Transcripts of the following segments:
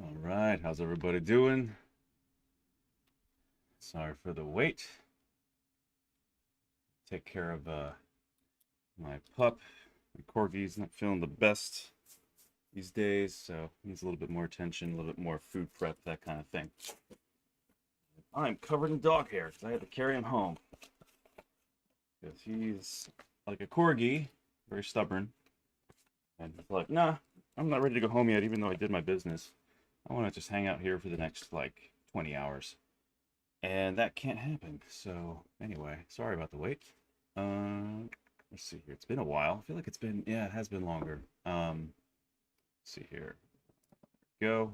All right, how's everybody doing? Sorry for the wait. Take care of my pup. My corgi's not feeling the best these days, so needs a little bit more attention, a little bit more food prep, that kind of thing. I'm covered in dog hair because I had to carry him home. Because he's like a corgi, very stubborn. And he's like, nah, I'm not ready to go home yet, even though I did my business. I want to just hang out here for the next, like, 20 hours. And that can't happen. So, anyway, sorry about the wait. Let's see here. It's been a while. I feel like it's been, yeah, it has been longer. Let's see here. Go.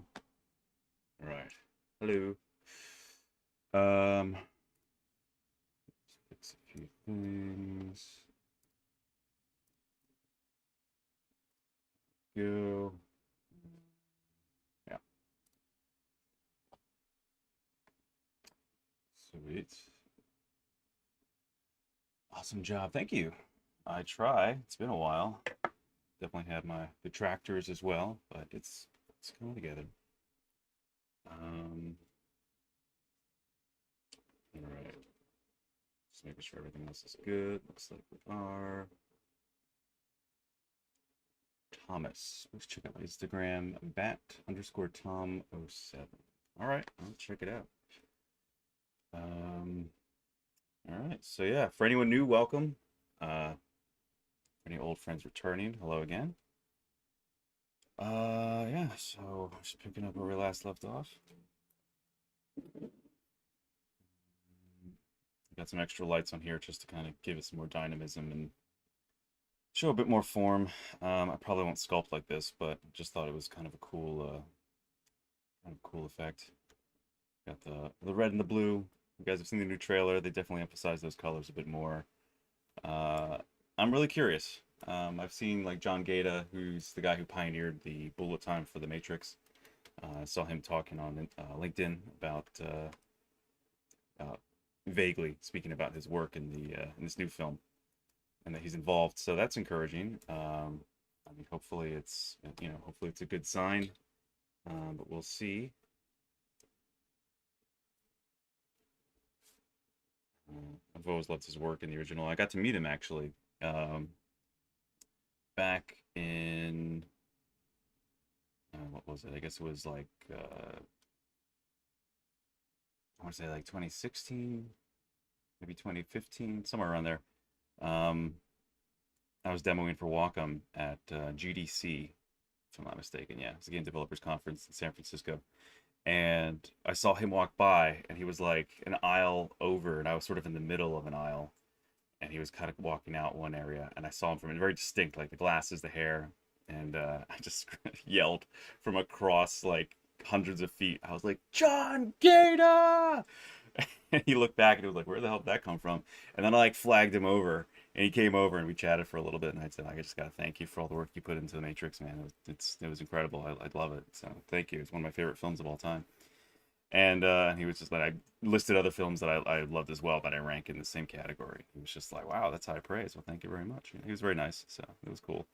All right. Hello. Let's fix a few things. Go. Yeah. Sweet. Awesome job. Thank you. I try. It's been a while. Definitely had my detractors as well, but it's coming together. All right. Just making sure everything else is good. Looks like we are. Thomas. Let's check out my Instagram. bat_tom07. All right, I'll check it out. All right. So yeah, for anyone new, welcome. Any old friends returning, hello again. Yeah. So just picking up where we last left off. Got some extra lights on here just to kind of give it some more dynamism and show a bit more form. I probably won't sculpt like this, but just thought it was kind of a cool, effect. Got the red and the blue. You guys have seen the new trailer. They definitely emphasize those colors a bit more. I'm really curious. I've seen like John Gaeta, who's the guy who pioneered the bullet time for the Matrix. I saw him talking on LinkedIn about vaguely speaking about his work in this new film, and that he's involved. So that's encouraging. I mean, hopefully it's hopefully it's a good sign, but we'll see. I've always loved his work in the original. I got to meet him actually back in what was it? I guess it was like I want to say like 2016, maybe 2015, somewhere around there. I was demoing for Wacom at GDC, if I'm not mistaken. Yeah, it's a game developers conference in San Francisco. And I saw him walk by, and he was like an aisle over, and I was sort of in the middle of an aisle, and he was kind of walking out one area, and I saw him from very distinct, like the glasses, the hair, and I just yelled from across like hundreds of feet. I was like, John Gaeta! And he looked back and he was like, where the hell did that come from? And then I like flagged him over, and he came over and we chatted for a little bit, and I said, I just gotta thank you for all the work you put into the Matrix, man. It was incredible. I love it. So thank you. It's one of my favorite films of all time. And he was just like, I listed other films that I loved as well, but I rank in the same category. He was just like, wow, that's high praise. Well, thank you very much. He was very nice, so it was cool.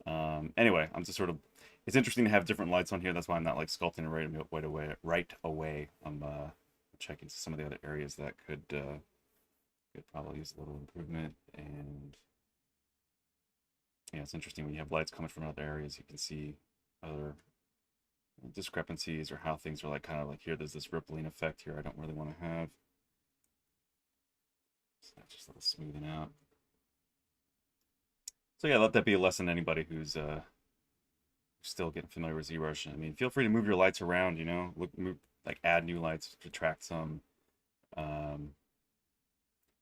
Anyway, I'm just sort of, it's interesting to have different lights on here. That's why I'm not like sculpting it right away. I'm checking some of the other areas that could probably use a little improvement. And yeah, it's interesting when you have lights coming from other areas, you can see other discrepancies or how things are like kind of like here. There's this rippling effect here I don't really want to have. So that's just a little smoothing out. So yeah, let that be a lesson to anybody who's still getting familiar with ZBrush. I mean, feel free to move your lights around, like add new lights, subtract some.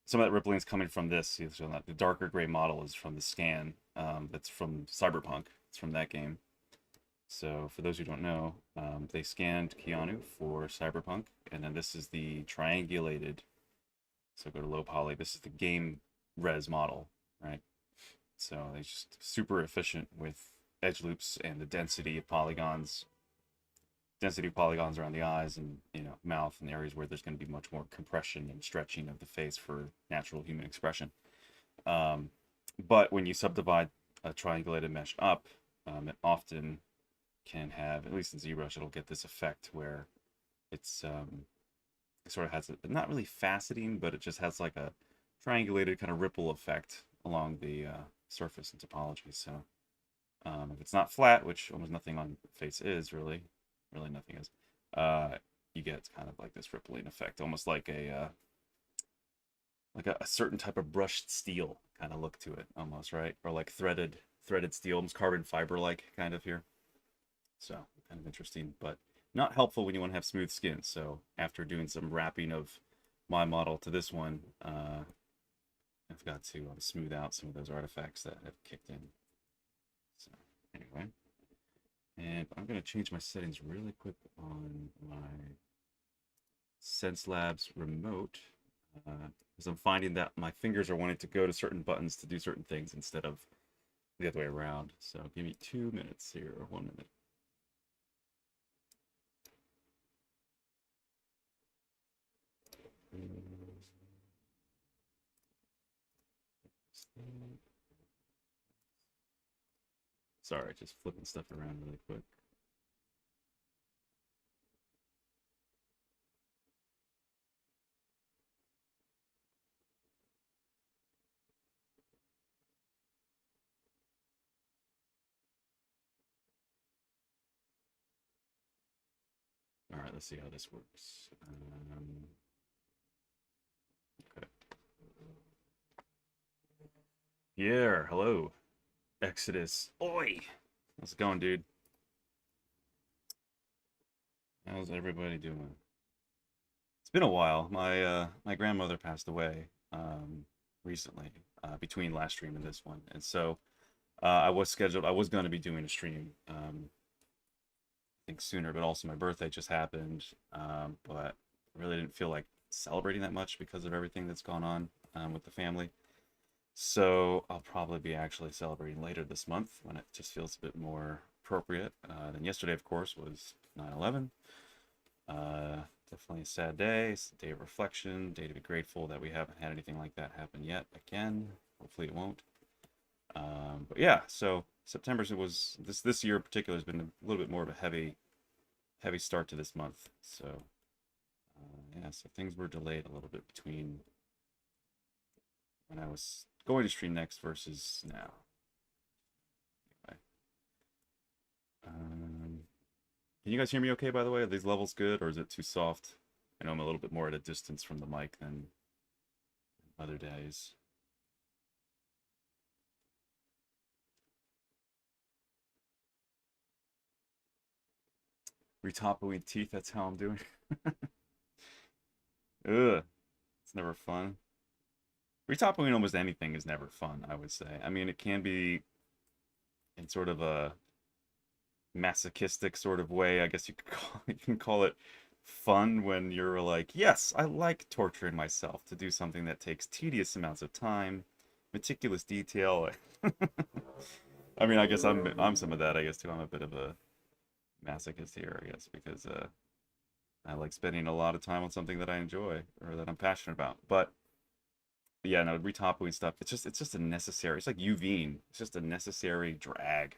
Some of that rippling is coming from this. So the darker gray model is from the scan. That's from Cyberpunk. It's from that game. So for those who don't know, they scanned Keanu for Cyberpunk, and then this is the triangulated. So go to low poly. This is the game res model, right? So they're just super efficient with edge loops and the density of polygons. Density of polygons around the eyes and mouth and areas where there's going to be much more compression and stretching of the face for natural human expression. But when you subdivide a triangulated mesh up, it often can have, at least in ZBrush, it'll get this effect where it's it sort of has a, not really faceting, but it just has like a triangulated kind of ripple effect along the surface in topology. So if it's not flat, which almost nothing on face is really nothing is, you get kind of like this rippling effect, almost like a certain type of brushed steel kind of look to it, almost, right? Or like threaded steel, almost carbon fiber like kind of here. So kind of interesting, but not helpful when you want to have smooth skin. So after doing some wrapping of my model to this one, I've got to smooth out some of those artifacts that have kicked in. So anyway, and I'm going to change my settings really quick on my Senselabs remote, because I'm finding that my fingers are wanting to go to certain buttons to do certain things instead of the other way around. So give me 2 minutes here, or 1 minute. Sorry, just flipping stuff around really quick. All right, let's see how this works. Okay. Yeah, hello, Exodus. Oi! How's it going, dude? How's everybody doing? It's been a while. My grandmother passed away recently, between last stream and this one, and so I was going to be doing a stream, I think sooner, but also my birthday just happened, but I really didn't feel like celebrating that much because of everything that's gone on with the family. So I'll probably be actually celebrating later this month when it just feels a bit more appropriate. Then yesterday, of course, was 9/11. Definitely a sad day. It's a day of reflection, day to be grateful that we haven't had anything like that happen yet again. Hopefully it won't. But yeah, so September's, it was this year in particular has been a little bit more of a heavy start to this month. So yeah, so things were delayed a little bit between when I was going to stream next versus now. Anyway. Can you guys hear me okay, by the way? Are these levels good, or is it too soft? I know I'm a little bit more at a distance from the mic than other days. Retopoing teeth, that's how I'm doing. Ugh, it's never fun. Retopoing almost anything is never fun, I would say. I mean, it can be in sort of a masochistic sort of way, I guess you can call it fun when you're like, yes, I like torturing myself to do something that takes tedious amounts of time, meticulous detail. I mean, I guess I'm some of that, I guess, too. I'm a bit of a masochist here, I guess, because I like spending a lot of time on something that I enjoy or that I'm passionate about. But yeah, no, retopoing stuff, it's just a necessary, it's like UVing. It's just a necessary drag.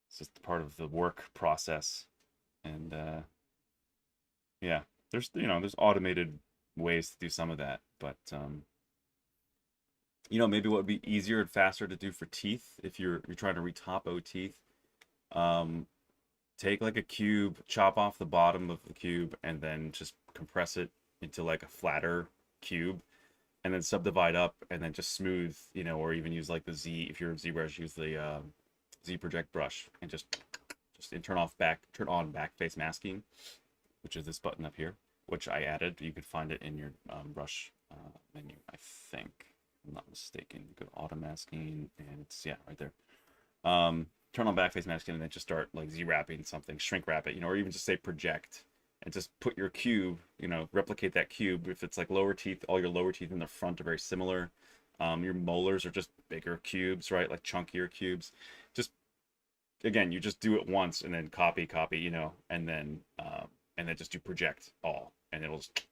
It's just part of the work process. And yeah, there's automated ways to do some of that, but maybe what would be easier and faster to do for teeth, if you're trying to retopo teeth, take like a cube, chop off the bottom of the cube, and then just compress it into like a flatter cube, and then subdivide up, and then just smooth, or even use like the Z, if you're ZBrush, use the Z project brush, and just turn on back face masking, which is this button up here, which I added. You could find it in your brush menu, I think, if I'm not mistaken. Go to auto masking, and it's, yeah, right there. Turn on back face masking, and then just start like Z-wrapping something, shrink wrap it, or even just say project, and just put your cube, replicate that cube. If it's like lower teeth, all your lower teeth in the front are very similar. Your molars are just bigger cubes, right? Like chunkier cubes. Just, again, you just do it once and then copy, and then just do project all, and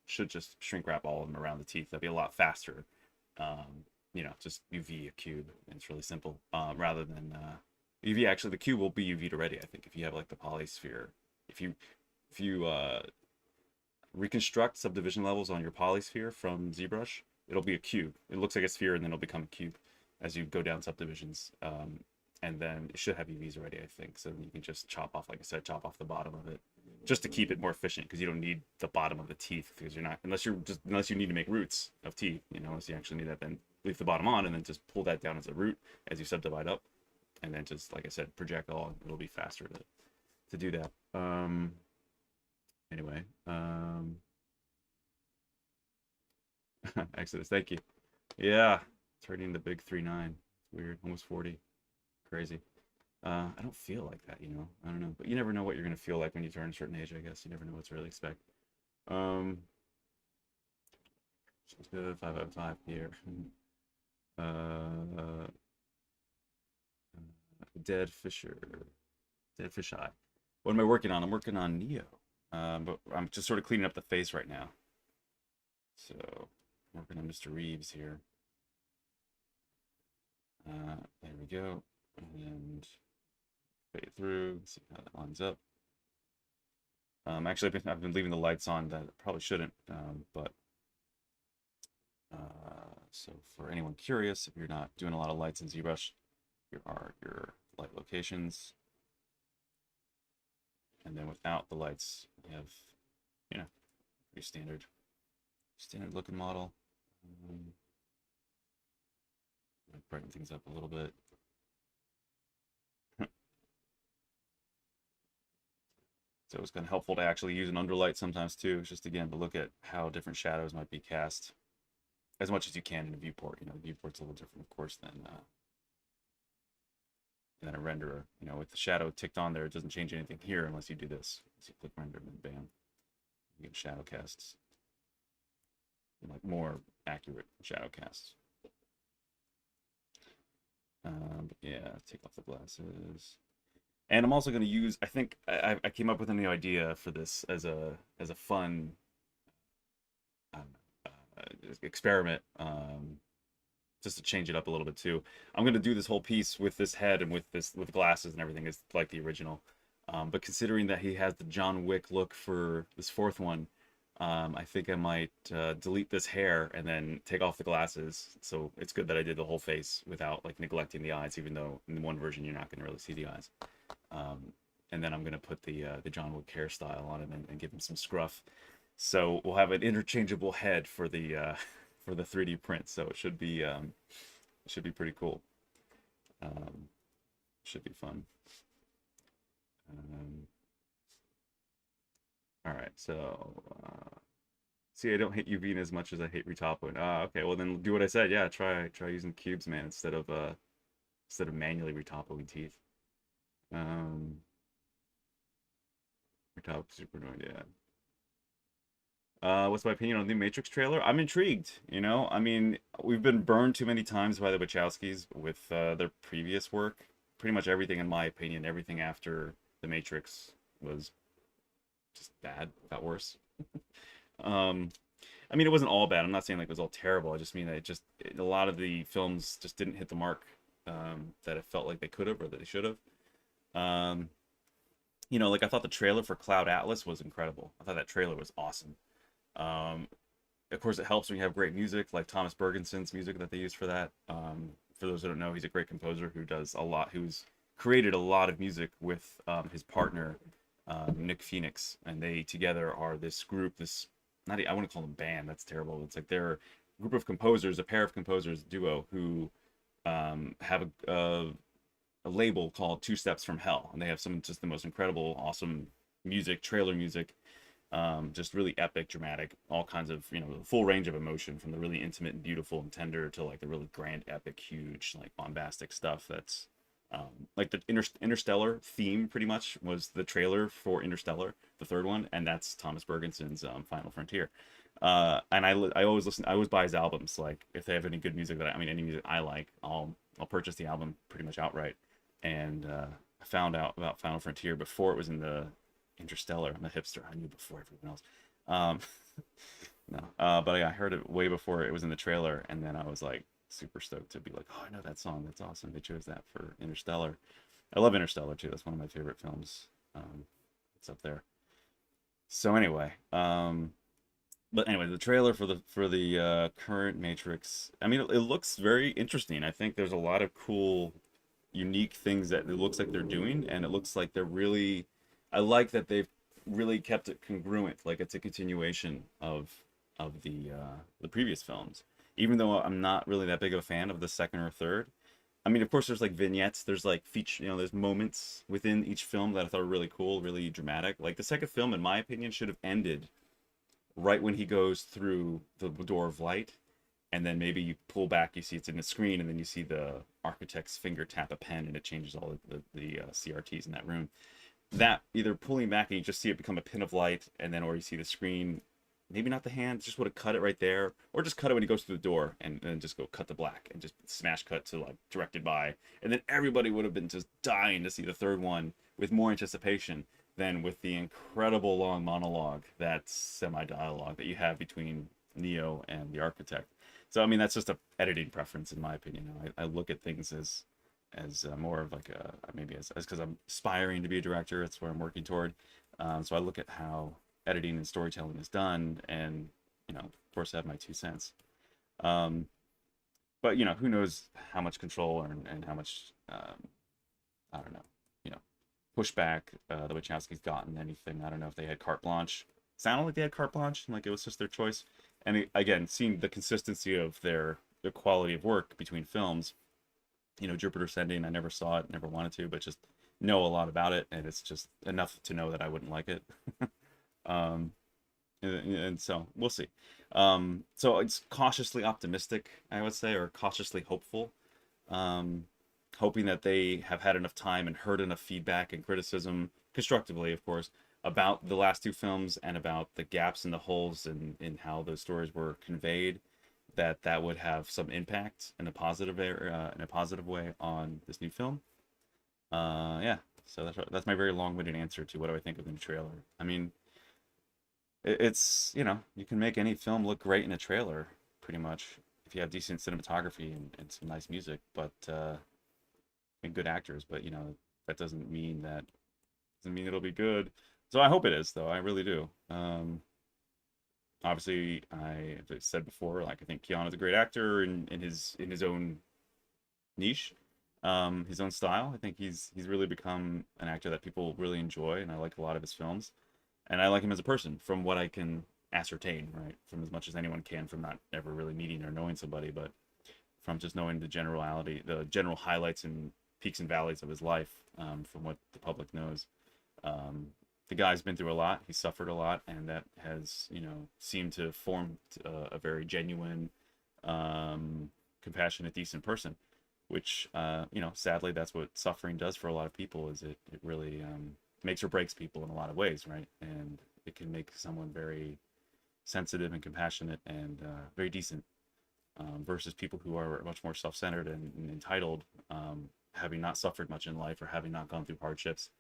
should just shrink wrap all of them around the teeth. That'd be a lot faster. Just UV a cube, and it's really simple, rather than UV, actually, the cube will be UV to ready, I think, if you have like the polysphere. If you reconstruct subdivision levels on your polysphere from ZBrush, it'll be a cube. It looks like a sphere, and then it'll become a cube as you go down subdivisions. And then it should have UVs already, I think. So you can just chop off, like I said, chop off the bottom of it, just to keep it more efficient, because you don't need the bottom of the teeth, because you're not, unless you need to make roots of teeth, you know, unless you actually need that, then leave the bottom on and then just pull that down as a root as you subdivide up, and then just, like I said, project all. It'll be faster to do that. Anyway, Exodus, thank you. Yeah, turning the big 3.9. Weird, almost 40. Crazy. I don't feel like that, you know. I don't know, but you never know what you're gonna feel like when you turn a certain age. I guess you never know what to really expect. 5 out of 5 here. Dead fish eye. What am I working on? I'm working on Neo, but I'm just sort of cleaning up the face right now. So I'm working on Mr. Reeves here. There we go, and fade through. See how that lines up. Actually, I've been leaving the lights on. That I probably shouldn't, but so for anyone curious, if you're not doing a lot of lights in ZBrush, here are your light locations. And then without the lights, you have, you know, pretty standard looking model. Brighten things up a little bit. So it's kind of helpful to actually use an underlight sometimes too, just again to look at how different shadows might be cast as much as you can in a viewport. You know, the viewport's a little different, of course, than a renderer. You know, with the shadow ticked on there, it doesn't change anything here unless you do this. So you click render and then bam, you get shadow casts, like more accurate shadow casts. But yeah, take off the glasses. And I'm also going to use, I think I came up with a new idea for this as a fun experiment, just to change it up a little bit too. I'm going to do this whole piece with this head and with glasses and everything is like the original. But considering that he has the John Wick look for this fourth one, I think I might delete this hair and then take off the glasses. So it's good that I did the whole face without like neglecting the eyes, even though in one version you're not going to really see the eyes. And then I'm going to put the John Wick hairstyle on him and give him some scruff. So we'll have an interchangeable head for the 3D print. So it should be pretty cool. Should be fun. All right, so see, I don't hate UV as much as I hate retopoing. Okay, well then do what I said. Yeah, try using cubes, man, instead of manually retopoing teeth. Retop super annoyed, yeah. What's my opinion on the Matrix trailer? I'm intrigued. You know, I mean, we've been burned too many times by the Wachowskis with their previous work. Pretty much everything, in my opinion, everything after the Matrix was just bad, got worse. I mean, it wasn't all bad. I'm not saying like it was all terrible. I just mean that a lot of the films just didn't hit the mark that it felt like they could have or that they should have. You know, like I thought the trailer for Cloud Atlas was incredible. I thought that trailer was awesome. Of course, it helps when you have great music, like Thomas Bergenson's music that they used for that. For those who don't know, he's a great composer who does a lot, who's created a lot of music with his partner, Nick Phoenix, and they together are this group, I wouldn't call them band, that's terrible. It's like they're a group of composers, a pair of composers, duo, who have a label called Two Steps from Hell, and they have just the most incredible, awesome music, trailer music, just really epic, dramatic, all kinds of, you know, the full range of emotion, from the really intimate and beautiful and tender to like the really grand, epic, huge, like bombastic stuff. That's like the Interstellar theme pretty much was the trailer for Interstellar, the third one, and that's Thomas Bergenson's Final Frontier. And I always buy his albums. Like if they have any good music any music I like, I'll purchase the album pretty much outright. And I found out about Final Frontier before it was in the Interstellar. I'm a hipster. I knew before everyone else. No, but I heard it way before it was in the trailer, and then I was like super stoked to be like, oh, I know that song. That's awesome. They chose that for Interstellar. I love Interstellar too. That's one of my favorite films. It's up there. So anyway, but anyway, the trailer for the current Matrix. I mean, it looks very interesting. I think there's a lot of cool, unique things that it looks like they're doing, and it looks like they're really. I like that they've really kept it congruent, like it's a continuation of the previous films. Even though I'm not really that big of a fan of the second or third. I mean, of course, there's like vignettes, there's like feature, there's moments within each film that I thought were really cool, really dramatic. Like the second film, in my opinion, should have ended right when he goes through the door of light, and then maybe you pull back, you see it's in the screen, and then you see the architect's finger tap a pen, and it changes all the CRTs in that room. That either pulling back and you just see it become a pin of light, and then or you see the screen, maybe not the hand, just would have cut it right there, or just cut it when he goes through the door, and then just go cut to black and just smash cut to like directed by, and then everybody would have been just dying to see the third one with more anticipation than with the incredible long monologue, that semi-dialogue that you have between Neo and the architect. So I mean, that's just a editing preference in my opinion. I look at things as more of like a, maybe as because I'm aspiring to be a director. That's where I'm working toward. So I look at how editing and storytelling is done, and of course I have my 2 cents. But who knows how much control and how much I don't know, pushback the Wachowskis gotten, anything. I don't know if they had carte blanche. Sounded like they had carte blanche, like it was just their choice. And again, seeing the consistency of their quality of work between films. Jupiter Ascending, I never saw it, never wanted to, but just know a lot about it, and it's just enough to know that I wouldn't like it. And so we'll see. So it's cautiously optimistic, I would say, or cautiously hopeful. Hoping that they have had enough time and heard enough feedback and criticism, constructively, of course, about the last two films and about the gaps and the holes in how those stories were conveyed, that would have some impact in a positive way on this new film. Yeah. So that's my very long-winded answer to what do I think of the new trailer. I mean, it's you can make any film look great in a trailer, pretty much, if you have decent cinematography and some nice music, but and good actors. But that doesn't mean it'll be good. So I hope it is, though. I really do. Obviously, I've said before, like I think Keanu's a great actor in his own niche, his own style. I think he's really become an actor that people really enjoy, and I like a lot of his films. And I like him as a person, from what I can ascertain, right? From as much as anyone can, from not ever really meeting or knowing somebody, but from just knowing the general highlights and peaks and valleys of his life, from what the public knows. The guy's been through a lot. He's suffered a lot, and that has, seemed to form a very genuine, compassionate, decent person. Which, sadly, that's what suffering does for a lot of people. Is it really makes or breaks people in a lot of ways, right? And it can make someone very sensitive and compassionate and very decent, versus people who are much more self-centered and entitled, having not suffered much in life or having not gone through hardships.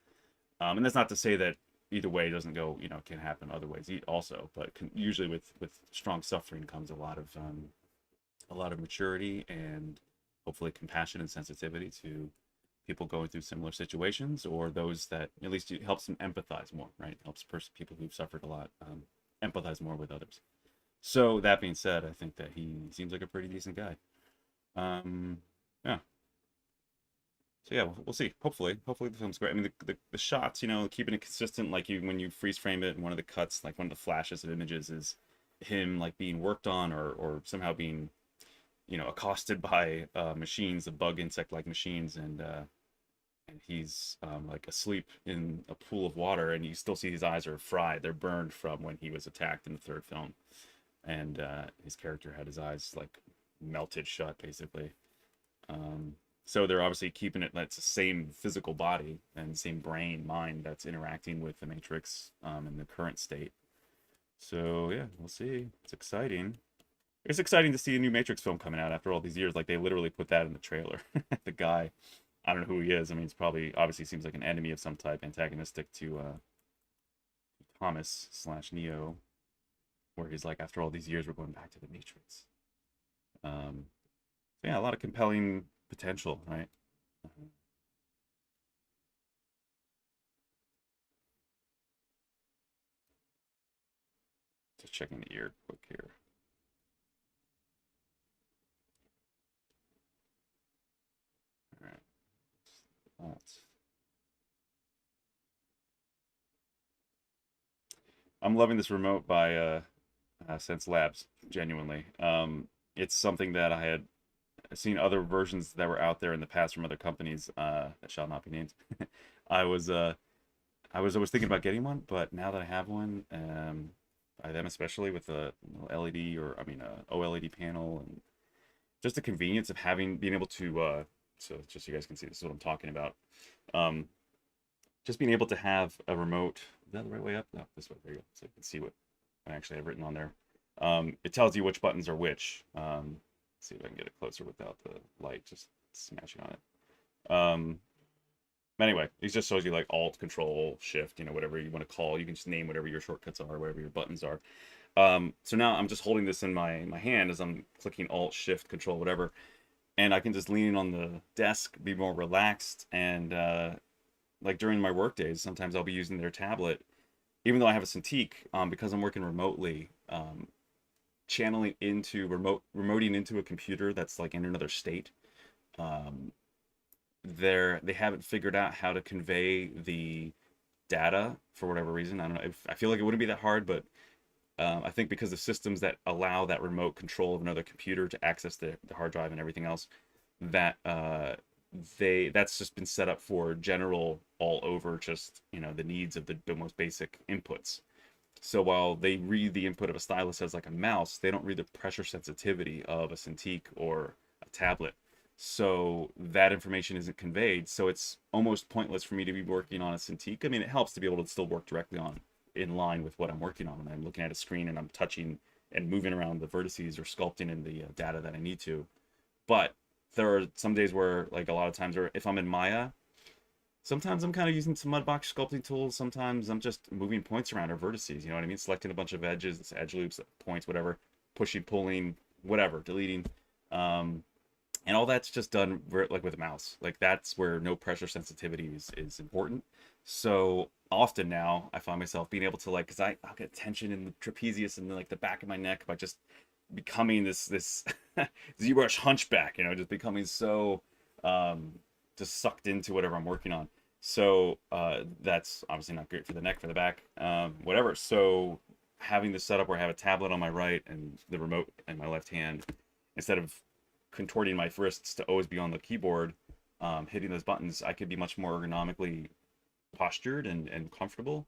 And that's not to say that either way doesn't go, can happen other ways also, but usually with strong suffering comes a lot of maturity and hopefully compassion and sensitivity to people going through similar situations, or those that at least it helps them empathize more, right? Helps people who've suffered a lot empathize more with others. So that being said, I think that he seems like a pretty decent guy. Yeah. So yeah, we'll see. Hopefully the film's great. I mean, the shots, keeping it consistent, like when you freeze frame it, and one of the cuts, like one of the flashes of images is him like being worked on or somehow being, accosted by machines, the bug insect like machines, and he's like asleep in a pool of water, and you still see his eyes are fried. They're burned from when he was attacked in the third film, and his character had his eyes like melted shut, basically. So they're obviously keeping it, that's the same physical body and same brain, mind that's interacting with the Matrix in the current state. So yeah, we'll see. It's exciting. It's exciting to see a new Matrix film coming out after all these years. Like, they literally put that in the trailer. The guy, I don't know who he is. I mean, it's obviously seems like an enemy of some type, antagonistic to Thomas/Neo, where he's like, after all these years, we're going back to the Matrix. So yeah, a lot of compelling potential, right? just checking the ear quick here. All right. Alt. I'm loving this remote by Senselabs, genuinely. It's something that I had seen other versions that were out there in the past from other companies that shall not be named. I was always thinking about getting one, but now that I have one, by them especially with a LED or OLED panel, and just the convenience of being able to so just so you guys can see, this is what I'm talking about. Just being able to have a remote. Is that the right way up? No, this way. There you go. So you can see what I actually have written on there. It tells you which buttons are which. Let's see if I can get it closer without the light just smashing on it. Anyway, it just shows you like Alt, Control, Shift, whatever you want to call. You can just name whatever your shortcuts are, whatever your buttons are. So now I'm just holding this in my hand as I'm clicking Alt, Shift, Control, whatever. And I can just lean on the desk, be more relaxed, and like during my work days, sometimes I'll be using their tablet, even though I have a Cintiq, because I'm working remotely, channeling into remoting into a computer that's like in another state. They haven't figured out how to convey the data for whatever reason. I don't know. I feel like it wouldn't be that hard, but I think because of systems that allow that remote control of another computer to access the hard drive and everything else, that that's just been set up for general all over, just the needs of the most basic inputs. So while they read the input of a stylus as like a mouse, they don't read the pressure sensitivity of a Cintiq or a tablet. So that information isn't conveyed. So it's almost pointless for me to be working on a Cintiq. I mean, it helps to be able to still work directly in line with what I'm working on. And I'm looking at a screen and I'm touching and moving around the vertices or sculpting in the data that I need to. But there are some days where, like a lot of times, or if I'm in Maya, sometimes I'm kind of using some mudbox sculpting tools. Sometimes I'm just moving points around or vertices. You know what I mean? Selecting a bunch of edges, edge loops, points, whatever, pushing, pulling, whatever, deleting. And all that's just done like with a mouse. Like that's where no pressure sensitivity is important. So often now I find myself being able to because I'll get tension in the trapezius and like the back of my neck by just becoming this ZBrush hunchback, just becoming so just sucked into whatever I'm working on. So that's obviously not great for the neck, for the back, whatever. So having this setup where I have a tablet on my right and the remote in my left hand, instead of contorting my wrists to always be on the keyboard, hitting those buttons, I could be much more ergonomically postured and comfortable,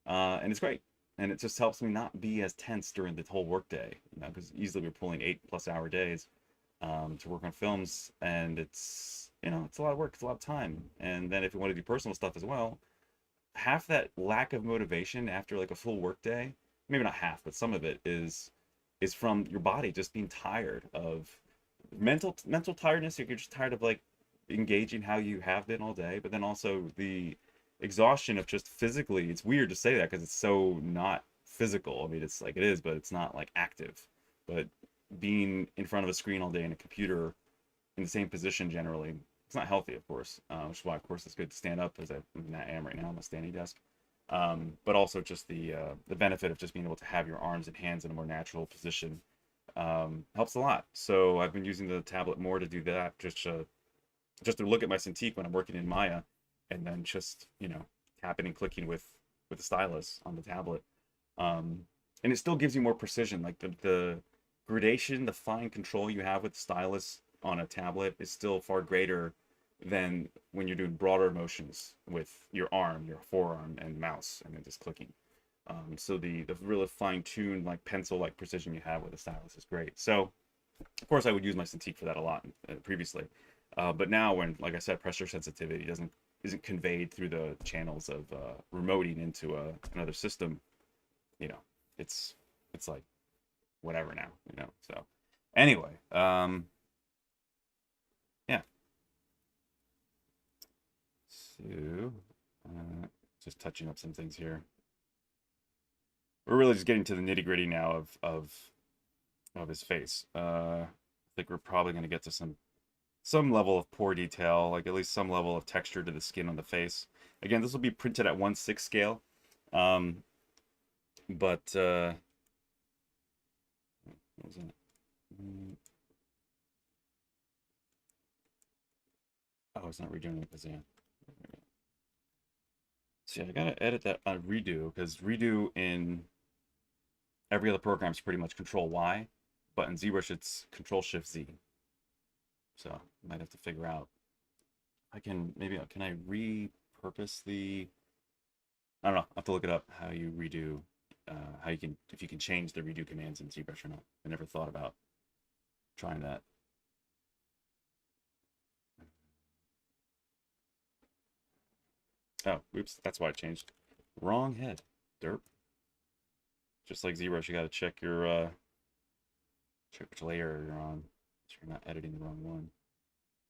and it's great. And it just helps me not be as tense during the whole work day, because easily we're pulling 8+ hour days to work on films, and it's a lot of work, it's a lot of time. And then if you want to do personal stuff as well, half that lack of motivation after like a full work day, maybe not half, but some of it is from your body just being tired of mental tiredness. You're just tired of like engaging how you have been all day, but then also the exhaustion of just physically. It's weird to say that because it's so not physical. I mean, it's like it is, but it's not like active. But being in front of a screen all day and a computer in the same position, generally it's not healthy, of course, which is why of course it's good to stand up, as I am right now on a standing desk, but also just the benefit of just being able to have your arms and hands in a more natural position helps a lot. So I've been using the tablet more to do that, just to look at my Cintiq when I'm working in Maya, and then just tapping and clicking with the stylus on the tablet, and it still gives you more precision. Like the gradation, the fine control you have with the stylus on a tablet is still far greater than when you're doing broader motions with your arm, your forearm, and mouse, and then just clicking. So the really fine-tuned, like pencil-like precision you have with the stylus is great. So of course I would use my Cintiq for that a lot previously, but now when, like I said, pressure sensitivity isn't conveyed through the channels of remoting into another system, it's like whatever now, So anyway, yeah. So just touching up some things here. We're really just getting to the nitty-gritty now of his face. I think we're probably going to get to some level of pore detail, like at least some level of texture to the skin on the face. Again, this will be printed at 1/6 scale, but What was that? Oh, it's not redoing it because, yeah. See, I gotta edit that on redo, because redo in every other program is pretty much Control Y, but in ZBrush it's Control Shift Z. So I might have to figure out. I can maybe can I repurpose the? I don't know. I have to look it up how you redo, how you can if you can change the redo commands in ZBrush or not. I never thought about trying that. Oh, oops, that's why I changed. Wrong head. Derp. Just like ZBrush, you got to check your check which layer you're on, so you're not editing the wrong one.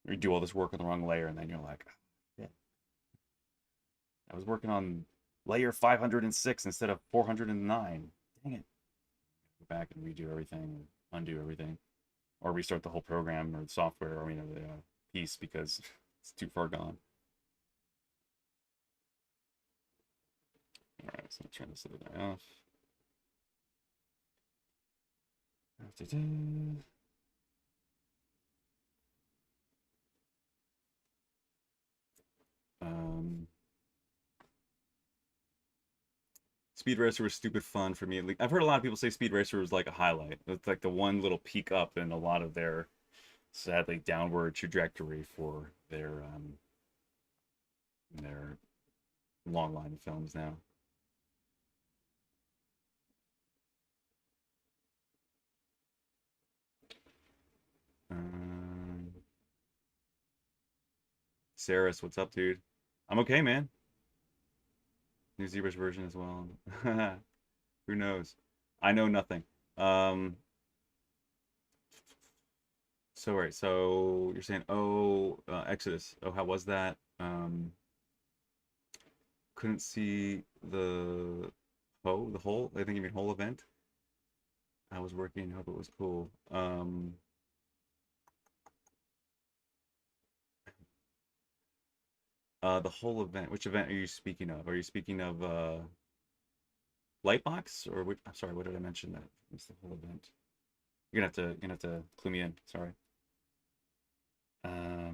Or you do all this work on the wrong layer, and then you're like, yeah, I was working on layer 506 instead of 409. Dang it. Go back and redo everything, undo everything, or restart the whole program or the software, or the piece because it's too far gone. All right, so I'll turn this other guy off. Speed Racer was stupid fun for me. I've heard a lot of people say Speed Racer was like a highlight. It's like the one little peak up in a lot of their sadly downward trajectory for their long line of films now. Saris, what's up, dude? I'm okay, man. New ZBrush version as well. Who knows? I know nothing. So right, so you're saying, oh, Exodus. Oh, how was that? Couldn't see the whole. I think you mean whole event. I was working. Hope it was cool. The whole event. Which event are you speaking of? Are you speaking of Lightbox or which? I'm sorry. What did I mention? That it's the whole event. You're gonna have to clue me in. Sorry. All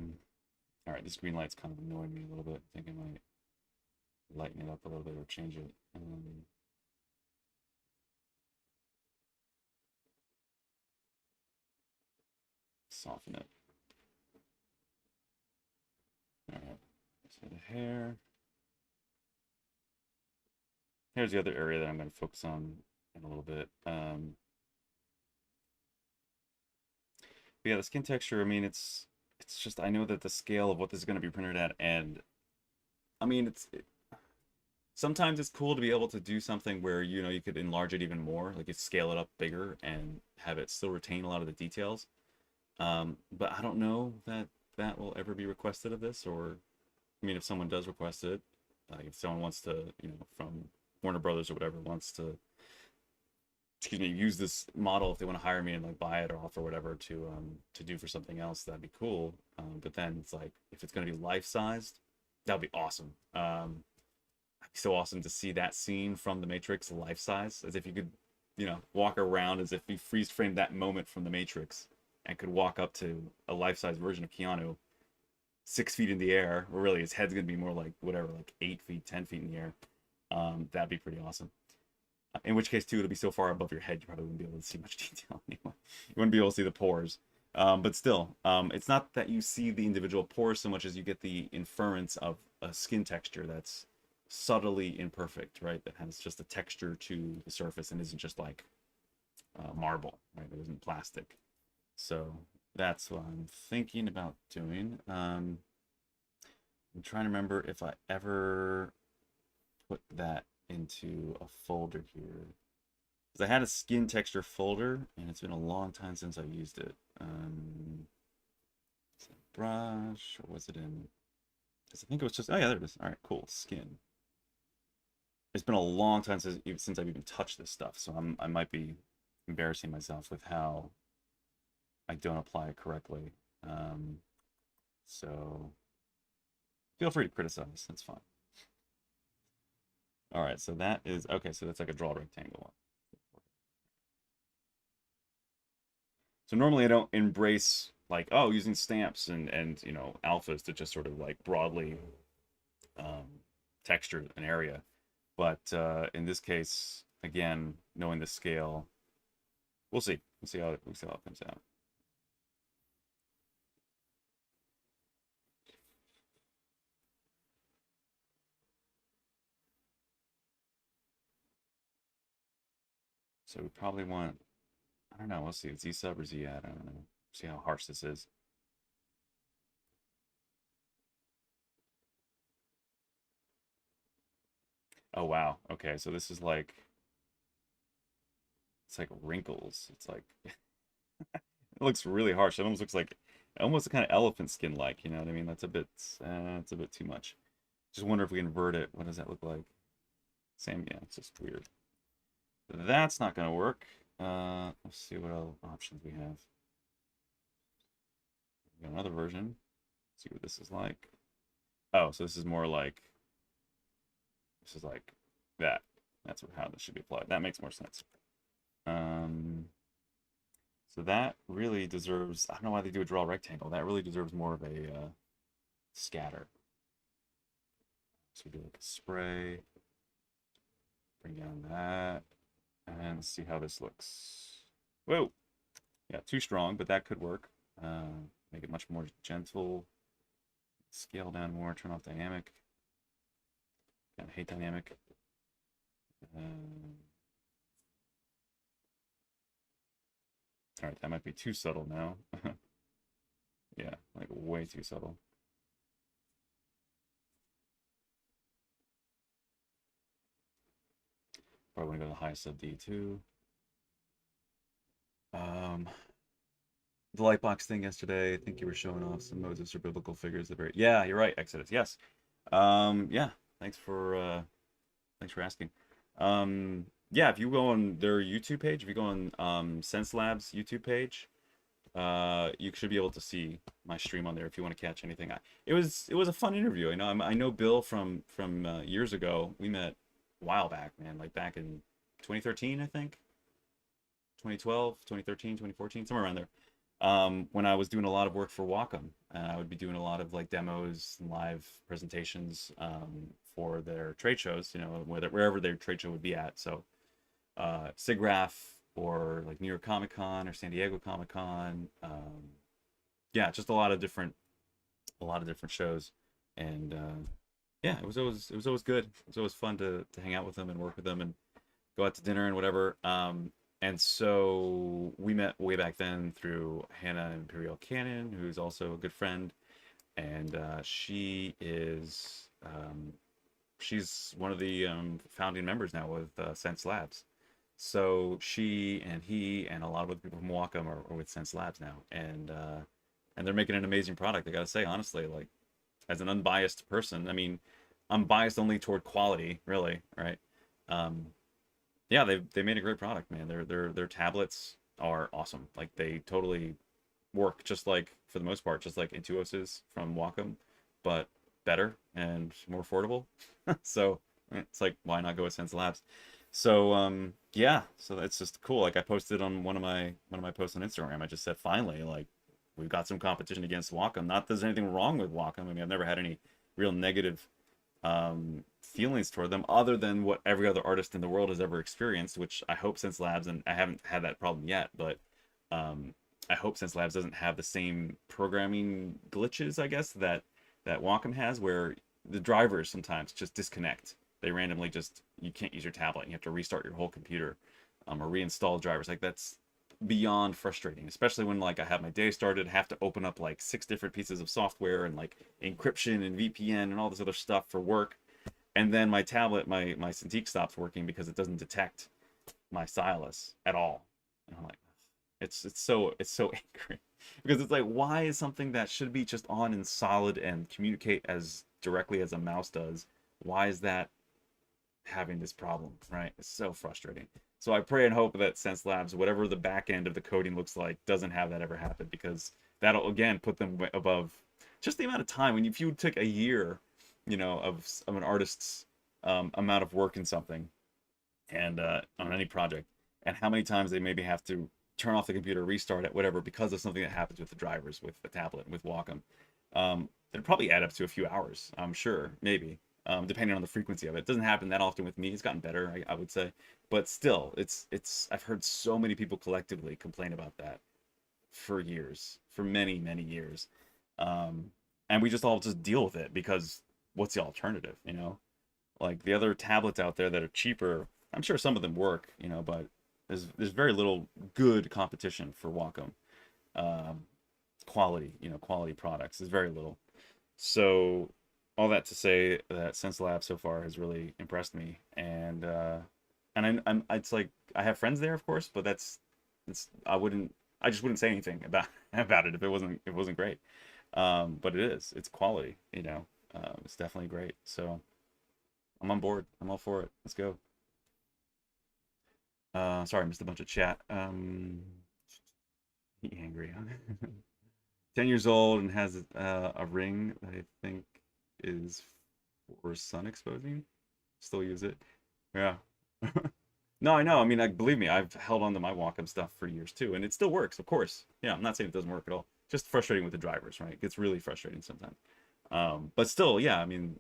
right. This green light's kind of annoying me a little bit. I think I might lighten it up a little bit or change it. Soften it. All right. So the hair. Here's the other area that I'm going to focus on in a little bit. But yeah, the skin texture. I mean, it's just I know that the scale of what this is going to be printed at, and I mean, sometimes it's cool to be able to do something where you could enlarge it even more, like you scale it up bigger and have it still retain a lot of the details. But I don't know that that will ever be requested of this, or I mean, if someone does request it, like if someone wants to, from Warner Brothers or whatever wants to, excuse me, use this model if they want to hire me and like buy it or off or whatever to do for something else, that'd be cool. But then it's like if it's gonna be life sized, that'd be awesome. It'd be so awesome to see that scene from The Matrix life size, as if you could, walk around as if you freeze framed that moment from The Matrix and could walk up to a life size version of Keanu 6 feet in the air, or really his head's gonna be more like whatever, like 8 feet, 10 feet in the air. That'd be pretty awesome. In which case, too, it'll be so far above your head, you probably wouldn't be able to see much detail anymore. You wouldn't be able to see the pores. But still, it's not that you see the individual pores so much as you get the inference of a skin texture that's subtly imperfect, right? That has just a texture to the surface and isn't just like marble, right? It isn't plastic. So that's what I'm thinking about doing. I'm trying to remember if I ever put that into a folder here, because I had a skin texture folder and it's been a long time since I've used it. Brush, or was it in? Because I think it was just, oh yeah, there it is. All right, cool, skin. It's been a long time since I've even touched this stuff, so I might be embarrassing myself with how I don't apply it correctly. So feel free to criticize. That's fine. All right, so that is okay. So that's like a draw rectangle one. So normally I don't embrace like, oh, using stamps and alphas to just sort of like broadly um, texture an area. But in this case, again, knowing the scale, we'll see. We'll see how it comes out. So we probably want, I don't know, we'll see. Z sub or Z add, I don't know. See how harsh this is. Oh wow. Okay, so this is like, it's like wrinkles. It's like it looks really harsh. It almost looks like almost kind of elephant skin like, you know what I mean? That's a bit too much. Just wonder if we invert it. What does that look like? Same, yeah, it's just weird. That's not gonna work. Let's see what other options we have. We got another version. Let's see what this is like. Oh, so this is more like that. That's how this should be applied. That makes more sense. Um, so that really deserves, I don't know why they do a draw rectangle. That really deserves more of a scatter. So we do like a spray, bring down that, and see how this looks. Whoa! Yeah, too strong, but that could work. Make it much more gentle. Scale down more, turn off dynamic. Kind of hate dynamic. All right, that might be too subtle now. Yeah, like way too subtle. Probably want to go to the high sub D too. The Lightbox thing yesterday, I think you were showing off some Moses or biblical figures that very, yeah, you're right, Exodus, yes. Yeah, thanks for asking. Yeah, if you go on their YouTube page, if you go on Senselabs YouTube page, you should be able to see my stream on there if you want to catch anything. It was a fun interview. I know Bill from years ago. We met a while back, man, like back in 2013, I think. 2012, 2013, 2014, somewhere around there. When I was doing a lot of work for Wacom, and I would be doing a lot of like demos and live presentations for their trade shows, wherever their trade show would be at. So ZWrap or like New York Comic Con or San Diego Comic Con. Yeah, just a lot of different shows, and yeah, it was always good. It was always fun to hang out with them and work with them and go out to dinner and whatever. And so we met way back then through Hannah Imperial Cannon, who's also a good friend, and she's one of the founding members now with Senselabs. So she and he and a lot of other people from Wacom are with Senselabs now, and they're making an amazing product. I gotta say, honestly, like as an unbiased person, I mean, I'm biased only toward quality, really, right? Um, yeah, they made a great product, man. Their tablets are awesome. Like they totally work just like for the most part, just like Intuos's from Wacom, but better and more affordable. So it's like why not go with Senselabs? So yeah, so that's just cool. Like I posted on one of my posts on Instagram. I just said finally, like we've got some competition against Wacom. Not that there's anything wrong with Wacom. I mean, I've never had any real negative feelings toward them other than what every other artist in the world has ever experienced, which I hope Senselabs, and I haven't had that problem yet, but I hope Senselabs doesn't have the same programming glitches, I guess, that Wacom has, where the drivers sometimes just disconnect. They randomly just, you can't use your tablet. You have to restart your whole computer, or reinstall drivers. Like that's beyond frustrating, especially when like I have my day started, have to open up like 6 different pieces of software and like encryption and VPN and all this other stuff for work. And then my tablet, my Cintiq stops working because it doesn't detect my stylus at all. And I'm like, it's so angry because it's like, why is something that should be just on and solid and communicate as directly as a mouse does, why is that having this problem, right? It's so frustrating. So I pray and hope that Senselabs, whatever the back end of the coding looks like, doesn't have that ever happen, because that'll again put them above just the amount of time. When if you took a year, of an artist's amount of work in something, and on any project, and how many times they maybe have to turn off the computer, restart it, whatever, because of something that happens with the drivers, with the tablet, with Wacom. It'd probably add up to a few hours, I'm sure, maybe, depending on the frequency of it. It doesn't happen that often with me. It's gotten better, I would say, but still, it's. I've heard so many people collectively complain about that for years, for many, many years, and we just all just deal with it because what's the alternative, you know? Like the other tablets out there that are cheaper, I'm sure some of them work, you know, but there's very little good competition for Wacom. Quality, you know, quality products. There's very little. So all that to say that Senselabs so far has really impressed me, and I'm it's like I have friends there, of course, but it's I just wouldn't say anything about about it if it wasn't great. But it is. It's quality, you know. It's definitely great. So I'm on board. I'm all for it. Let's go. Sorry, I missed a bunch of chat. He angry, huh? 10 years old and has a ring that I think is for sun exposing. Still use it. Yeah. No, I know. I mean, like, believe me, I've held on to my Wacom stuff for years too, and it still works, of course. Yeah, I'm not saying it doesn't work at all. Just frustrating with the drivers, right? It gets really frustrating sometimes. But still, yeah, I mean,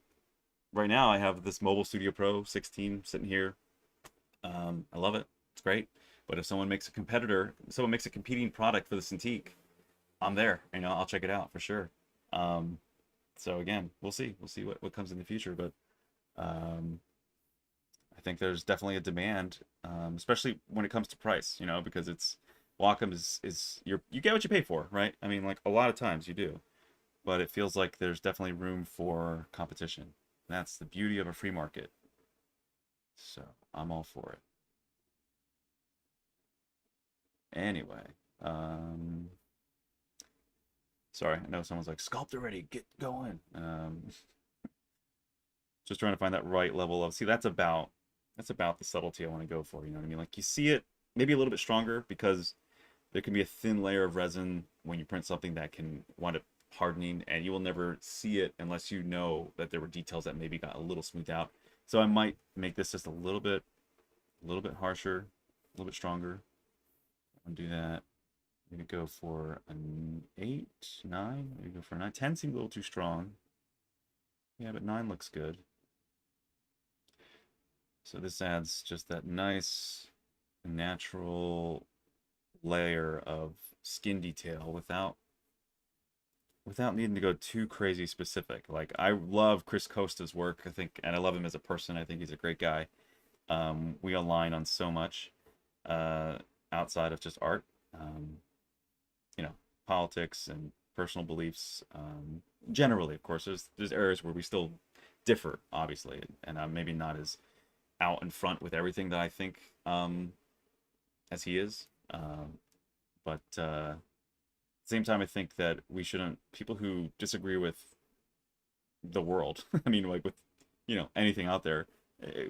right now I have this Mobile Studio Pro 16 sitting here. I love it. It's great. But if someone makes a competing product for the Cintiq, I'm there. You know, I'll check it out for sure. So again, we'll see. We'll see what comes in the future. But I think there's definitely a demand, especially when it comes to price. You know, because it's Wacom is you get what you pay for, right? I mean, like a lot of times you do, but it feels like there's definitely room for competition. That's the beauty of a free market. So I'm all for it. Anyway, sorry, I know someone's like, sculpt already, get going. Just trying to find that right level of, see, that's about the subtlety I want to go for, you know what I mean? Like you see it maybe a little bit stronger because there can be a thin layer of resin when you print something that can wind up hardening, and you will never see it unless you know that there were details that maybe got a little smoothed out. So I might make this just a little bit harsher, a little bit stronger. I'll do that. Maybe go for an 8, 9. Maybe go for a 9. 10 seems a little too strong. Yeah, but 9 looks good. So this adds just that nice natural layer of skin detail without needing to go too crazy specific. Like I love Chris Costa's work, I think, and I love him as a person. I think he's a great guy. We align on so much outside of just art. You know, politics and personal beliefs. Generally, of course, there's areas where we still differ, obviously, and I'm maybe not as out in front with everything that I think as he is. But at the same time, I think that we shouldn't, people who disagree with the world, I mean, like with, you know, anything out there,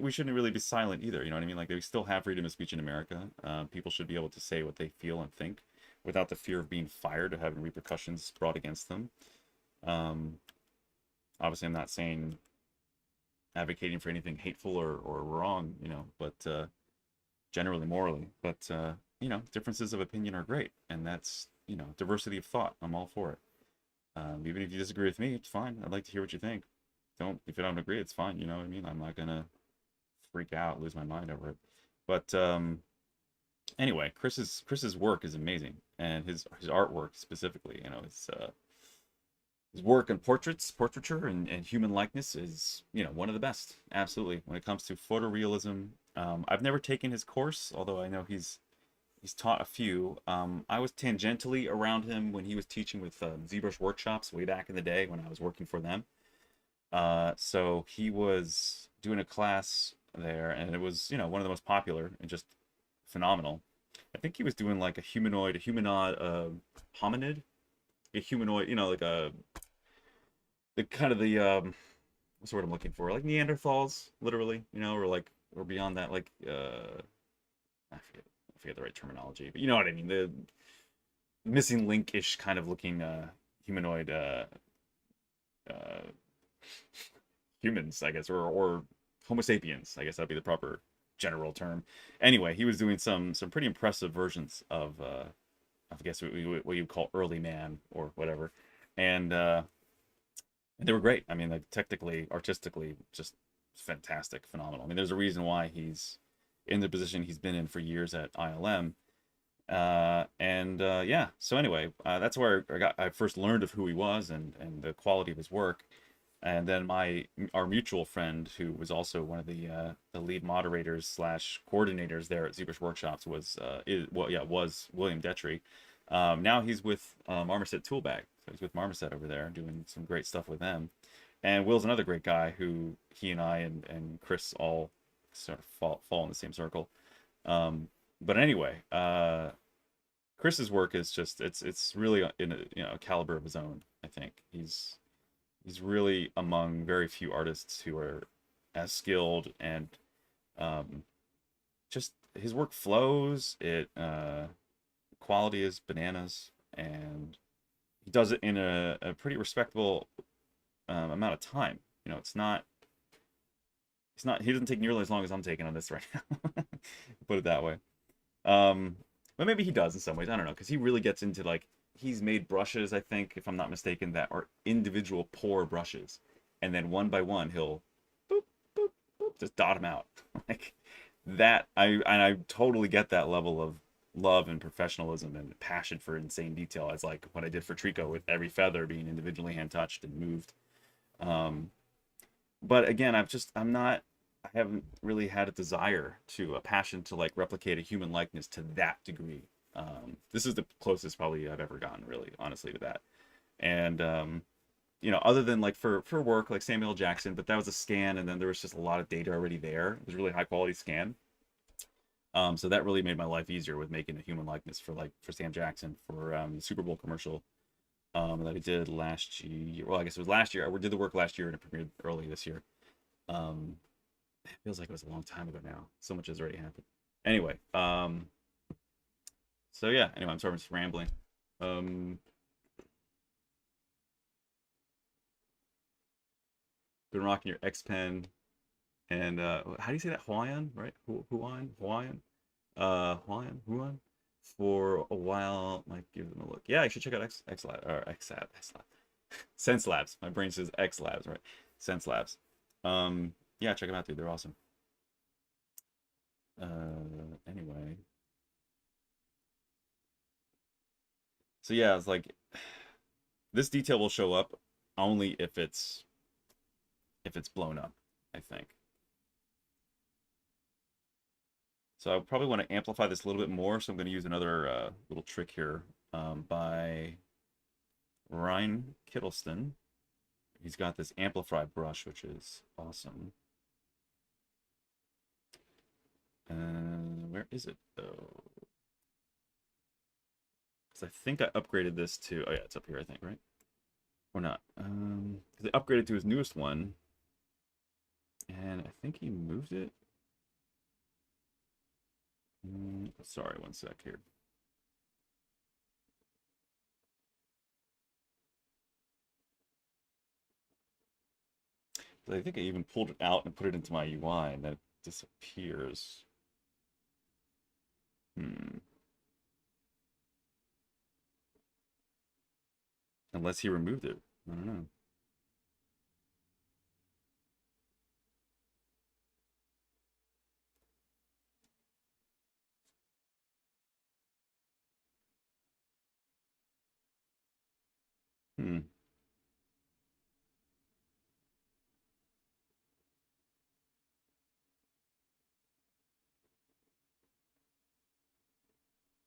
we shouldn't really be silent either. You know what I mean? Like we still have freedom of speech in America. People should be able to say what they feel and think without the fear of being fired or having repercussions brought against them. Obviously, I'm not saying advocating for anything hateful or wrong, you know, but generally morally. But you know, differences of opinion are great, and that's, you know, diversity of thought. I'm all for it. Even if you disagree with me, it's fine. I'd like to hear what you think. If you don't agree, it's fine. You know what I mean? I'm not gonna freak out, lose my mind over it. But anyway, Chris's work is amazing, and his artwork specifically, you know, his work in portraiture and human likeness is, you know, one of the best. Absolutely, when it comes to photorealism. I've never taken his course, although I know he's taught a few. I was tangentially around him when he was teaching with ZBrush Workshops way back in the day when I was working for them. So he was doing a class there, and it was, you know, one of the most popular and just phenomenal. I think he was doing like a humanoid hominid, a humanoid, you know, like the kind of the what's the word I'm looking for? Like Neanderthals, literally, you know, or beyond that, like I forget the right terminology, but you know what I mean, the missing link-ish kind of looking humanoid humans, I guess, or Homo sapiens, I guess that'd be the proper general term. Anyway, he was doing some pretty impressive versions of I guess what you call early man or whatever, and they were great. I mean, like technically, artistically, just fantastic, phenomenal. I mean, there's a reason why he's in the position he's been in for years at ILM. Yeah, so anyway, that's where I first learned of who he was and the quality of his work. And then our mutual friend, who was also one of the lead moderators slash coordinators there at ZBrush Workshops, was was William Detry. Now he's with Marmoset Toolbag. So he's with Marmoset over there doing some great stuff with them. And Will's another great guy who he and I and Chris all sort of fall in the same circle. But anyway, Chris's work is just it's really in a caliber of his own. I think he's really among very few artists who are as skilled, and just his work flows. Quality is bananas, and he does it in a pretty respectable amount of time. You know, he doesn't take nearly as long as I'm taking on this right now. Put it that way. But maybe he does in some ways. I don't know, because he really gets into, like, he's made brushes, I think, if I'm not mistaken, that are individual pour brushes, and then one by one he'll boop boop boop just dot them out. Like that. I totally get that level of love and professionalism and passion for insane detail, as like what I did for Trico, with every feather being individually hand touched and moved. But again, I haven't really had a desire a passion to like replicate a human likeness to that degree. This is the closest probably I've ever gotten, really, honestly, to that. And other than like for work like Samuel L. Jackson, but that was a scan, and then there was just a lot of data already there. It was a really high quality scan. So that really made my life easier with making a human likeness for Sam Jackson for the Super Bowl commercial that I did last year. Well, I guess it was last year. I did the work last year and it premiered early this year. It feels like it was a long time ago now. So much has already happened. Anyway, so yeah. Anyway, I'm sorry, I'm just rambling. Been rocking your X Pen. And how do you say that? Hawaiian, right? Hawaiian, Hawaiian. For a while, might give them a look. Yeah, you should check out XLab or XLab. Senselabs. My brain says XLabs, right? Senselabs. Yeah, check them out, dude. They're awesome. Anyway. So yeah, it's like this detail will show up only if it's blown up, I think. So I probably want to amplify this a little bit more, so I'm going to use another little trick here by Ryan Kittleston. He's got this amplify brush, which is awesome. Where is it, though? Because I think I upgraded this to... Oh, yeah, it's up here, I think, right? Or not. Because I upgraded to his newest one, and I think he moved it. Sorry, one sec here. I think I even pulled it out and put it into my UI, and then it disappears. Unless he removed it. I don't know.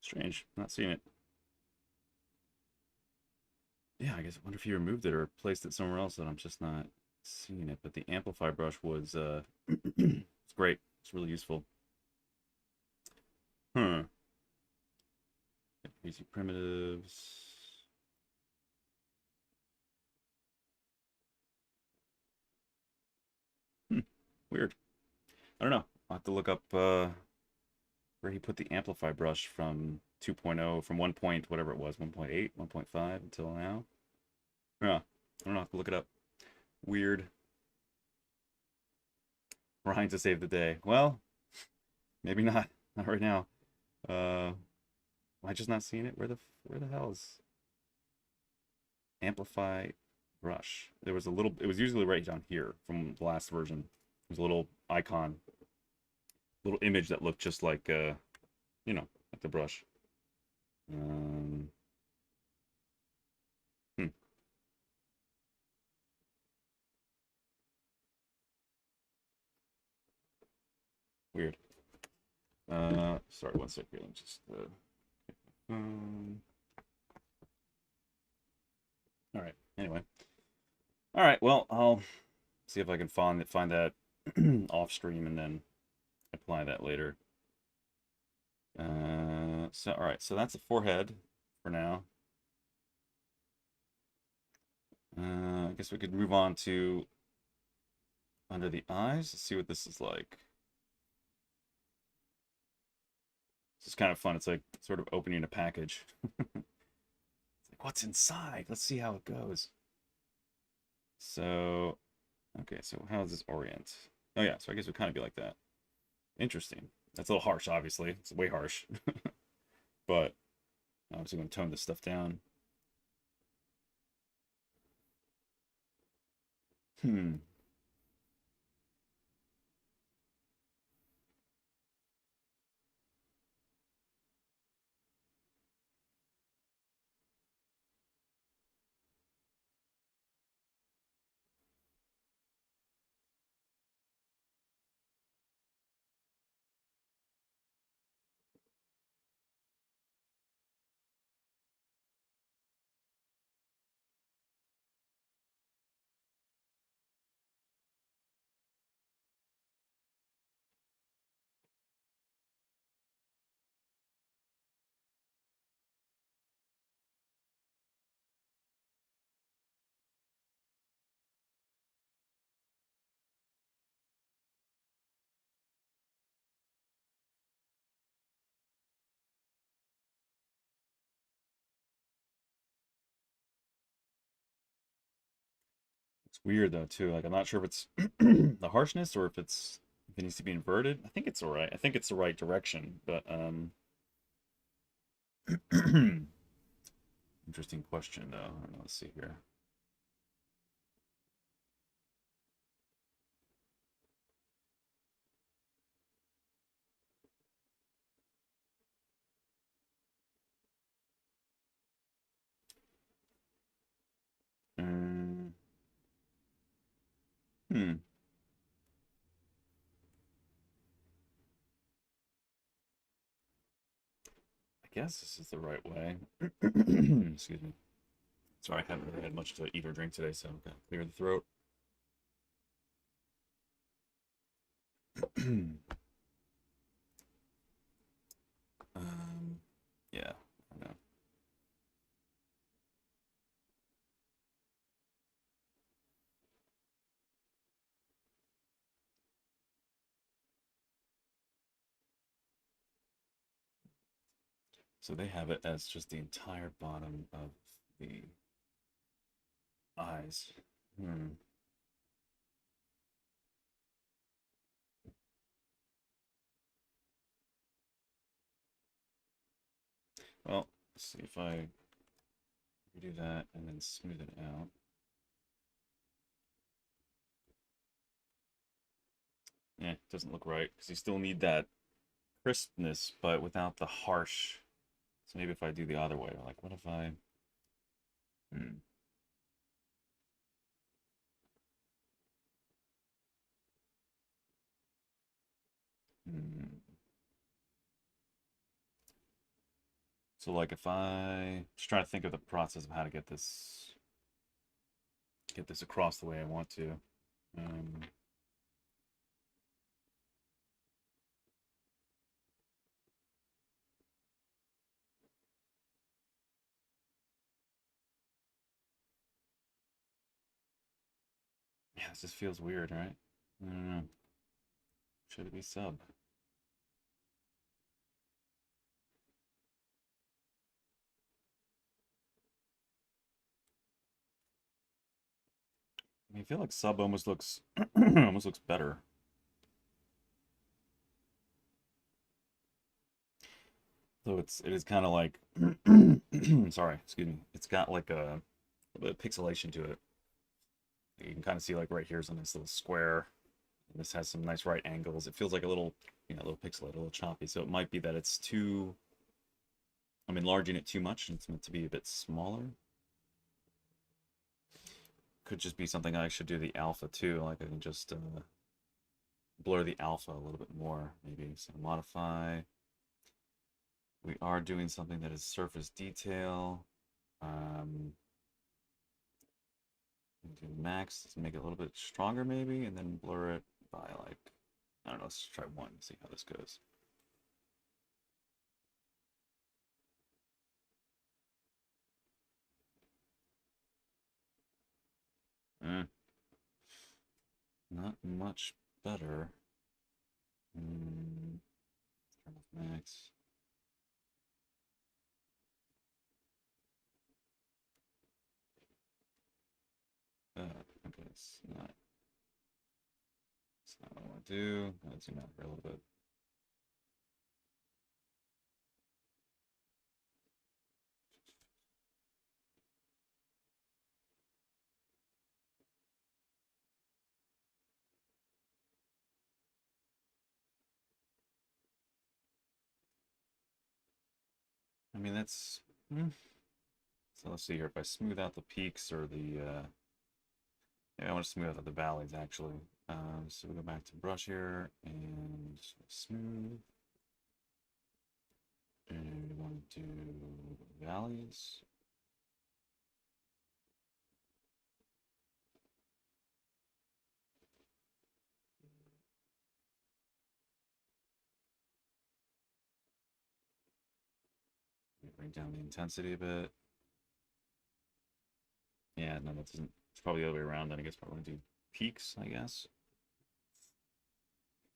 Strange. Not seeing it. Yeah, I guess I wonder if he removed it or placed it somewhere else that I'm just not seeing it. But the amplify brush was it's great. It's really useful. Easy primitives. Weird. I don't know. I'll have to look up where he put the amplify brush from 2.0, from 1 point, whatever it was, 1.8, 1.5 until now. Yeah, I don't know. I have to look it up. Weird. Ryan to save the day. Well, Maybe not. Not right now. Am I just not seeing it? Where the hell is amplify brush? There was a little. It was usually right down here from the last version. There's a little icon, little image that looked just like like the brush. Um, hmm, weird. Sorry, one second. Let me just. Um, all right. Anyway. All right. Well, I'll see if I can find that off stream and then apply that later. So all right. So that's a forehead for now. I guess we could move on to under the eyes. Let's see what this is like. This is kind of fun. It's like sort of opening a package. It's like, what's inside? Let's see how it goes. So, okay, so how does this orient? Oh yeah, so I guess it would kind of be like that. Interesting. That's a little harsh, obviously. It's way harsh. But obviously going to tone this stuff down. Hmm. It's weird though too. Like I'm not sure if it's the harshness or if it needs to be inverted. I think it's all right. I think it's the right direction, but interesting question though. I don't know. Let's see here. Um, hmm. I guess this is the right way. Excuse me. Sorry, I haven't really had much to eat or drink today, so I've got to clear the throat. Yeah, I know. So they have it as just the entire bottom of the eyes. Hmm. Well, let's see if I redo that and then smooth it out. Yeah, it doesn't look right because you still need that crispness, but without the harsh. So maybe if I do the other way, like what if I? Hmm. Hmm. So like if I just trying to think of the process of how to get this across the way I want to. Um, yeah, this just feels weird, right? I don't know. Should it be sub? I mean, I feel like sub almost looks almost looks better. So it is kind of like, sorry, excuse me. It's got like a bit of pixelation to it. You can kind of see like right here's on this little square. And this has some nice right angles. It feels like a little, a little pixelated, a little choppy. So it might be that it's too, I'm enlarging it too much and it's meant to be a bit smaller. Could just be something I should do the alpha too. Like I can just blur the alpha a little bit more, maybe. So modify. We are doing something that is surface detail. Do max, let's make it a little bit stronger maybe, and then blur it by like, I don't know, let's try 1 and see how this goes. Not much better. Turn off max. Okay, it's not what I want to do. Let's zoom out for a little bit. I mean, that's... So let's see here. If I smooth out the peaks or the... Yeah, I want to smooth out the valleys, actually. So we go back to brush here and smooth. And we want to do valleys. Bring down the intensity a bit. Yeah, no, that doesn't. It's probably the other way around. Then I guess probably do peaks, I guess.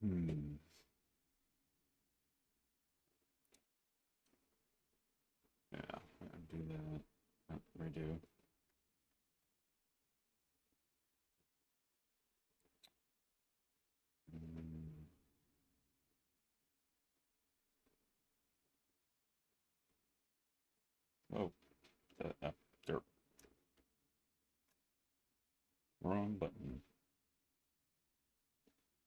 Yeah, I'll do that. Oh, redo. Oh, derp. Wrong button.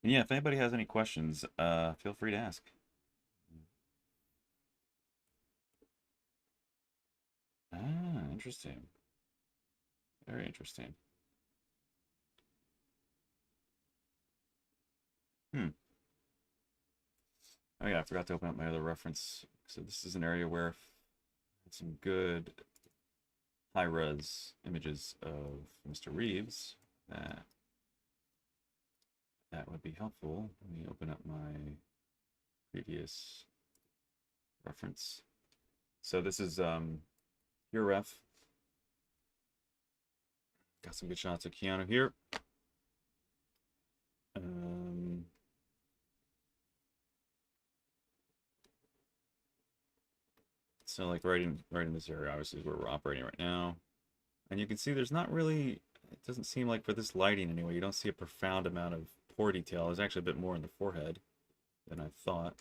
And yeah, if anybody has any questions, feel free to ask. Ah, interesting. Very interesting. Oh yeah, I forgot to open up my other reference. So this is an area where I had some good high-res images of Mr. Reeves. That would be helpful. Let me open up my previous reference. So this is Pure Ref. Got some good shots of Keanu here. So like right in this area, obviously, is where we're operating right now. And you can see there's not really, it doesn't seem like for this lighting anyway, you don't see a profound amount of pore detail. There's actually a bit more in the forehead than I thought.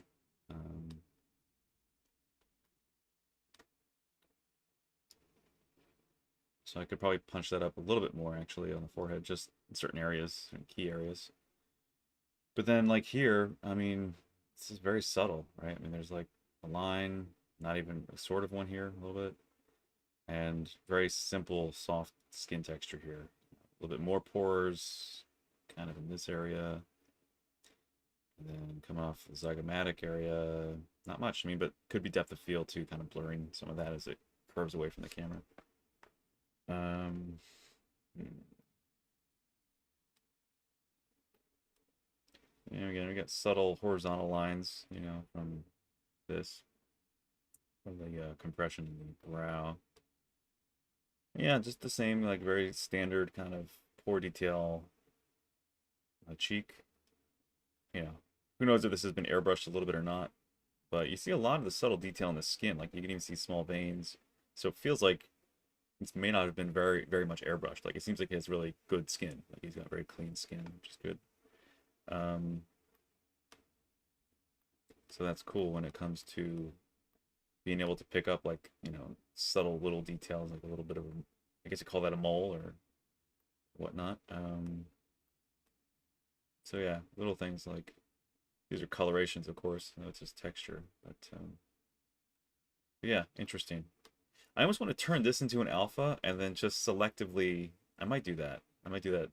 So I could probably punch that up a little bit more actually on the forehead, just in certain areas, in key areas. But then like here, I mean, this is very subtle, right? I mean, there's like a line, not even a sort of one here, a little bit. And very simple, soft skin texture here. A little bit more pores, kind of in this area. And then coming off the zygomatic area, not much, I mean, but could be depth of field too, kind of blurring some of that as it curves away from the camera. Again, we got subtle horizontal lines, from this, from the compression in the brow. Yeah, just the same, like very standard kind of pore detail cheek. Who knows if this has been airbrushed a little bit or not, but you see a lot of the subtle detail in the skin. Like you can even see small veins. So it feels like this may not have been very, very much airbrushed. Like it seems like he has really good skin. Like he's got very clean skin, which is good. So that's cool when it comes to being able to pick up like, you know, subtle little details, like a little bit of, I guess you call that a mole or whatnot. So yeah, little things like these are colorations, of course. No, it's just texture, but yeah, interesting. I almost want to turn this into an alpha and then just selectively. I might do that. I might do that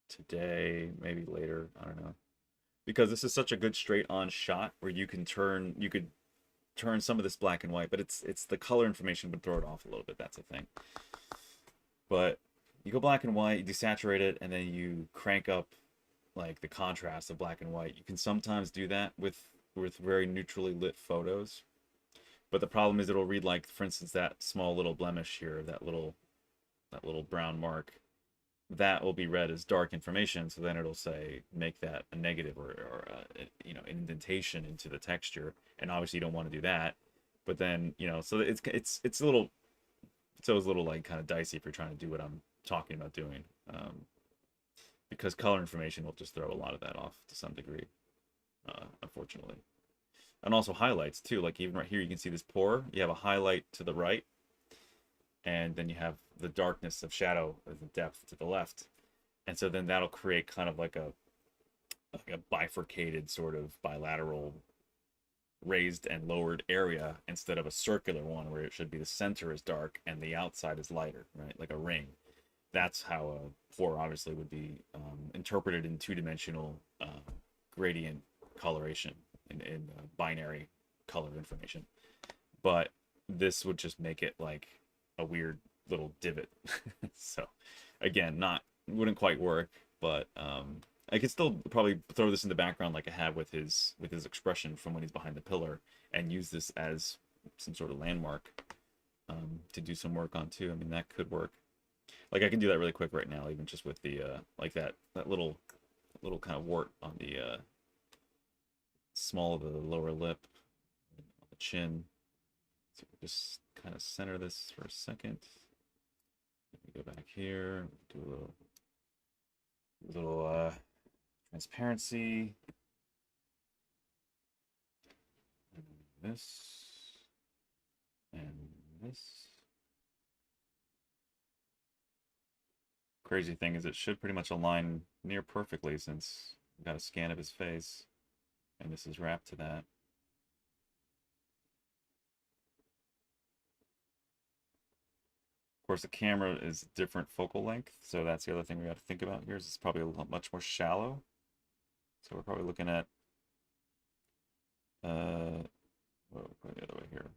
today, maybe later. I don't know. Because this is such a good straight on shot where you could turn some of this black and white, but it's the color information would throw it off a little bit. That's the thing. But you go black and white, you desaturate it, and then you crank up like the contrast of black and white. You can sometimes do that with very neutrally lit photos. But the problem is it'll read like, for instance, that small little blemish here, that little brown mark. That will be read as dark information, so then it'll say make that a negative or you know, indentation into the texture, and obviously you don't want to do that. But then, you know, so it's a little, it's always a little like kind of dicey if you're trying to do what I'm talking about doing, because color information will just throw a lot of that off to some degree, unfortunately. And also highlights too, like even right here you can see this pore, you have a highlight to the right, and then you have the darkness of shadow or the depth to the left, and so then that'll create kind of like a bifurcated sort of bilateral raised and lowered area instead of a circular one where it should be the center is dark and the outside is lighter, right? Like a ring. That's how a 4 obviously would be interpreted in two-dimensional gradient coloration in binary color information. But this would just make it like a weird little divot. So again, not wouldn't quite work, but I could still probably throw this in the background like I have with his expression from when he's behind the pillar, and use this as some sort of landmark to do some work on too. I mean, that could work. Like I can do that really quick right now, even just with the like that little kind of wart on the small of the lower lip, on the chin. So just kind of center this for a second. Let me go back here, do a little transparency. And this and this. Crazy thing is it should pretty much align near perfectly since I've got a scan of his face, and this is wrapped to that. Of course, the camera is different focal length, so that's the other thing we got to think about here. Is it's probably a lot much more shallow. So we're probably looking at well, put it the other way here.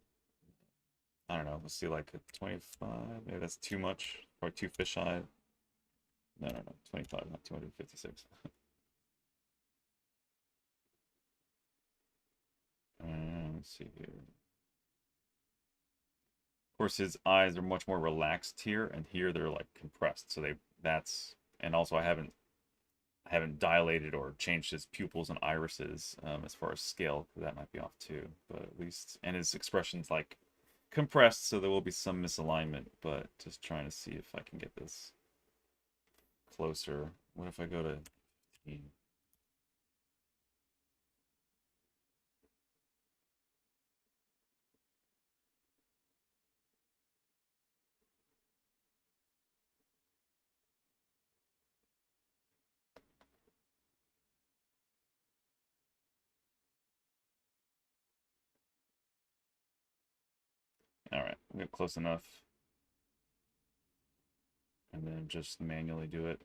I don't know. Let's see, like a 25. Maybe that's too much. Probably too fisheye. No, 25, not 256. Let's see here. Of course, his eyes are much more relaxed here, and here they're like compressed. So that's, and also I haven't dilated or changed his pupils and irises as far as scale, because that might be off too. But at least, and his expression's like compressed, so there will be some misalignment. But just trying to see if I can get this closer. What if I go to 15? All right, we get close enough, and then just manually do it.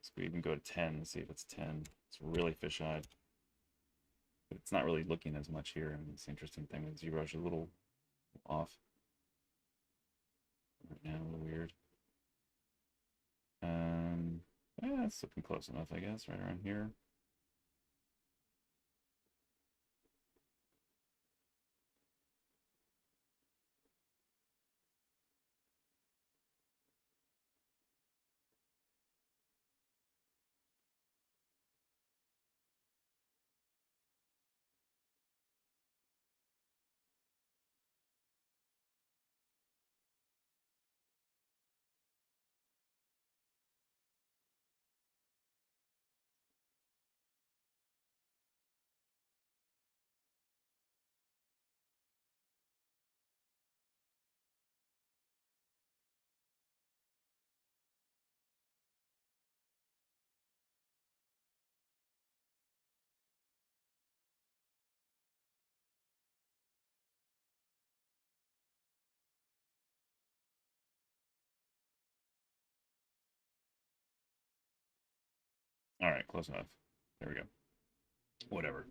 So we even go to 10. Let's see if it's 10. It's really fisheye, but it's not really looking as much here. And it's the interesting thing with ZBrush, a little off right now, a little weird. Yeah, it's looking close enough, I guess, right around here. All right, close enough. There we go. Whatever.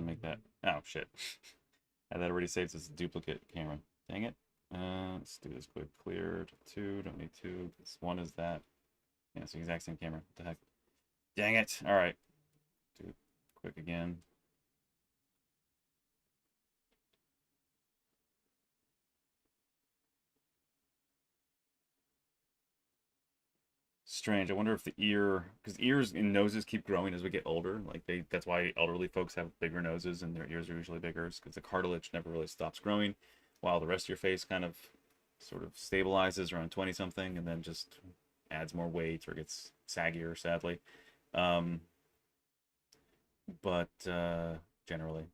Make that. Oh shit. Had that already saved as a duplicate camera. Dang it. Let's do this quick. Clear to two. Don't need two. This one is that. Yeah, it's the exact same camera. What the heck? Dang it. All right. Do it quick again. Strange. I wonder if the ear, because ears and noses keep growing as we get older. Like that's why elderly folks have bigger noses and their ears are usually bigger, because the cartilage never really stops growing, while the rest of your face kind of sort of stabilizes around 20 something and then just adds more weight or gets saggier, sadly. Um, but generally.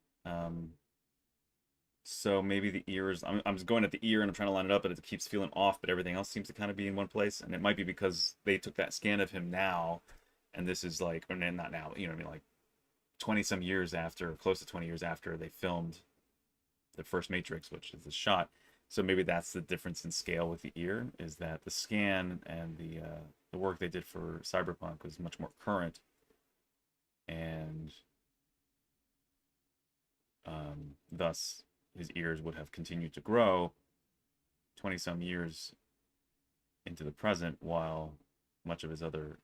So maybe the ears, I'm just going at the ear and I'm trying to line it up, but it keeps feeling off, but everything else seems to kind of be in one place. And it might be because they took that scan of him now, and this is like, or not now, you know what I mean? Like 20 some years after, close to 20 years after they filmed the first Matrix, which is the shot. So maybe that's the difference in scale with the ear, is that the scan and the work they did for Cyberpunk was much more current, and thus his ears would have continued to grow 20 some years into the present, while much of his other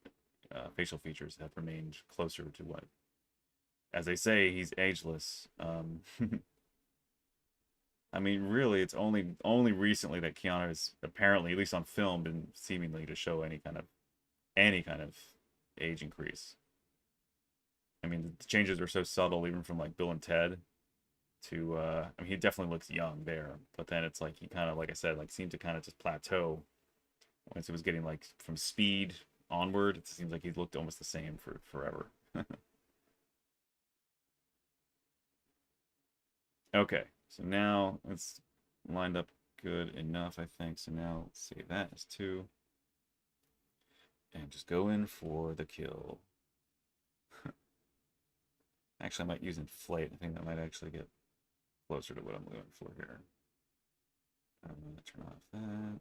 facial features have remained closer to what, as they say, he's ageless. I mean, really, it's only recently that Keanu has apparently, at least on film, been seemingly to show any kind of age increase. I mean, the changes are so subtle, even from like Bill and Ted to I mean, he definitely looks young there, but then it's like he kind of, like I said, like seemed to kind of just plateau once it was getting like from Speed onward. It seems like he looked almost the same for forever. Okay, so now it's lined up good enough, I think. So now let's save that as two and just go in for the kill. Actually, I might use inflate. I think that might actually get closer to what I'm looking for here. I'm going to turn off that.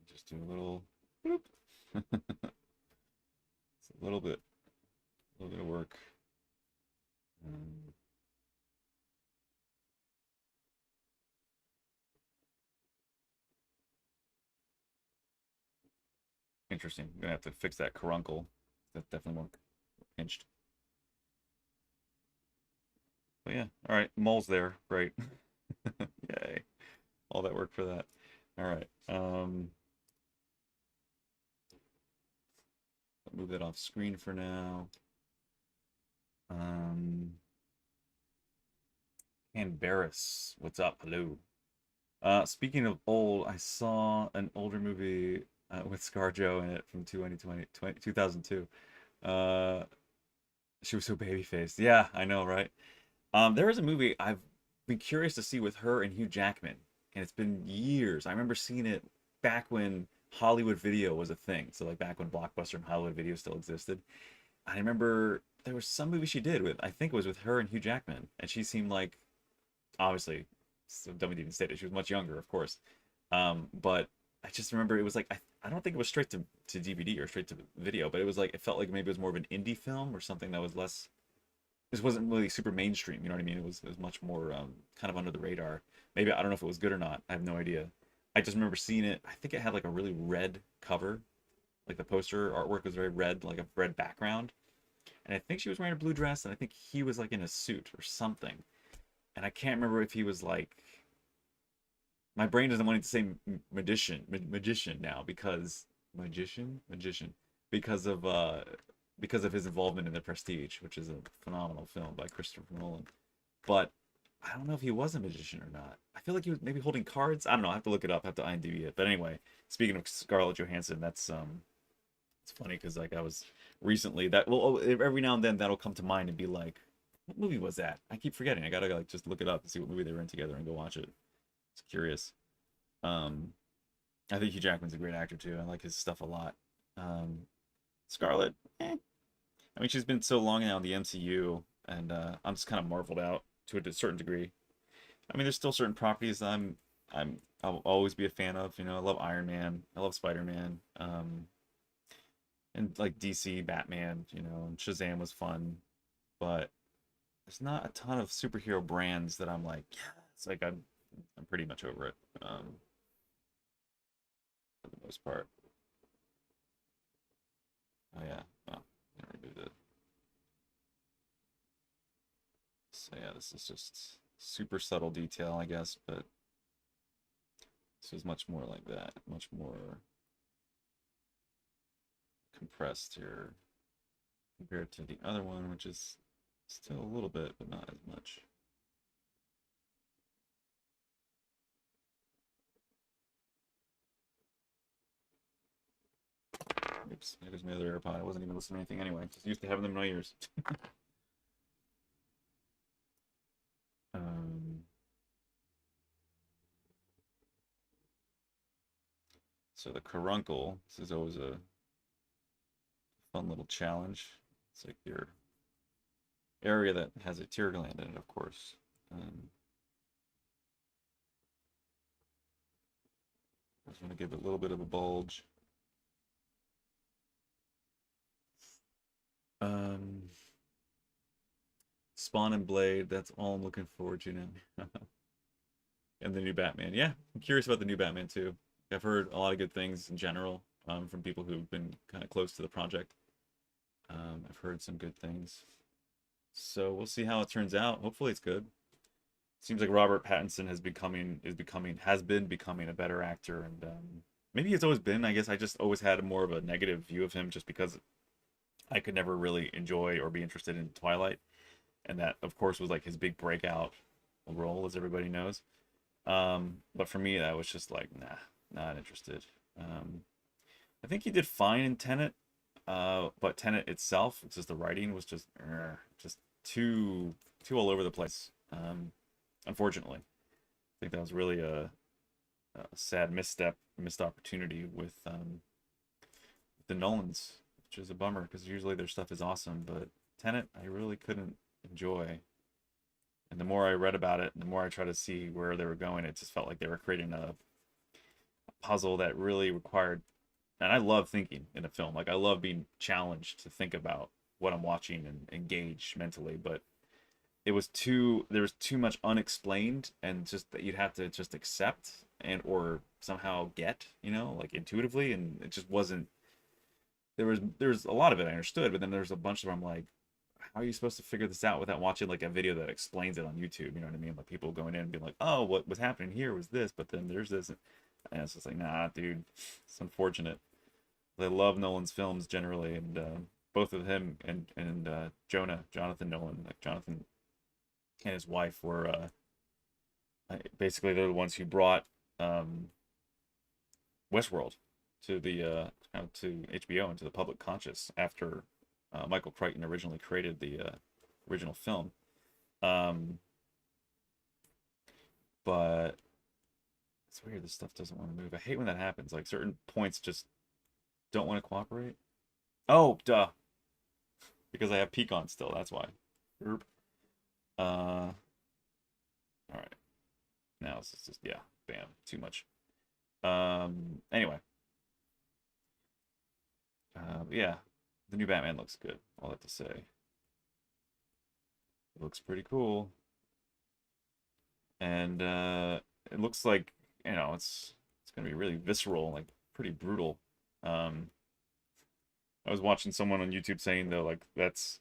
Just do a little boop. It's a little bit of work. Interesting. I'm gonna have to fix that caruncle. That's definitely more pinched. But yeah, all right, mole's there. Great. Yay. All that work for that. All right. I'll move that off screen for now. Canberras, what's up? Hello. Speaking of old, I saw an older movie with ScarJo in it from 2002. Uh, she was so baby faced. Yeah, I know, right? There is a movie I've been curious to see with her and Hugh Jackman, and it's been years. I remember seeing it back when Hollywood Video was a thing. So like back when Blockbuster and Hollywood Video still existed. I remember there was some movie she did with, I think it was with her and Hugh Jackman, and she seemed like, obviously, so don't even state it. She was much younger, of course. But I just remember it was like, I don't think it was straight to DVD or straight to video, but it was like, it felt like maybe it was more of an indie film or something that was less. This wasn't really super mainstream, you know what I mean? It was much more kind of under the radar. Maybe I don't know if it was good or not. I have no idea. I just remember seeing it. I think it had like a really red cover, like the poster artwork was very red, like a red background. And I think she was wearing a blue dress, and I think he was like in a suit or something. And I can't remember if he was like. My brain doesn't want to say magician now, because magician because of his involvement in The Prestige, which is a phenomenal film by Christopher Nolan. But I don't know if he was a magician or not. I feel like he was maybe holding cards. I don't know. I have to look it up. I have to IMDb it. But anyway, speaking of Scarlett Johansson, that's it's funny because like I was recently that, well, every now and then that'll come to mind and be like, what movie was that? I keep forgetting. I gotta like just look it up and see what movie they were in together and go watch it. It's curious. Um, I think Hugh Jackman's a great actor too. I like his stuff a lot. Scarlett, I mean, she's been so long now in the MCU, and I'm just kind of marveled out to a certain degree. I mean, there's still certain properties I'm I'll always be a fan of. You know, I love Iron Man, I love Spider-Man, and like DC, Batman. You know, and Shazam was fun, but there's not a ton of superhero brands that I'm like, yeah, it's like I'm pretty much over it, for the most part. Oh yeah, well, gonna remove it. So yeah, this is just super subtle detail, I guess, but this is much more like that, much more compressed here compared to the other one, which is still a little bit, but not as much. Oops, there's my other AirPod. I wasn't even listening to anything anyway. Just used to having them in my ears. um, so the caruncle, this is always a fun little challenge. It's like your area that has a tear gland in it, of course. I just want to give it a little bit of a bulge. Spawn and Blade, that's all I'm looking forward to now. And the new Batman. Yeah, I'm curious about the new Batman too. I've heard a lot of good things in general, from people who've been kind of close to the project. I've heard some good things. So we'll see how it turns out. Hopefully it's good. Seems like Robert Pattinson has been becoming a better actor, and maybe he's always been. I guess I just always had more of a negative view of him just because I could never really enjoy or be interested in Twilight, and that of course was like his big breakout role, as everybody knows. But for me, that was just like, nah, not interested. I think he did fine in Tenet, but Tenet itself, it's just the writing was just too all over the place. Unfortunately, I think that was really a sad misstep, missed opportunity with the Nolans, which is a bummer because usually their stuff is awesome, but Tenet I really couldn't enjoy. And the more I read about it, the more I try to see where they were going, it just felt like they were creating a puzzle that really required. And I love thinking in a film. Like I love being challenged to think about what I'm watching and engage mentally. But there was too much unexplained, and just that you'd have to just accept and or somehow get, you know, like intuitively, and it just wasn't. There's a lot of it I understood, but then there's a bunch of them I'm like, how are you supposed to figure this out without watching like a video that explains it on YouTube? You know what I mean? Like people going in and being like, oh, what was happening here was this, but then there's this, and it's just like, nah, dude, it's unfortunate. I love Nolan's films generally, and both of him and Jonathan Nolan, like Jonathan and his wife were basically they're the ones who brought Westworld to the to HBO and to the public conscious after Michael Crichton originally created the original film. But it's weird, this stuff doesn't want to move. I hate when that happens. Like certain points just don't want to cooperate. Oh, duh. Because I have peak on still, that's why. All right. Now this is just, yeah, bam, too much. Anyway. Yeah, the new Batman looks good, all that to say. It looks pretty cool. And it looks like, you know, it's gonna be really visceral, like pretty brutal. I was watching someone on YouTube saying though, like that's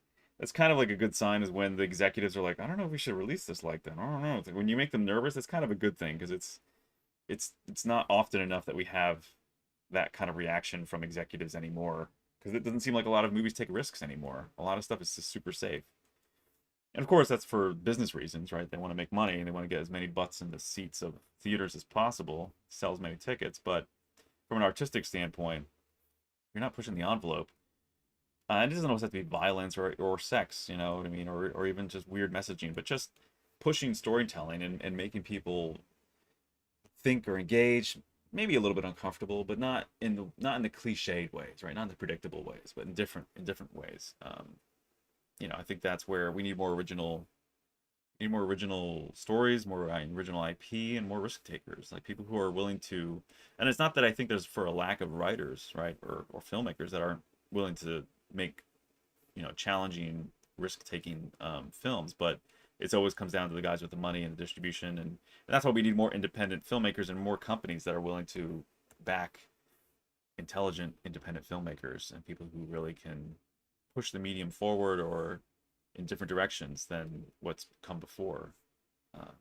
kind of like a good sign is when the executives are like, I don't know if we should release this like that. I don't know. It's like when you make them nervous, it's kind of a good thing because it's not often enough that we have that kind of reaction from executives anymore, because it doesn't seem like a lot of movies take risks anymore. A lot of stuff is just super safe. And of course, that's for business reasons, right? They want to make money and they want to get as many butts in the seats of theaters as possible, sell as many tickets. But from an artistic standpoint, you're not pushing the envelope. It doesn't always have to be violence or sex, you know what I mean? Or even just weird messaging, but just pushing storytelling and making people think or engage, maybe a little bit uncomfortable, but not in the cliched ways, right? Not in the predictable ways, but in different ways. You know, I think that's where we need more original need more original stories, more original IP, and more risk takers, like people who are willing to. And it's not that I think there's for a lack of writers, right, or filmmakers that aren't willing to make, challenging risk taking films, but it's always comes down to the guys with the money and the distribution, and that's why we need more independent filmmakers and more companies that are willing to back intelligent independent filmmakers and people who really can push the medium forward or in different directions than what's come before. Um,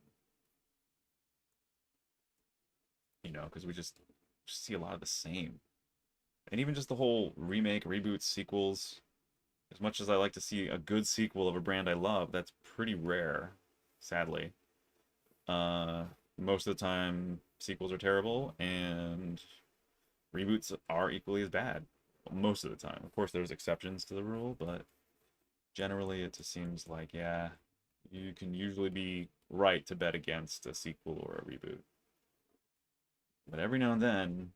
because we just see a lot of the same, and even just the whole remake, reboots, sequels. As much as I like to see a good sequel of a brand I love, that's pretty rare, sadly. Uh, Most of the time, sequels are terrible, and reboots are equally as bad. Most of the time. Of course, there's exceptions to the rule, but generally it just seems like, yeah, you can usually be right to bet against a sequel or a reboot. But every now and then,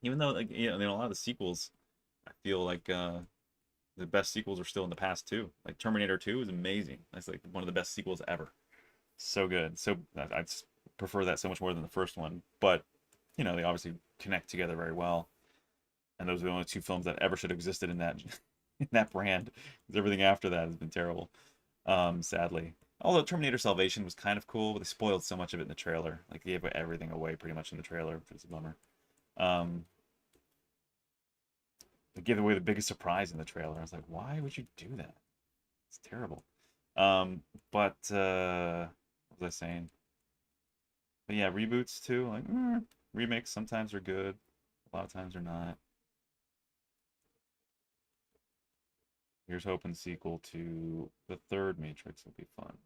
even though, like, a lot of the sequels, I feel like the best sequels are still in the past too. Like Terminator 2 is amazing. That's like one of the best sequels ever. So good. So I prefer that so much more than the first one. But they obviously connect together very well. And those are the only two films that ever should have existed in that in that brand. Because everything after that has been terrible. Sadly. Although Terminator Salvation was kind of cool, but they spoiled so much of it in the trailer. Like they gave everything away pretty much in the trailer. It's a bummer. Um, they gave away the biggest surprise in the trailer. I was like, why would you do that? It's terrible. But what was I saying? But yeah, reboots too. Like remakes sometimes are good, a lot of times they're not. Here's hoping sequel to the third Matrix will be fun.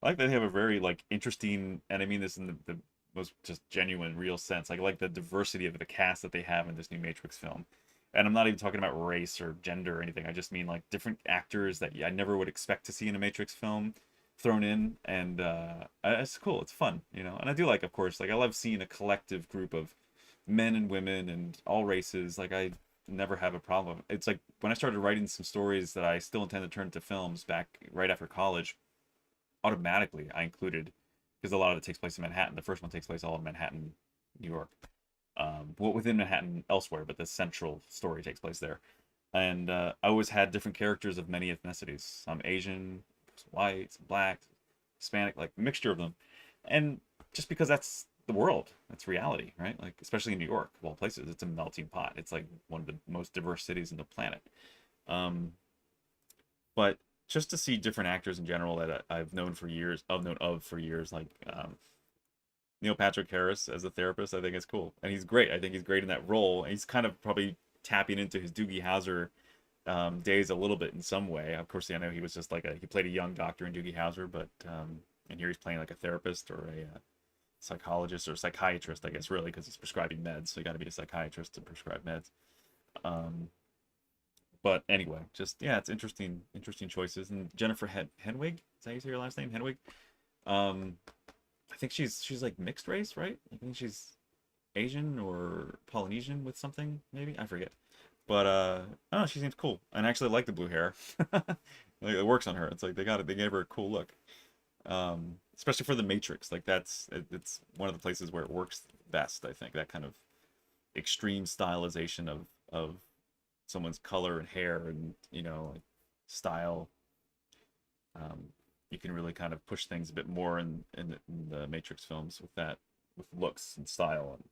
I like that they have a very like interesting, and I mean this in the most just genuine, real sense. Like, I like the diversity of the cast that they have in this new Matrix film. And I'm not even talking about race or gender or anything. I just mean like different actors that I never would expect to see in a Matrix film thrown in, and it's cool. It's fun, And I do like, of course, like I love seeing a collective group of men and women and all races. Like I never have a problem. It's like when I started writing some stories that I still intend to turn into films back right after college, automatically I included, because a lot of it takes place in Manhattan. The first one takes place all in Manhattan, New York. Well, within Manhattan elsewhere, but the central story takes place there. And I always had different characters of many ethnicities. Some Asian, some white, some black, Hispanic, like a mixture of them. And just because that's the world, that's reality, right? Like especially in New York, of all places, it's a melting pot. It's like one of the most diverse cities in the planet. Um, but just to see different actors in general that I've known for years, for years, like Neil Patrick Harris as a therapist, I think is cool, and he's great. I think he's great in that role. And he's kind of probably tapping into his Doogie Howser days a little bit in some way. Of course, I know he was just like he played a young doctor in Doogie Howser, but and here he's playing like a therapist or a psychologist or psychiatrist, I guess, really, because he's prescribing meds. So you got to be a psychiatrist to prescribe meds. But anyway, just yeah, it's interesting choices. And Jennifer Henwig, is that how you say your last name? Henwig. Um, I think she's like mixed race, right? I think she's Asian or Polynesian with something, maybe. I forget. But oh, she seems cool. And I actually like the blue hair. Like, it works on her. It's like they gave her a cool look. Especially for the Matrix. Like it's one of the places where it works best, I think. That kind of extreme stylization of someone's color and hair and like style. Um, you can really kind of push things a bit more in the Matrix films with that, with looks and style and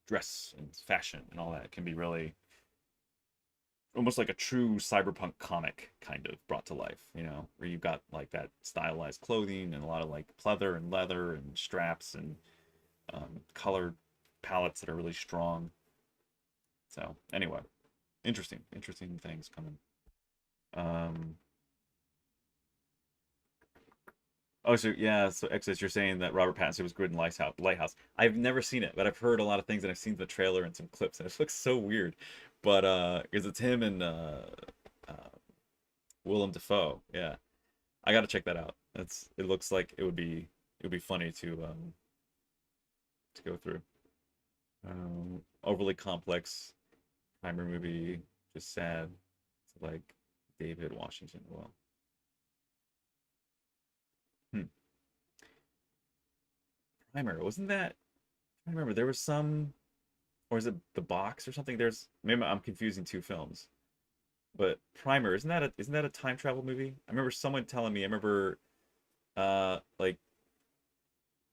dress and fashion and all that. It can be really almost like a true cyberpunk comic kind of brought to life, where you've got like that stylized clothing and a lot of like pleather and leather and straps and color palettes that are really strong. So anyway, interesting things coming. Um, Oh, so yeah, so Exodus, you're saying that Robert Pattinson was good in Lighthouse. I've never seen it, but I've heard a lot of things, and I've seen the trailer and some clips, and it looks so weird. But because it's him and uh, Willem Dafoe. Yeah, I got to check that out. It looks like it would be funny to go through. Overly complex primer movie, just sad. It's like David Washington. Well, hmm. Primer, wasn't that? I remember there was some, or is it The Box or something? There's maybe I'm confusing two films. But Primer, isn't that a time travel movie? I remember someone telling me. I remember, like,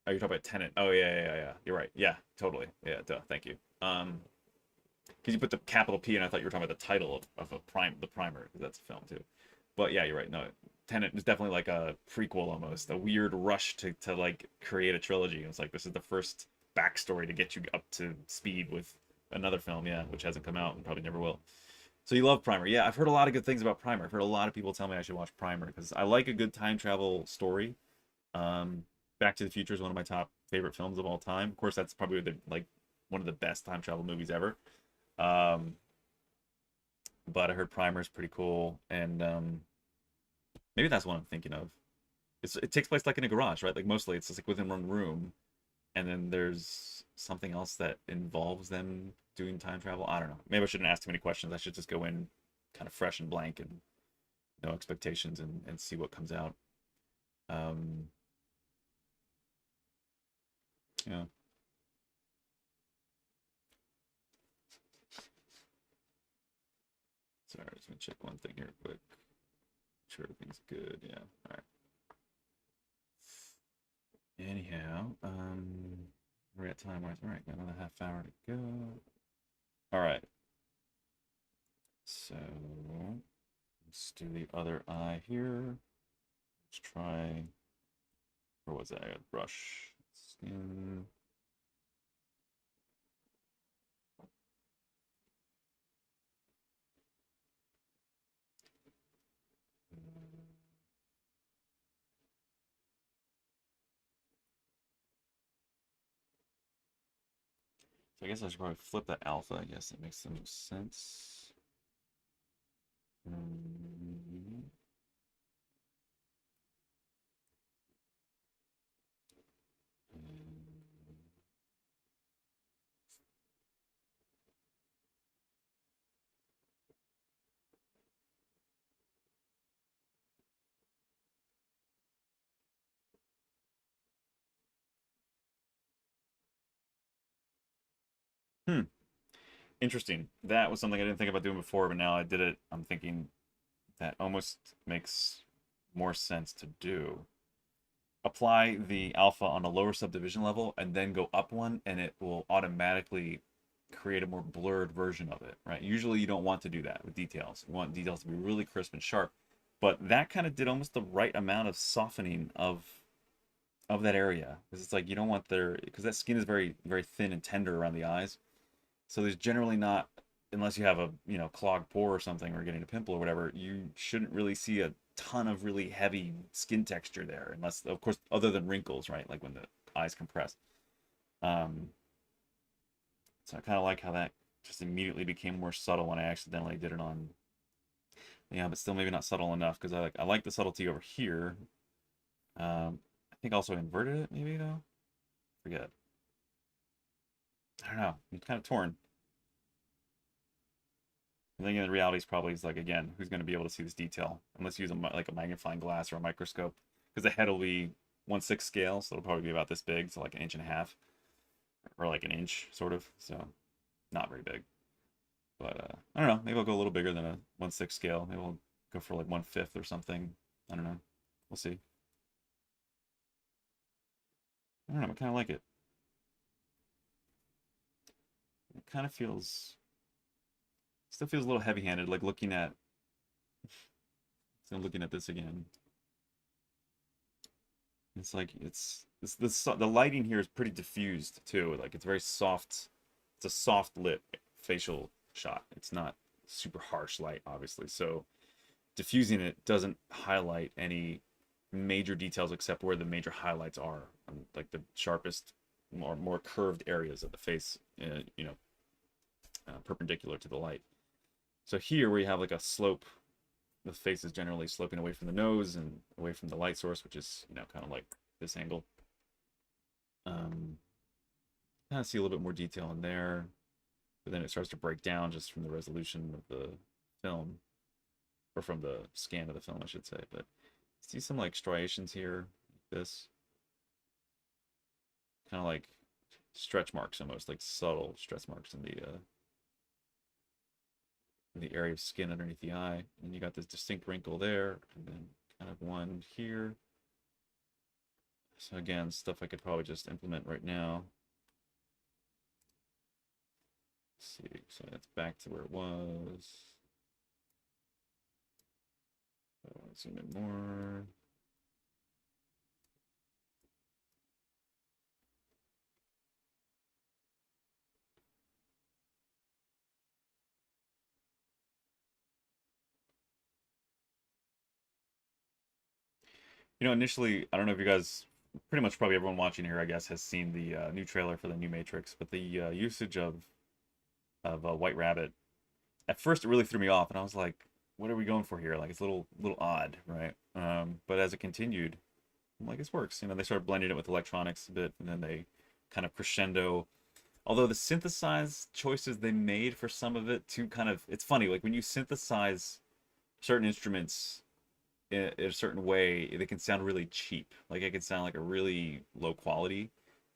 oh, you're talking about Tenet. Oh yeah, yeah, yeah, yeah. You're right. Yeah, totally. Yeah, duh. Thank you. Because you put the capital P, and I thought you were talking about the title of the Primer, because that's a film too. But yeah, you're right. No, Tenet is definitely like a prequel almost, a weird rush to like create a trilogy. It's like this is the first backstory to get you up to speed with another film, yeah, which hasn't come out and probably never will. So you love Primer. Yeah, I've heard a lot of good things about Primer. I've heard a lot of people tell me I should watch Primer because I like a good time travel story. Um, Back to the Future is one of my top favorite films of all time. Of course, that's probably like one of the best time travel movies ever. Um, but I heard Primer is pretty cool, and maybe that's what I'm thinking of. It takes place like in a garage, right? Like mostly it's just like within one room, and then there's something else that involves them doing time travel. I don't know. Maybe I shouldn't ask too many questions. I should just go in kind of fresh and blank and no expectations and see what comes out. Um, yeah. Sorry, I just gonna check one thing here quick. Make sure everything's good. Yeah. All right. Anyhow, we're at time wise. All right, got another half hour to go. All right. So let's do the other eye here. Let's try. Where was that? I got brush skin. So I guess I should probably flip that alpha. I guess that makes the most sense. Mm. Hmm. Interesting. That was something I didn't think about doing before, but now I did it. I'm thinking that almost makes more sense to do. Apply the alpha on a lower subdivision level and then go up one, and it will automatically create a more blurred version of it, right? Usually you don't want to do that with details. You want details to be really crisp and sharp. But that kind of did almost the right amount of softening of that area. Because it's like you don't want their because that skin is very, very thin and tender around the eyes. So there's generally not, unless you have a clogged pore or something or getting a pimple or whatever, you shouldn't really see a ton of really heavy skin texture there, unless of course other than wrinkles, right? Like when the eyes compress. Um, so I kind of like how that just immediately became more subtle when I accidentally did it on. Yeah, but still maybe not subtle enough because I like the subtlety over here. I think also inverted it maybe though. Forget. I don't know. I'm kind of torn. I think the reality is probably is like again, who's going to be able to see this detail unless you use like a magnifying glass or a microscope? Because the head will be 1/6 scale, so it'll probably be about this big, so like an inch and a half, or like an inch, sort of. So not very big. But I don't know. Maybe I'll go a little bigger than a 1/6 scale. Maybe we'll go for like 1/5 or something. I don't know. We'll see. I don't know. I kind of like it. It kind of feels, still feels a little heavy-handed. Like looking at this again. It's like the lighting here is pretty diffused too. Like it's very soft. It's a soft lit facial shot. It's not super harsh light, obviously. So diffusing it doesn't highlight any major details except where the major highlights are, like the sharpest, more curved areas of the face. Perpendicular to the light. So here where you have like a slope, the face is generally sloping away from the nose and away from the light source, which is kind of like this angle. Kind of see a little bit more detail in there, but then it starts to break down just from the resolution of the film. or from the scan of the film, I should say. But see some like striations here, like this, kind of like stretch marks almost, like subtle stretch marks in the area of skin underneath the eye. And you got this distinct wrinkle there, and then kind of one here. So again, stuff I could probably just implement right now. Let's see, so that's back to where it was. Zoom in more. You know, initially, I don't know if you guys, pretty much probably everyone watching here, I guess, has seen the new trailer for the new Matrix, but the usage of White Rabbit, at first it really threw me off, and I was like, "What are we going for here?" Like it's a little odd, right? But as it continued, I'm like, "This works." You know, they started blending it with electronics a bit, and then they kind of crescendo. Although the synthesized choices they made for some of it, to kind of, it's funny, like when you synthesize certain instruments in a certain way, they can sound really cheap. Like it can sound like a really low quality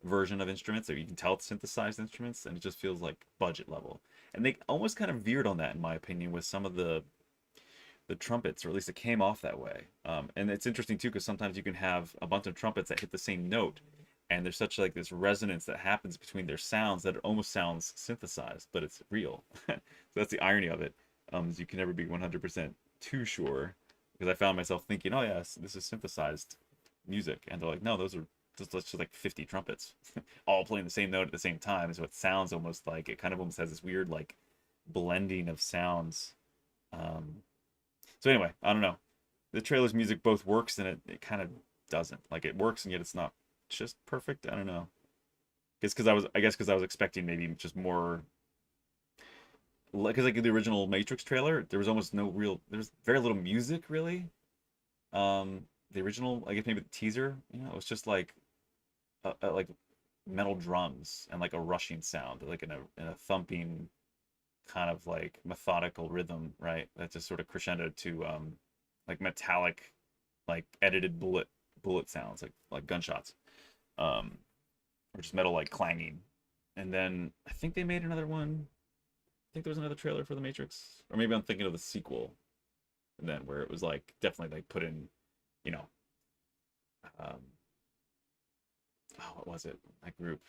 version of instruments, or you can tell it's synthesized instruments, and it just feels like budget level. And they almost kind of veered on that, in my opinion, with some of the trumpets, or at least it came off that way. And it's interesting too, because sometimes you can have a bunch of trumpets that hit the same note, and there's such like this resonance that happens between their sounds that it almost sounds synthesized, but it's real. So that's the irony of it. Is you can never be 100% too sure, because I found myself thinking, oh yes, this is synthesized music, and they're like, no, those are just like 50 trumpets, all playing the same note at the same time. So it sounds almost like, it kind of almost has this weird like blending of sounds. Um, so anyway, I don't know. The trailer's music both works and it kind of doesn't. Like it works and yet it's not just perfect. I don't know. I guess because I was expecting maybe just more, because like the original Matrix trailer, there was almost no real, there was very little music really. The original, I guess maybe the teaser, you know, it was just like like metal drums and like a rushing sound, like in a thumping kind of like methodical rhythm, right? That just sort of crescendoed to like metallic, like edited bullet sounds, like gunshots, um, or just metal like clanging. And then I think they made another one. I think there was another trailer for the Matrix, or maybe I'm thinking of the sequel. And then where it was like definitely like put in, you know, um, oh, what was it? That group.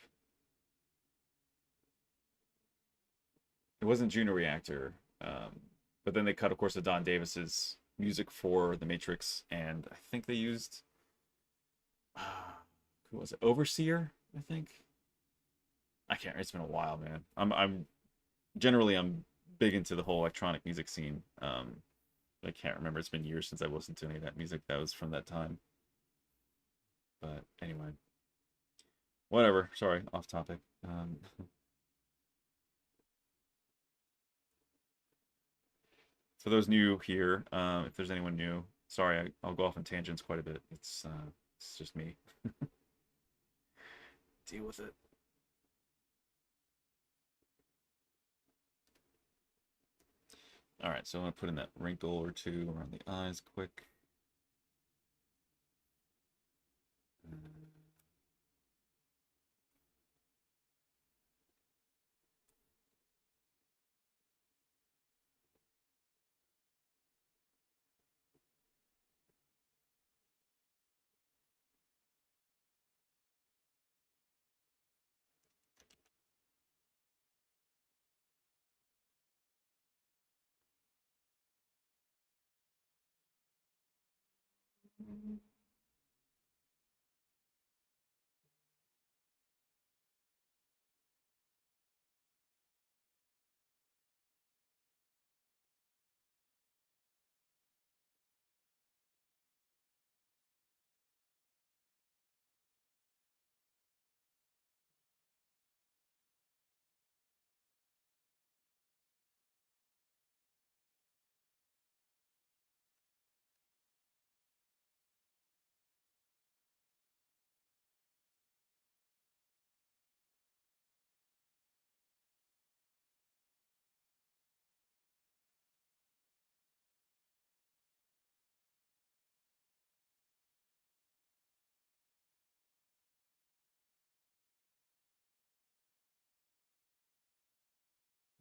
It wasn't Juno Reactor, but then they cut, of course, the Don Davis's music for the Matrix, and I think they used who was it? Overseer, I think. I can't. It's been a while, man. I'm generally I'm big into the whole electronic music scene. I can't remember. It's been years since I listened to any of that music that was from that time. But anyway, whatever. Sorry, off topic. For those new here, if there's anyone new, sorry, I'll go off on tangents quite a bit. It's just me. Deal with it. All right, so I'm gonna put in that wrinkle or two around the eyes quick.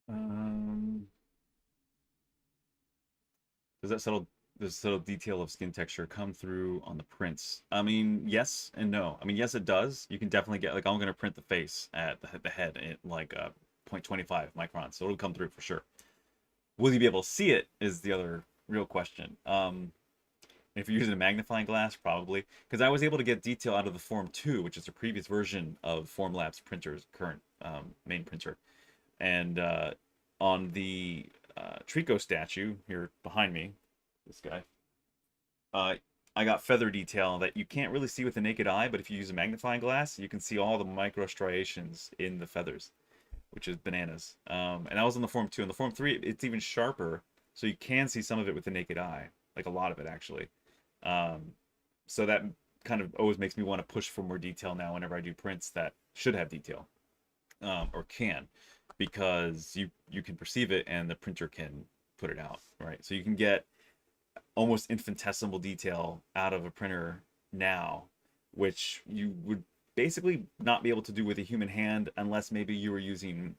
Um, does that subtle detail of skin texture come through on the prints? I mean, yes and no. I mean, yes, it does. You can definitely get, like, I'm going to print the face at the head at like 0.25 microns, so it'll come through for sure. Will you be able to see it is the other real question. If you're using a magnifying glass, probably, because I was able to get detail out of the Form 2, which is a previous version of Formlabs printer's current main printer. And on the Trico statue here behind me, this guy, I got feather detail that you can't really see with the naked eye, but if you use a magnifying glass, you can see all the micro striations in the feathers, which is bananas. And I was on the Form 2. On the Form 3, it's even sharper, so you can see some of it with the naked eye, like a lot of it actually. Um, so that kind of always makes me want to push for more detail now whenever I do prints that should have detail, or can, because you can perceive it and the printer can put it out, right? So you can get almost infinitesimal detail out of a printer now, which you would basically not be able to do with a human hand unless maybe you were using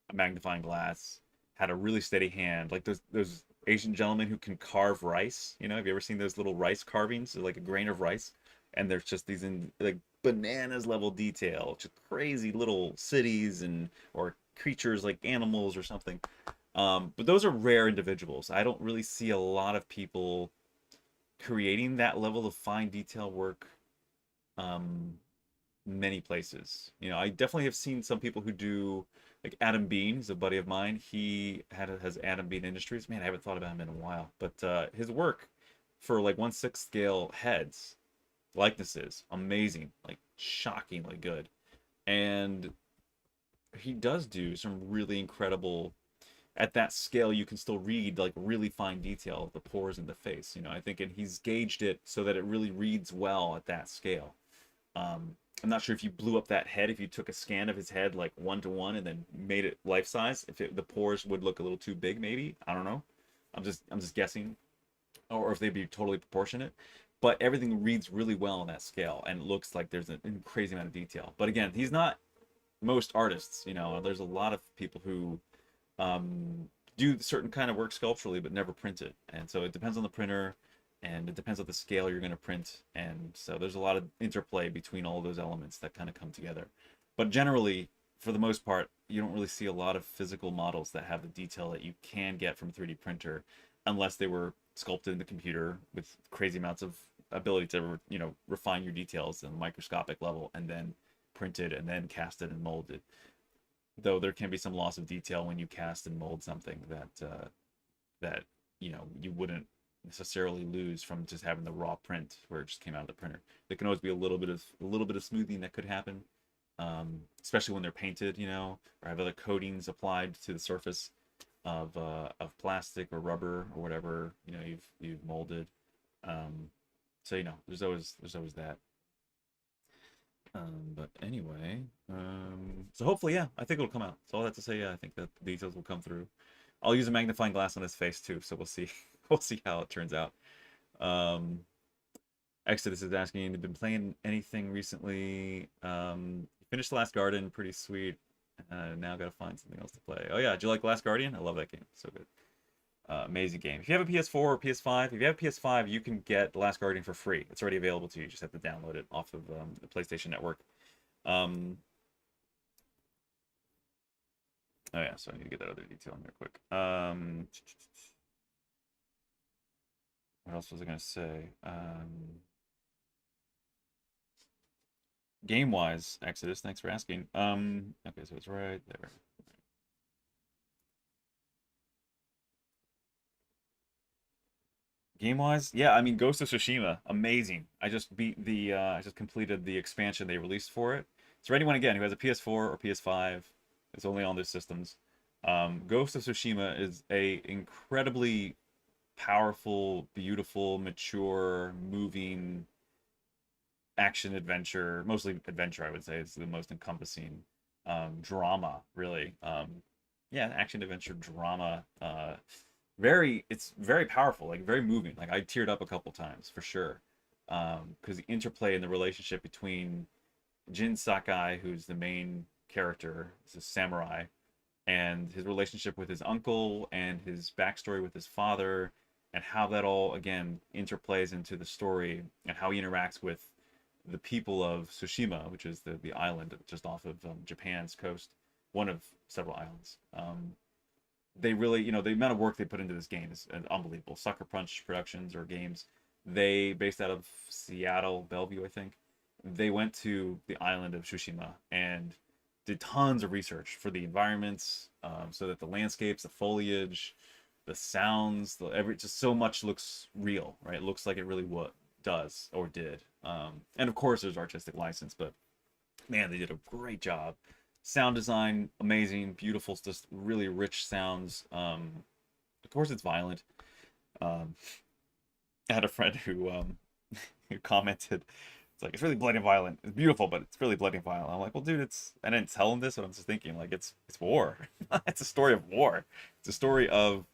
a magnifying glass, had a really steady hand, like those Asian gentlemen who can carve rice. You know, have you ever seen those little rice carvings? They're like a grain of rice, and there's just these in like bananas level detail, just crazy little cities and or creatures like animals or something. But those are rare individuals. I don't really see a lot of people creating that level of fine detail work um, many places. You know, I definitely have seen some people who do, like Adam Bean, he's a buddy of mine. He has Adam Bean Industries. Man, I haven't thought about him in a while. But his work for like 1/6 scale heads, likenesses, amazing, like shockingly good. And he does do some really incredible, at that scale you can still read like really fine detail of the pores in the face. You know, I think, and he's gauged it so that it really reads well at that scale. I'm not sure if you blew up that head, if you took a scan of his head like 1-to-1 and then made it life size, if the pores would look a little too big, maybe. I don't know. I'm just guessing, or if they'd be totally proportionate. But everything reads really well on that scale, and it looks like there's a crazy amount of detail. But again, he's not most artists. You know, there's a lot of people who do certain kind of work sculpturally but never print it, and so it depends on the printer, and it depends on the scale you're going to print, and so there's a lot of interplay between all of those elements that kind of come together. But generally, for the most part, you don't really see a lot of physical models that have the detail that you can get from a 3D printer unless they were sculpted in the computer with crazy amounts of ability to, you know, refine your details at a microscopic level and then printed and then casted and molded. Though there can be some loss of detail when you cast and mold something that you know you wouldn't necessarily lose from just having the raw print where it just came out of the printer. There can always be a little bit of smoothing that could happen, especially when they're painted, you know, or have other coatings applied to the surface of plastic or rubber or whatever, you know, you've molded. So you know, there's always that. But anyway, so hopefully, yeah, I think it'll come out. So all that to say, yeah, I think that the details will come through. I'll use a magnifying glass on his face too, so we'll see. We'll see how it turns out. Um, Exodus is asking, have you been playing anything recently? Finished The Last Guardian, pretty sweet. Now gotta find something else to play. Oh yeah, do you like Last Guardian? I love that game, so good. Amazing game. If you have a PS4 or PS5, if you have a PS5, you can get The Last Guardian for free. It's already available to you. You just have to download it off of the PlayStation Network. Oh yeah, so I need to get that other detail in there quick. What else was I gonna say? Game-wise, Exodus, thanks for asking. Okay, so it's right there. Game-wise, yeah, I mean, Ghost of Tsushima, amazing. I just completed the expansion they released for it. So for anyone, again, who has a PS4 or PS5, it's only on those systems. Ghost of Tsushima is a incredibly powerful, beautiful, mature, moving action adventure, mostly adventure, I would say. It's the most encompassing drama, really. Yeah, action adventure drama. It's very powerful, like very moving. Like I teared up a couple times for sure, because the interplay and the relationship between Jin Sakai, who's the main character, is a samurai, and his relationship with his uncle and his backstory with his father, and how that all again interplays into the story, and how he interacts with the people of Tsushima, which is the island just off of Japan's coast, one of several islands. They really, the amount of work they put into this game is unbelievable. Sucker Punch Productions or Games, they based out of Seattle, Bellevue, I think. They went to the island of Tsushima and did tons of research for the environments, so that the landscapes, the foliage, the sounds, just so much looks real, right? It looks like it really does or did. And of course, there's artistic license, but man, they did a great job. Sound design, amazing, beautiful, just really rich sounds. Of course, it's violent. Um, I had a friend who who commented, it's like, it's really bloody and violent. It's beautiful, but it's really bloody and violent. I'm like, well, dude, I didn't tell him this, but I'm just thinking, like, it's war. It's a story of war. It's a story of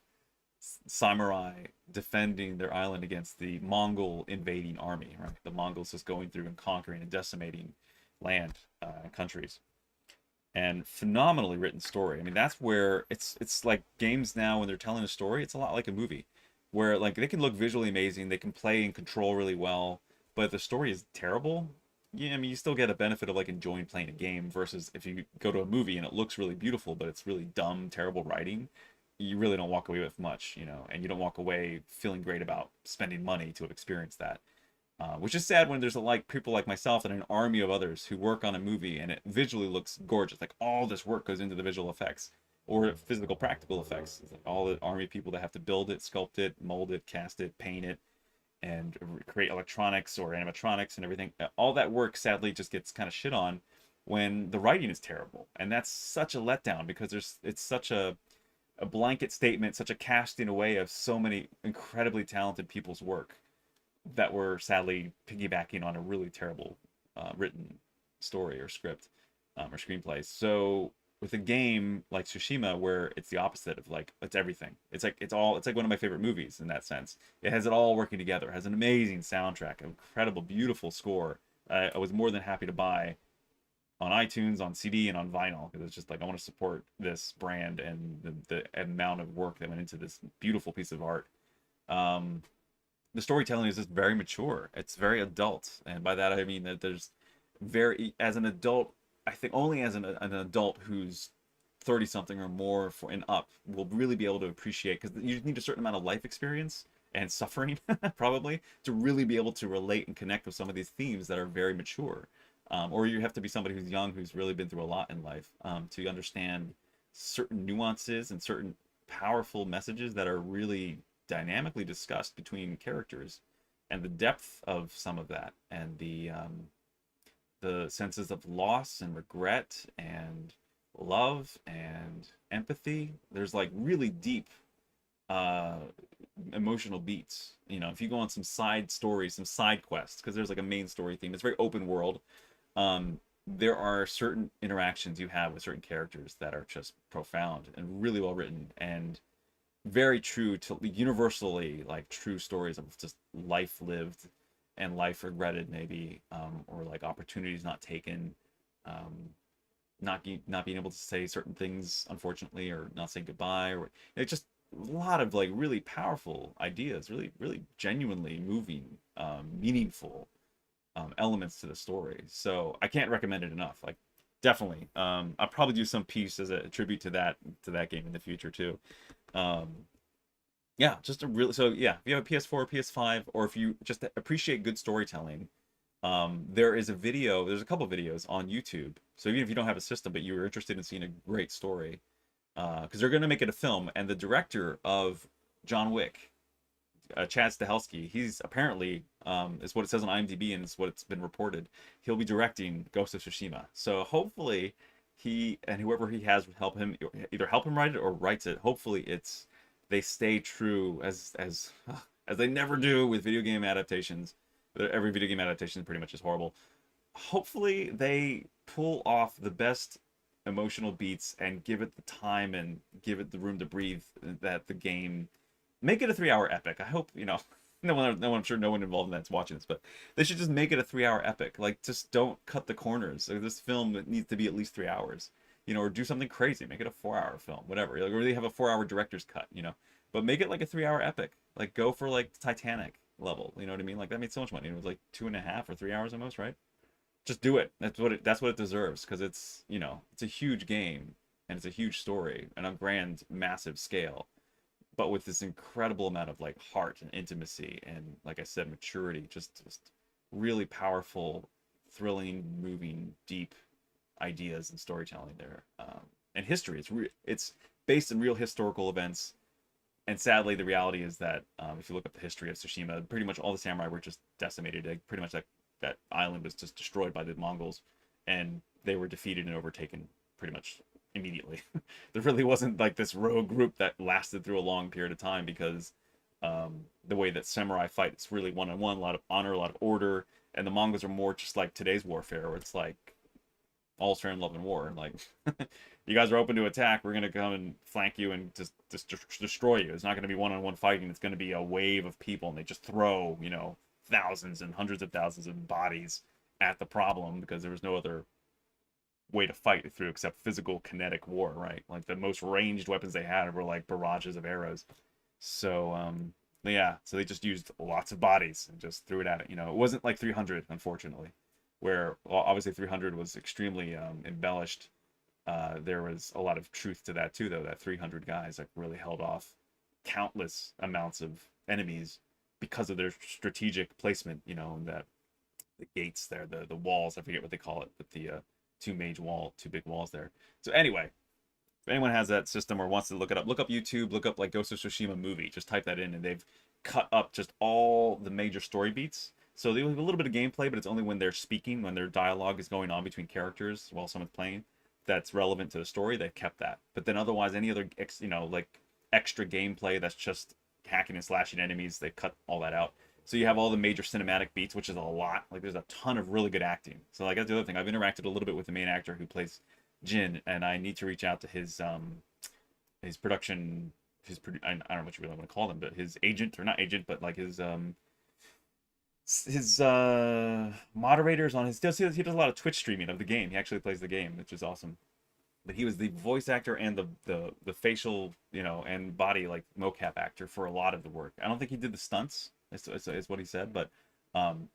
samurai defending their island against the Mongol invading army, right? The Mongols just going through and conquering and decimating land, countries. And phenomenally written story. I mean, that's where it's like games now when they're telling a story, it's a lot like a movie, where like they can look visually amazing, they can play and control really well, but if the story is terrible, yeah, I mean, you still get a benefit of like enjoying playing a game versus if you go to a movie and it looks really beautiful, but it's really dumb, terrible writing, you really don't walk away with much, and you don't walk away feeling great about spending money to have experienced that. Which is sad when there's people like myself and an army of others who work on a movie and it visually looks gorgeous. Like all this work goes into the visual effects or physical practical effects. It's like all the army people that have to build it, sculpt it, mold it, cast it, paint it, and create electronics or animatronics and everything. All that work sadly just gets kind of shit on when the writing is terrible. And that's such a letdown because it's such a blanket statement, such a casting away of so many incredibly talented people's work that were sadly piggybacking on a really terrible written story or script or screenplay. So with a game like Tsushima, where it's the opposite of like it's everything. It's like one of my favorite movies in that sense. It has it all working together. It has an amazing soundtrack, an incredible, beautiful score. I was more than happy to buy on iTunes, on CD, and on vinyl because it's just like I want to support this brand and the amount of work that went into this beautiful piece of art. The storytelling is just very mature. It's very adult, and by that I mean that as an adult, I think only as an adult who's 30 something or more and up will really be able to appreciate, because you need a certain amount of life experience and suffering probably to really be able to relate and connect with some of these themes that are very mature. Or you have to be somebody who's young, who's really been through a lot in life, to understand certain nuances and certain powerful messages that are really dynamically discussed between characters, and the depth of some of that, and the senses of loss and regret and love and empathy. There's like really deep emotional beats. If you go on some side stories, some side quests, because there's like a main story theme. It's very open world. There are certain interactions you have with certain characters that are just profound and really well written and very true to universally like true stories of just life lived and life regretted maybe, or like opportunities not taken, not being able to say certain things unfortunately, or not say goodbye, or it's just a lot of like really powerful ideas, really really genuinely moving, meaningful elements to the story. So I can't recommend it enough. Like definitely, I'll probably do some piece as a tribute to that game in the future too. Yeah, just a really, so yeah, if you have a PS4 or PS5, or if you just appreciate good storytelling, there's a couple videos on YouTube. So even if you don't have a system but you were interested in seeing a great story, because they're going to make it a film, and the director of John Wick, Chad Stahelski, he's apparently, is what it says on IMDb and it's what it's been reported, he'll be directing Ghost of Tsushima. So hopefully he and whoever he has help him, either help him write it or writes it. Hopefully they stay true as they never do with video game adaptations. Every video game adaptation pretty much is horrible. Hopefully they pull off the best emotional beats and give it the time and give it the room to breathe that the game. Make it a 3-hour epic. I hope, I'm sure no one involved in that's watching this, but they should just make it a 3-hour epic. Like, just don't cut the corners. Like, this film needs to be at least 3 hours. or do something crazy, make it a 4-hour film, whatever. Like, really have a 4-hour director's cut, but make it like a 3-hour epic. Like, go for like Titanic level, you know what I mean? Like, that made so much money. It was like 2.5 or 3 hours almost, right? Just do it. That's what it deserves, because it's a huge game, and it's a huge story and a grand, massive scale, but with this incredible amount of like heart and intimacy and, like I said, maturity. Just really powerful, thrilling, moving, deep ideas and storytelling there. And history. It's based in real historical events. And sadly, the reality is that if you look up the history of Tsushima, pretty much all the samurai were just decimated. Like, pretty much that island was just destroyed by the Mongols, and they were defeated and overtaken pretty much immediately. There really wasn't like this rogue group that lasted through a long period of time, because the way that samurai fight, it's really one-on-one, a lot of honor, a lot of order, and the Mongols are more just like today's warfare, where it's like all's fair in love and war. Like, you guys are open to attack, we're gonna come and flank you and just destroy you. It's not gonna be one-on-one fighting. It's gonna be a wave of people, and they just throw thousands and hundreds of thousands of bodies at the problem, because there was no other way to fight it through except physical kinetic war, right? Like, the most ranged weapons they had were like barrages of arrows. So yeah, so they just used lots of bodies and just threw it at it. It wasn't like 300, unfortunately, where, well, obviously 300 was extremely embellished. There was a lot of truth to that too, though, that 300 guys like really held off countless amounts of enemies because of their strategic placement, that the gates there, the walls, I forget what they call it, but the two big walls there. So anyway, if anyone has that system or wants to look it up, look up YouTube, look up like Ghost of Tsushima movie, just type that in, and they've cut up just all the major story beats. So they have a little bit of gameplay, but it's only when they're speaking, when their dialogue is going on between characters while someone's playing, that's relevant to the story. They've kept that. But then otherwise, any other like extra gameplay that's just hacking and slashing enemies, they cut all that out. So you have all the major cinematic beats, which is a lot. Like, there's a ton of really good acting. So like, that's the other thing. I've interacted a little bit with the main actor who plays Jin, and I need to reach out to his production, I don't know what you really want to call them, but his agent, or not agent, but like his moderators on his, he does a lot of Twitch streaming of the game. He actually plays the game, which is awesome. But he was the voice actor and the facial, and body like mocap actor for a lot of the work. I don't think he did the stunts, is what he said. But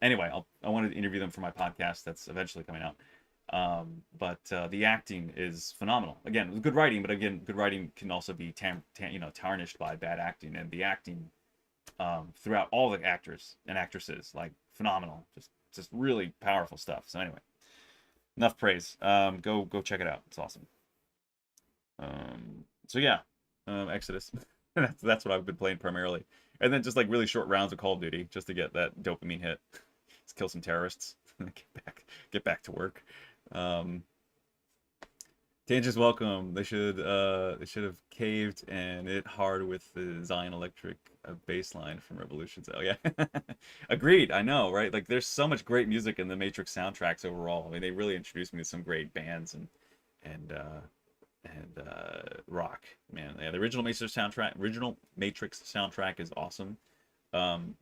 anyway, I wanted to interview them for my podcast that's eventually coming out. But the acting is phenomenal. Again, good writing, but again, good writing can also be tarnished by bad acting, and the acting throughout all the actors and actresses, like, phenomenal. Just really powerful stuff. So anyway, enough praise. Go check it out. It's awesome. So yeah, Exodus. That's what I've been playing primarily, and then just like really short rounds of Call of Duty just to get that dopamine hit. Just kill some terrorists. Get back to work. Tangents welcome. They should have caved and hit hard with the Zion Electric bass line from Revolutions. Oh yeah, agreed. I know, right? Like, there's so much great music in the Matrix soundtracks overall. I mean, they really introduced me to some great bands and rock. Man, yeah, the original Matrix soundtrack is awesome.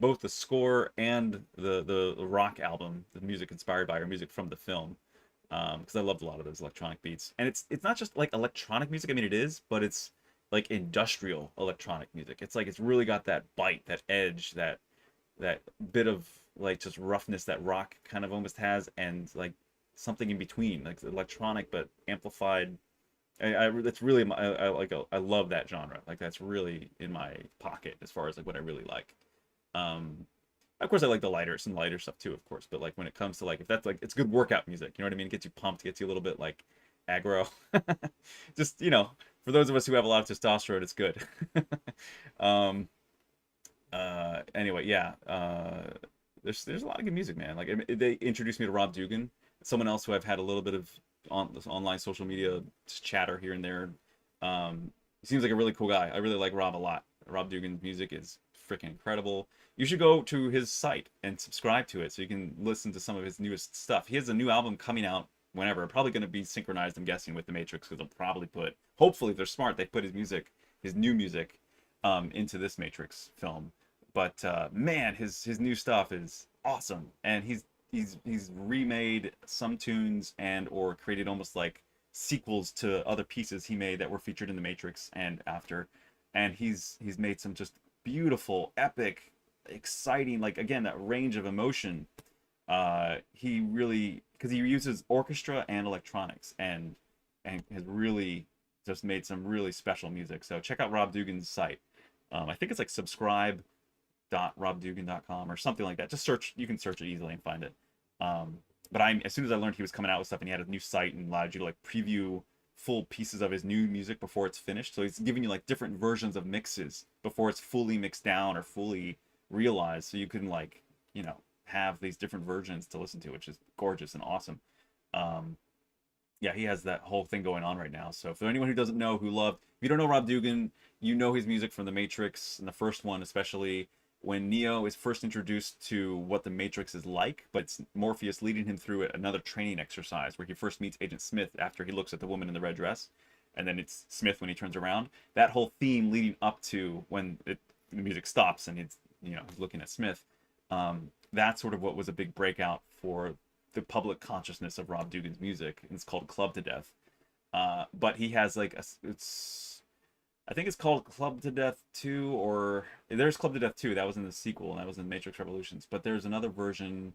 Both the score and the rock album, the music inspired by, or music from the film. Because I loved a lot of those electronic beats, and it's not just like electronic music. I mean, it is, but it's like industrial electronic music. It's like, it's really got that bite, that edge, that bit of like just roughness that rock kind of almost has, and like something in between, like electronic but amplified. That's really I love that genre. Like, that's really in my pocket as far as like what I really like. Of course, I like some lighter stuff too, of course. But like, when it comes to like, if that's like, it's good workout music, you know what I mean? It gets you pumped, gets you a little bit like aggro. Just, for those of us who have a lot of testosterone, it's good. Anyway, yeah. There's a lot of good music, man. Like, they introduced me to Rob Dougan, someone else who I've had a little bit of online social media chatter here and there. He seems like a really cool guy. I really like Rob a lot. Rob Dougan's music is freaking incredible. You should go to his site and subscribe to it so you can listen to some of his newest stuff. He has a new album coming out whenever. Probably going to be synchronized, I'm guessing, with The Matrix, because they'll probably hopefully if they're smart, they put his new music into this Matrix film. But man, his new stuff is awesome, and he's remade some tunes and or created almost like sequels to other pieces he made that were featured in the Matrix and after. And he's made some just beautiful, epic, exciting, like again that range of emotion. He really, because he uses orchestra and electronics, and has really just made some really special music. So check out Rob Dougan's site. I think it's like subscribe.robdougan.com or something like that. Just search, you can search it easily and find it. But as soon as I learned he was coming out with stuff and he had a new site and allowed you to like preview full pieces of his new music before it's finished. So he's giving you like different versions of mixes before it's fully mixed down or fully realized. So you can like, you know, have these different versions to listen to, which is gorgeous and awesome. Yeah, he has that whole thing going on right now. So for anyone who doesn't know, if you don't know Rob Dougan, you know his music from The Matrix, and the first one, especially when Neo is first introduced to what The Matrix is like, but it's Morpheus leading him through another training exercise where he first meets Agent Smith after he looks at the woman in the red dress, and then it's Smith when he turns around. That whole theme leading up to when the music stops and he's looking at Smith, that's sort of what was a big breakout for the public consciousness of Rob Dougan's music. And it's called Club to Death. But he has like I think it's called Club to Death 2, or there's Club to Death 2. That was in the sequel, and that was in Matrix Revolutions. But there's another version.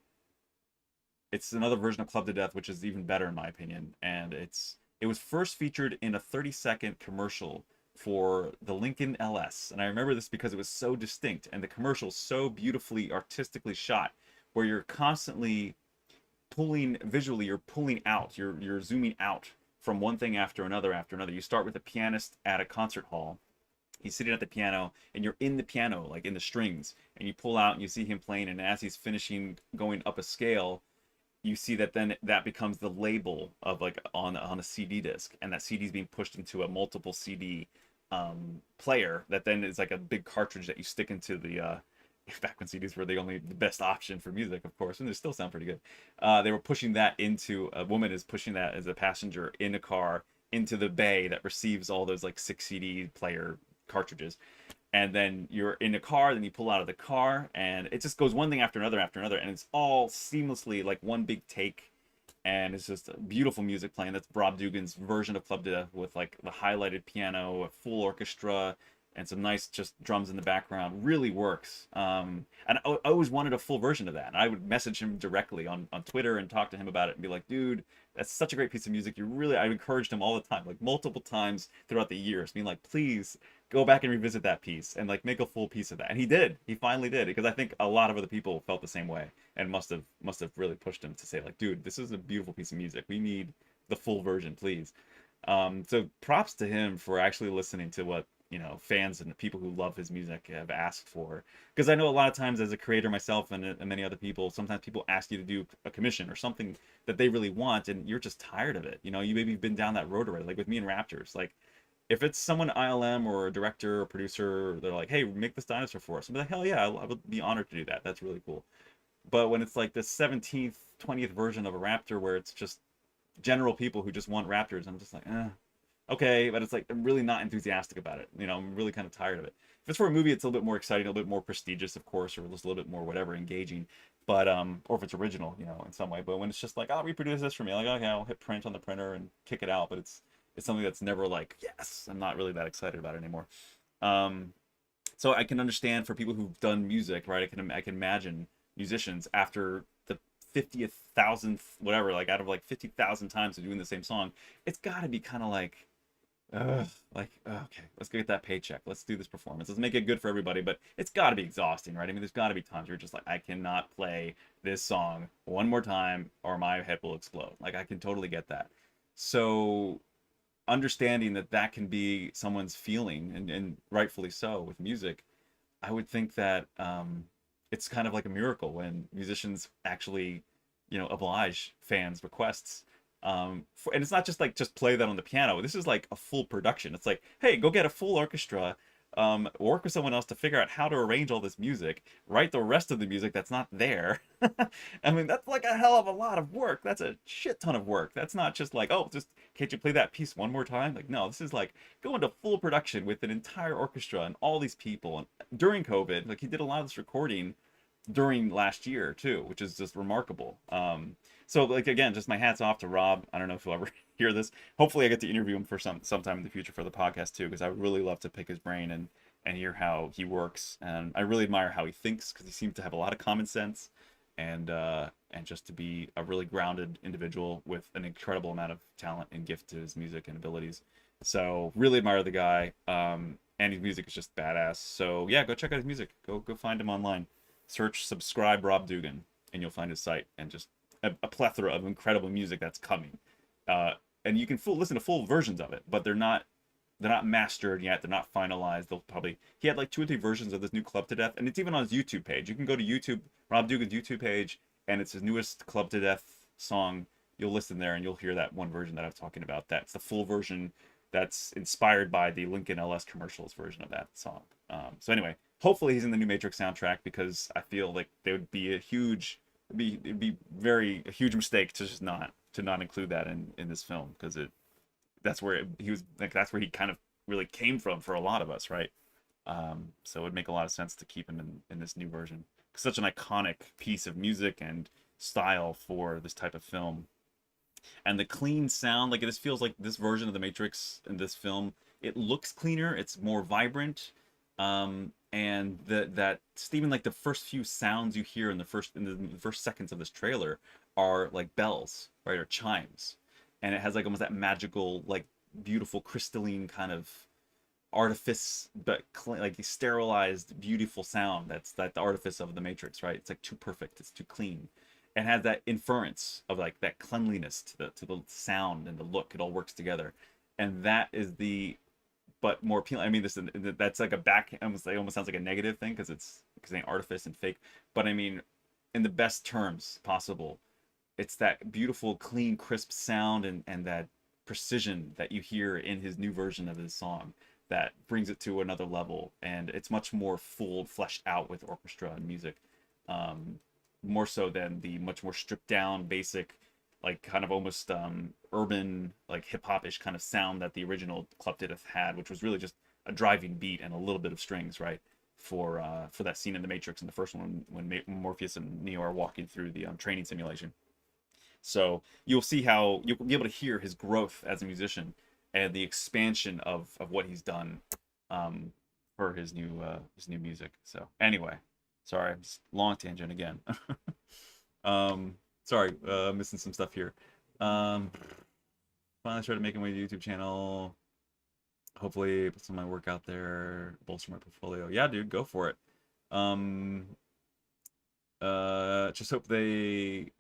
It's another version of Club to Death, which is even better in my opinion. And it was first featured in a 30-second commercial for the Lincoln LS. And I remember this because it was so distinct, and the commercial so beautifully artistically shot, where you're constantly you're pulling out, you're zooming out from one thing after another after another. You start with a pianist at a concert hall. He's sitting at the piano, and you're in the piano, like in the strings, and you pull out and you see him playing, and as he's finishing going up a scale, you see that then that becomes the label of like on a CD disc, and that CD is being pushed into a multiple CD player that then is like a big cartridge that you stick into the back when CDs were the best option for music, of course, and they still sound pretty good. They were pushing that into, a woman is pushing that as a passenger in a car into the bay that receives all those like 6 CD player cartridges. And then you're in a car, then you pull out of the car, and it just goes one thing after another, and it's all seamlessly like one big take. And it's just beautiful music playing. That's Rob Dougan's version of Club to Death with like the highlighted piano, a full orchestra, and some nice just drums in the background. Really works. And I always wanted a full version of that. And I would message him directly on Twitter and talk to him about it and be like, dude, that's such a great piece of music. I encouraged him all the time, like multiple times throughout the years, being like, please go back and revisit that piece and like make a full piece of that. And he did. He finally did, because I think a lot of other people felt the same way and must have really pushed him to say like, dude, this is a beautiful piece of music. We need the full version, please. So props to him for actually listening to what fans and people who love his music have asked for. Because I know a lot of times as a creator myself and many other people, sometimes people ask you to do a commission or something that they really want, and you're just tired of it. You maybe been down that road already, like with me and Raptors. Like if it's someone ILM or a director or producer, they're like, hey, make this dinosaur for us, I'm like, hell yeah, I would be honored to do that. That's really cool. But when it's like the 17th 20th version of a Raptor where it's just general people who just want Raptors, I'm just like, okay, but it's like I'm really not enthusiastic about it. I'm really kind of tired of it. If it's for a movie, it's a little bit more exciting, a little bit more prestigious, of course, or just a little bit more whatever, engaging. But or if it's original, in some way. But when it's just like, oh, reproduce this for me, like, okay, I'll hit print on the printer and kick it out. But it's something that's never like, yes, I'm not really that excited about it anymore. So I can understand for people who've done music, right? I can imagine musicians after the 50th thousandth whatever, like out of like 50,000 times of doing the same song, it's got to be kind of like, okay, let's get that paycheck. Let's do this performance. Let's make it good for everybody. But it's got to be exhausting, right? I mean, there's got to be times where you're just like, I cannot play this song one more time or my head will explode. Like, I can totally get that. So understanding that can be someone's feeling, and rightfully so with music, I would think that it's kind of like a miracle when musicians actually, oblige fans' requests. And it's not just like just play that on the piano. This is like a full production. It's like, hey, go get a full orchestra, work with someone else to figure out how to arrange all this music, write the rest of the music that's not there. I mean, that's like a hell of a lot of work. That's a shit ton of work. That's not just like, oh, just can't you play that piece one more time? Like, no, this is like go into full production with an entire orchestra and all these people. And during COVID, like he did a lot of this recording during last year too, which is just remarkable. So like again, just my hats off to Rob. I don't know if he'll ever hear this. Hopefully, I get to interview him for sometime in the future for the podcast too, because I would really love to pick his brain and hear how he works. And I really admire how he thinks, because he seems to have a lot of common sense, and just to be a really grounded individual with an incredible amount of talent and gift to his music and abilities. So really admire the guy. And his music is just badass. So yeah, go check out his music. Go find him online. Search subscribe Rob Dougan, and you'll find his site, and just a plethora of incredible music that's coming. And you can listen to full versions of it, but they're not mastered yet. They're not finalized. He had like 2 or 3 versions of this new Club to Death, and it's even on his YouTube page. You can go to YouTube, Rob Dougan's YouTube page, and it's his newest Club to Death song. You'll listen there, and you'll hear that one version that I was talking about. That's the full version that's inspired by the Lincoln LS commercials version of that song. So anyway, hopefully he's in the new Matrix soundtrack, because I feel like there would be it'd be a huge mistake to just not include that in this film, because that's where that's where he kind of really came from for a lot of us, right? So it would make a lot of sense to keep him in this new version. Such an iconic piece of music and style for this type of film. And the clean sound, like, this feels like this version of the Matrix in this film, it looks cleaner, it's more vibrant, and that even like the first few sounds you hear in the first seconds of this trailer are like bells, right, or chimes, and it has like almost that magical, like, beautiful crystalline kind of artifice, but like sterilized, beautiful sound. That's the artifice of the Matrix, right? It's like too perfect, it's too clean, and has that inference of like that cleanliness to the sound and the look. It all works together, and that is but more appealing. I mean, that's like it almost sounds like a negative thing, because it's artifice and fake. But I mean, in the best terms possible, it's that beautiful, clean, crisp sound and that precision that you hear in his new version of his song that brings it to another level, and it's much more fleshed out with orchestra and music. More so than the much more stripped down, basic, like kind of almost urban, like hip hop-ish kind of sound that the original Club to Death had, which was really just a driving beat and a little bit of strings, right? For that scene in the Matrix in the first one, when Morpheus and Neo are walking through the training simulation. So you'll see how you'll be able to hear his growth as a musician and the expansion of what he's done for his new music. So anyway. Sorry, long tangent again. Sorry, missing some stuff here. Finally started making my YouTube channel. Hopefully put some of my work out there, bolster my portfolio. Yeah, dude, go for it. Just hope they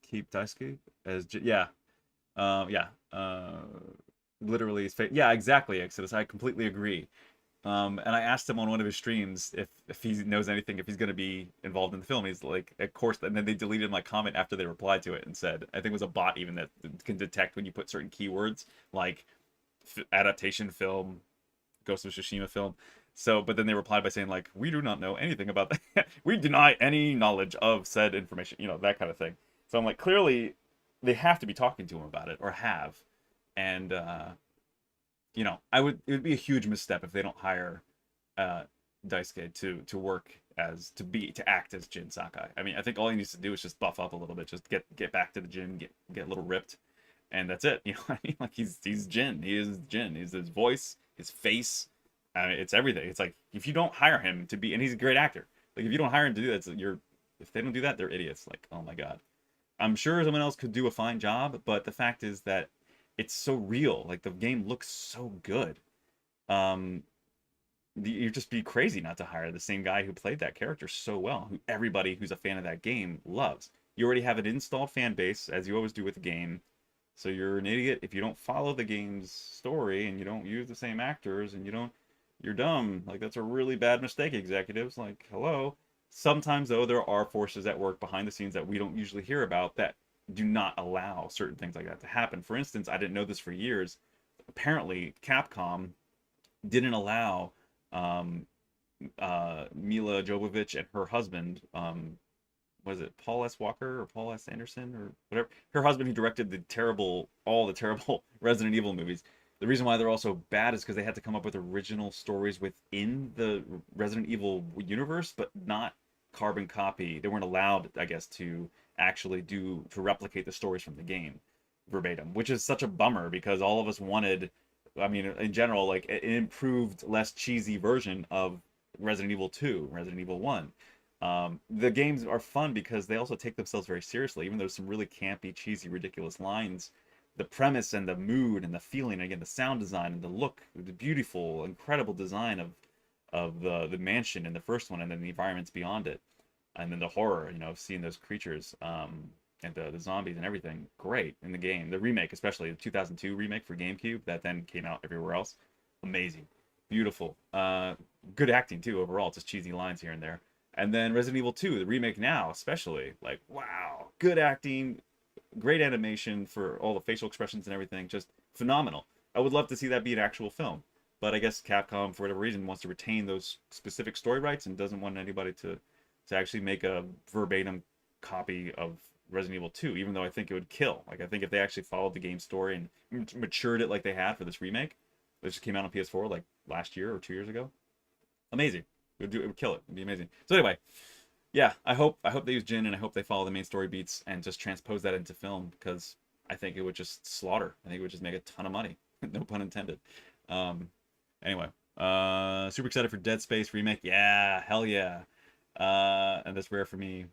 keep Daisuke as literally yeah, exactly, Exodus. I completely agree. And I asked him on one of his streams if he knows anything, if he's going to be involved in the film. He's like, of course. And then they deleted my comment after they replied to it and said, I think it was a bot even that can detect when you put certain keywords, like adaptation film, Ghost of Tsushima film. So, but then they replied by saying, like, we do not know anything about that. We deny any knowledge of said information, that kind of thing. So I'm like, clearly they have to be talking to him about it, or have. And, it would be a huge misstep if they don't hire Daisuke to act as Jin Sakai. I mean, I think all he needs to do is just buff up a little bit, just get back to the gym, get a little ripped, and that's it. What I mean? Like, he's Jin. He is Jin. He's his voice, his face. It's everything. It's like, if you don't hire him to be, and he's a great actor. Like, if you don't hire him to do that, if they don't do that, they're idiots. Like, oh my god. I'm sure someone else could do a fine job, but the fact is that it's so real. Like, the game looks so good. You'd just be crazy not to hire the same guy who played that character so well, who everybody who's a fan of that game loves. You already have an installed fan base, as you always do with the game, so you're an idiot if you don't follow the game's story and you don't use the same actors and you're dumb. Like, that's a really bad mistake, executives. Like, hello. Sometimes, though, there are forces at work behind the scenes that we don't usually hear about that do not allow certain things like that to happen. For instance, I didn't know this for years. Apparently, Capcom didn't allow Mila Jovovich and her husband, was it Paul S. Walker or Paul S. Anderson or whatever? Her husband, who directed all the terrible Resident Evil movies. The reason why they're all so bad is because they had to come up with original stories within the Resident Evil universe, but not carbon copy. They weren't allowed, I guess, to actually to replicate the stories from the game verbatim, which is such a bummer because all of us wanted, I mean, in general, like an improved, less cheesy version of Resident Evil 2, Resident Evil 1. The games are fun because they also take themselves very seriously, even though there's some really campy, cheesy, ridiculous lines. The premise and the mood and the feeling, and again, the sound design and the look, the beautiful, incredible design of the mansion in the first one, and then the environments beyond it, and then the horror, you know, seeing those creatures, and the zombies and everything, great in the game. The remake, especially the 2002 remake for GameCube, that then came out everywhere else, amazing, beautiful, good acting too overall, just cheesy lines here and there. And then Resident Evil 2, the remake now, especially, like, wow, good acting, great animation for all the facial expressions and everything, just phenomenal. I would love to see that be an actual film, but I guess Capcom, for whatever reason, wants to retain those specific story rights and doesn't want anybody to actually make a verbatim copy of Resident Evil 2, even though I think it would kill. Like, I think if they actually followed the game story and matured it like they had for this remake, which just came out on PS4 like last year or 2 years ago, amazing. It would kill it. It'd be amazing. So anyway, yeah, I hope they use Jin, and I hope they follow the main story beats and just transpose that into film, because I think it would just slaughter. I think it would just make a ton of money. No pun intended. Anyway, super excited for Dead Space remake. Yeah, hell yeah. And that's rare for me.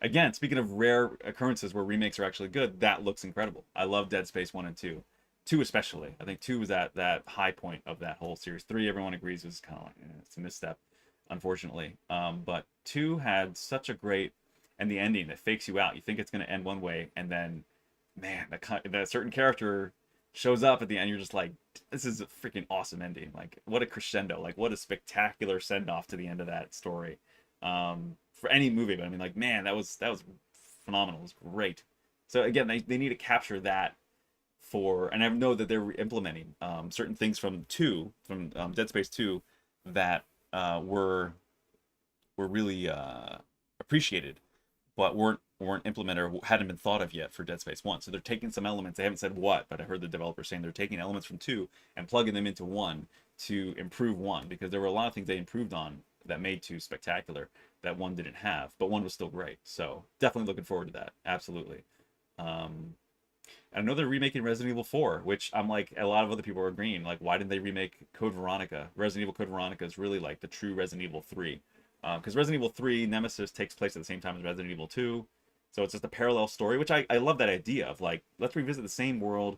Again, speaking of rare occurrences where remakes are actually good, that looks incredible. I love Dead Space 1 and 2. 2 especially. I think 2 was that high point of that whole series. 3, everyone agrees, was kind of like, it's a misstep, unfortunately. But 2 had such a great, and the ending that fakes you out. You think it's going to end one way, and then, man, that certain character shows up at the end. You're just like, this is a freaking awesome ending. Like, what a crescendo. Like, what a spectacular send-off to the end of that story. For any movie, but I mean, like, man, that was phenomenal. It was great. So again, they need to capture that and I know that they're implementing certain things from Dead Space 2 that were really appreciated, but weren't implemented or hadn't been thought of yet for Dead Space 1. So they're taking some elements. They haven't said what, but I heard the developers saying they're taking elements from 2 and plugging them into 1 to improve 1, because there were a lot of things they improved on that made 2 spectacular that 1 didn't have, but 1 was still great. So definitely looking forward to that. Absolutely. And I know they're remaking Resident Evil 4, which I'm like, a lot of other people are agreeing. Like, why didn't they remake Code Veronica? Resident Evil Code Veronica is really like the true Resident Evil 3. Because Resident Evil 3, Nemesis takes place at the same time as Resident Evil 2. So it's just a parallel story, which I love that idea of, like, let's revisit the same world,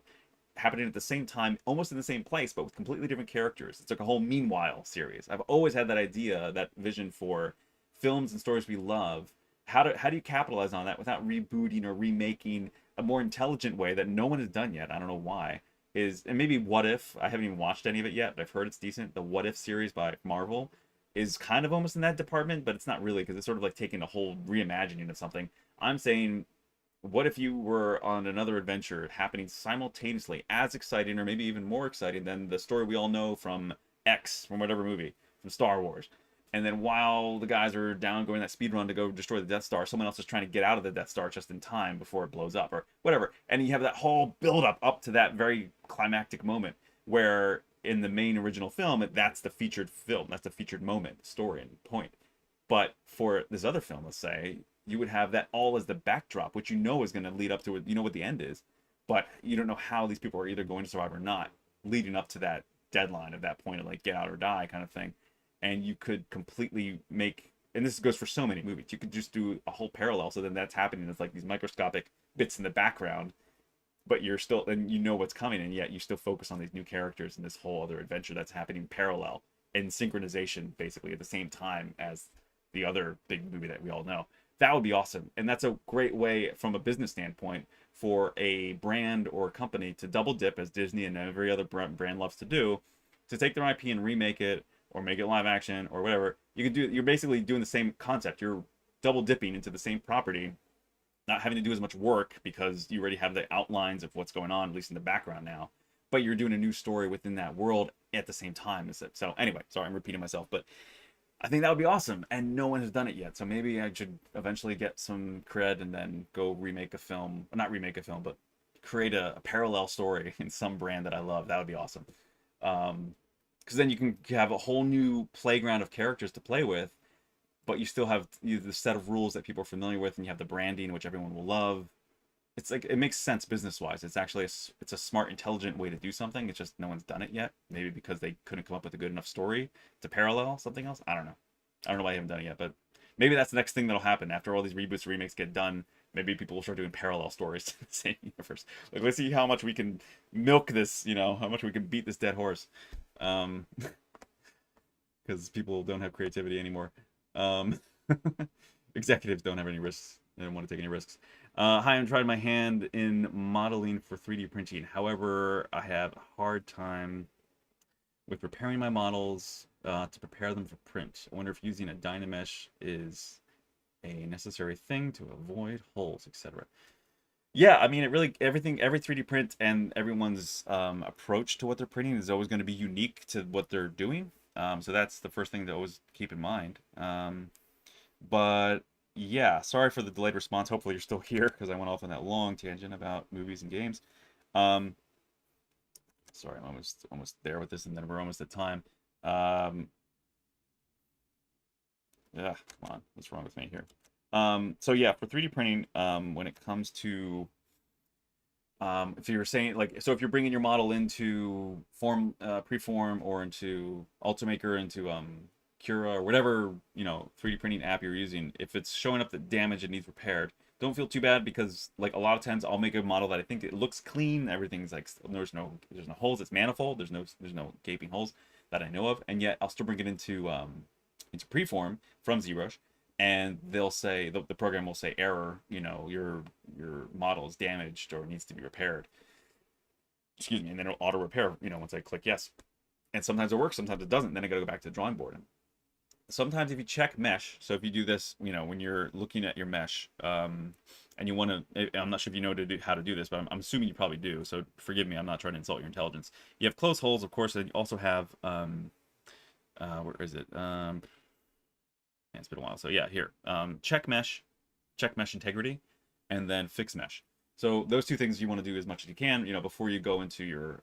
happening at the same time, almost in the same place, but with completely different characters. It's like a whole Meanwhile series. I've always had that idea, that vision for films and stories we love. How do you capitalize on that without rebooting or remaking a more intelligent way that no one has done yet? I don't know why. And maybe What If, I haven't even watched any of it yet, but I've heard it's decent. The What If series by Marvel is kind of almost in that department, but it's not really, because it's sort of like taking a whole reimagining of something. I'm saying, what if you were on another adventure happening simultaneously, as exciting or maybe even more exciting than the story we all know from from whatever movie, from Star Wars. And then while the guys are down going that speed run to go destroy the Death Star, someone else is trying to get out of the Death Star just in time before it blows up or whatever. And you have that whole build up to that very climactic moment where in the main original film, that's the featured film. That's the featured moment, story and point. But for this other film, let's say, you would have that all as the backdrop, which you know is going to lead up to it. You know what the end is, but you don't know how these people are either going to survive or not, leading up to that deadline of that point of like get out or die kind of thing. And you could completely make, and this goes for so many movies, you could just do a whole parallel. So then that's happening. It's like these microscopic bits in the background, but you're still, and you know what's coming, and yet you still focus on these new characters and this whole other adventure that's happening parallel in synchronization, basically at the same time as the other big movie that we all know. That would be awesome. And that's a great way from a business standpoint for a brand or a company to double dip, as Disney and every other brand loves to do, to take their IP and remake it or make it live action or whatever. You're basically doing the same concept. You're double dipping into the same property, not having to do as much work because you already have the outlines of what's going on, at least in the background now, but you're doing a new story within that world at the same time. So anyway, sorry, I'm repeating myself, but I think that would be awesome, and no one has done it yet. So maybe I should eventually get some cred and then go remake a film. Not remake a film, but create a parallel story in some brand that I love. That would be awesome. Because then you can have a whole new playground of characters to play with but you still have the set of rules that people are familiar with, and you have the branding, which everyone will love. It's like, it makes sense business wise. It's actually it's a smart, intelligent way to do something. It's just no one's done it yet. Maybe because they couldn't come up with a good enough story to parallel something else. I don't know. I don't know why I haven't done it yet, but maybe that's the next thing that'll happen after all these reboots, remakes get done. Maybe people will start doing parallel stories to the same universe. Like, let's see how much we can milk this, how much we can beat this dead horse. Because people don't have creativity anymore. Executives don't have any risks. They don't want to take any risks. Hi, I'm trying my hand in modeling for 3D printing. However, I have a hard time with preparing my models to prepare them for print. I wonder if using a Dynamesh is a necessary thing to avoid holes, etc. Yeah, I mean, every 3D print and everyone's approach to what they're printing is always going to be unique to what they're doing. So that's the first thing to always keep in mind. But yeah, sorry for the delayed response. Hopefully you're still here because I went off on that long tangent about movies and games. Sorry, I'm almost there with this, and then we're almost at time. Yeah, come on, what's wrong with me here? So yeah, for 3D printing, when it comes to if you're saying, like, so if you're bringing your model into preform or into Ultimaker, into Cura, or whatever 3D printing app you're using, if it's showing up that damage and needs repaired, don't feel too bad, because like a lot of times I'll make a model that I think it looks clean, everything's like, there's no holes, it's manifold, there's no gaping holes that I know of, and yet I'll still bring it into preform from ZBrush, and they'll say, the program will say, error, your model is damaged or needs to be repaired. Excuse me, and then it'll auto repair, once I click yes. And sometimes it works, sometimes it doesn't. Then I gotta go back to the drawing board. And sometimes if you check mesh, so if you do this, when you're looking at your mesh, and you want to, I'm not sure if you know how to do this, but I'm assuming you probably do. So forgive me, I'm not trying to insult your intelligence. You have close holes, of course, and you also have, where is it? It's been a while. So yeah, here, check mesh integrity, and then fix mesh. So those two things you want to do as much as you can, before you go into your,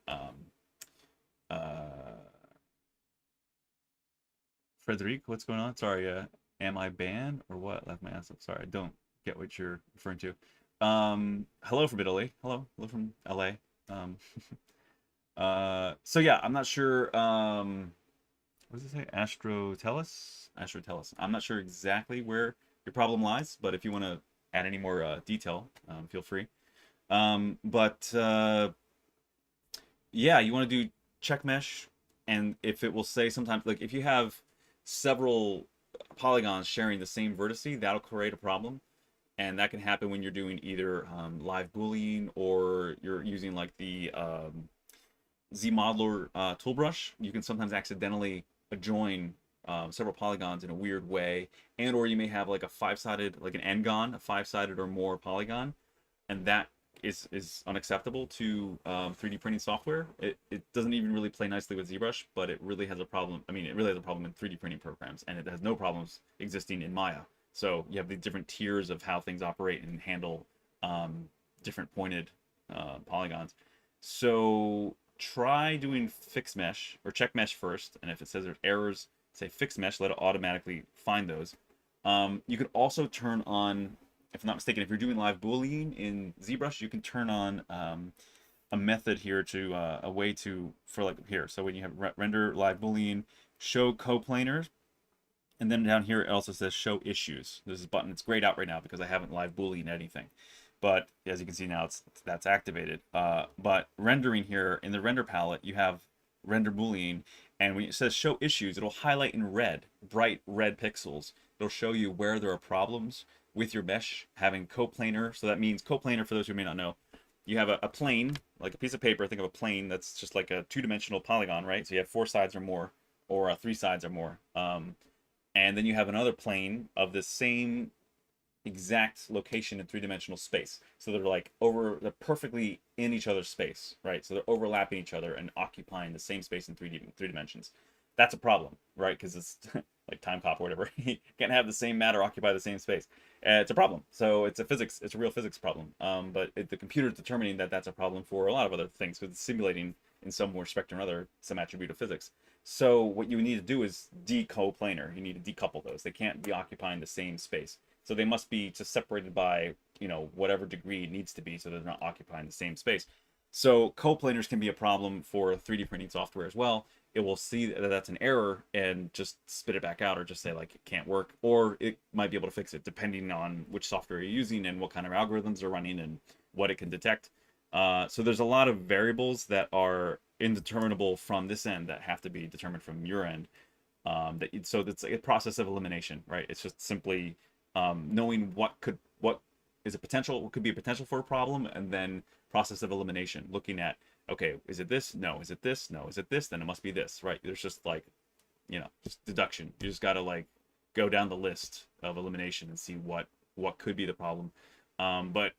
Frederic, what's going on? Sorry, am I banned or what? Left my ass up. Sorry, I don't get what you're referring to. Hello from Italy. Hello from LA. So yeah, I'm not sure. What does it say? Astrotellus. I'm not sure exactly where your problem lies, but if you want to add any more detail, feel free. But yeah, you want to do check mesh, and if it will say sometimes, like if you have several polygons sharing the same vertice, that'll create a problem, and that can happen when you're doing either live boolean, or you're using like the ZModeler tool brush. You can sometimes accidentally join several polygons in a weird way, and or you may have like a five-sided, like an n-gon, a five-sided or more polygon, and that is unacceptable to 3D printing software. It doesn't even really play nicely with ZBrush, but it really has a problem. I mean, it really has a problem in 3D printing programs, and it has no problems existing in Maya. So you have the different tiers of how things operate and handle different pointed polygons. So try doing fix mesh or check mesh first, and if it says there's errors, say fix mesh, let it automatically find those. You could also turn on, if I'm not mistaken, if you're doing live boolean in ZBrush, you can turn on a method here to a way to, for like here. So when you have render live boolean, show coplanars, and then down here it also says show issues. There's this button. It's grayed out right now because I haven't live boolean anything, but as you can see now, that's activated. But rendering here in the render palette, you have render boolean, and when it says show issues, it'll highlight in red, bright red pixels. It'll show you where there are problems with your mesh having coplanar. So that means coplanar, for those who may not know, you have a plane, like a piece of paper. Think of a plane that's just like a two-dimensional polygon, right? So you have 4 sides or more, or 3 sides or more. And then you have another plane of the same exact location in 3-dimensional space. So they're perfectly in each other's space, right? So they're overlapping each other and occupying the same space in 3 dimensions. That's a problem, right? Because it's like time cop or whatever. You can't have the same matter occupy the same space. It's a problem. So it's a real physics problem. But the computer is determining that that's a problem for a lot of other things, because it's simulating in some respect or another some attribute of physics. So what you need to do is decoplanar. You need to decouple those. They can't be occupying the same space. So they must be just separated by, whatever degree it needs to be so they're not occupying the same space. So coplanars can be a problem for 3D printing software as well. It will see that that's an error and just spit it back out, or just say like it can't work, or it might be able to fix it depending on which software you're using and what kind of algorithms are running and what it can detect. So there's a lot of variables that are indeterminable from this end that have to be determined from your end. So it's like a process of elimination, right? It's just simply knowing what could what could be a potential for a problem, and then process of elimination, looking at, okay, is it this? No. Is it this? No. Is it this? Then it must be this, right? There's just like, just deduction. You just got to like go down the list of elimination and see what could be the problem. But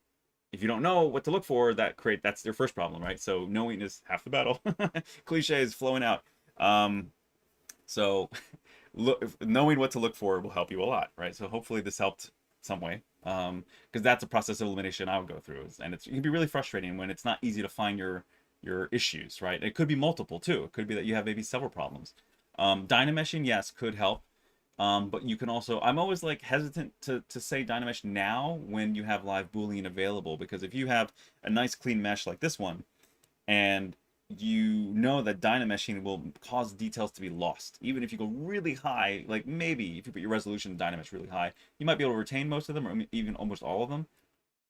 if you don't know what to look for, that's their first problem, right? So knowing is half the battle. Cliche is flowing out. So knowing what to look for will help you a lot, right? So hopefully this helped some way, because that's a process of elimination I would go through, and it can be really frustrating when it's not easy to find your issues, right? It could be multiple too. It could be that you have maybe several problems. Dynameshing, yes, could help. But you can also, I'm always like hesitant to say Dynamesh now when you have live Boolean available, because if you have a nice clean mesh like this one, and you know that Dynameshing will cause details to be lost, even if you go really high, like maybe if you put your resolution in Dynamesh really high, you might be able to retain most of them, or even almost all of them,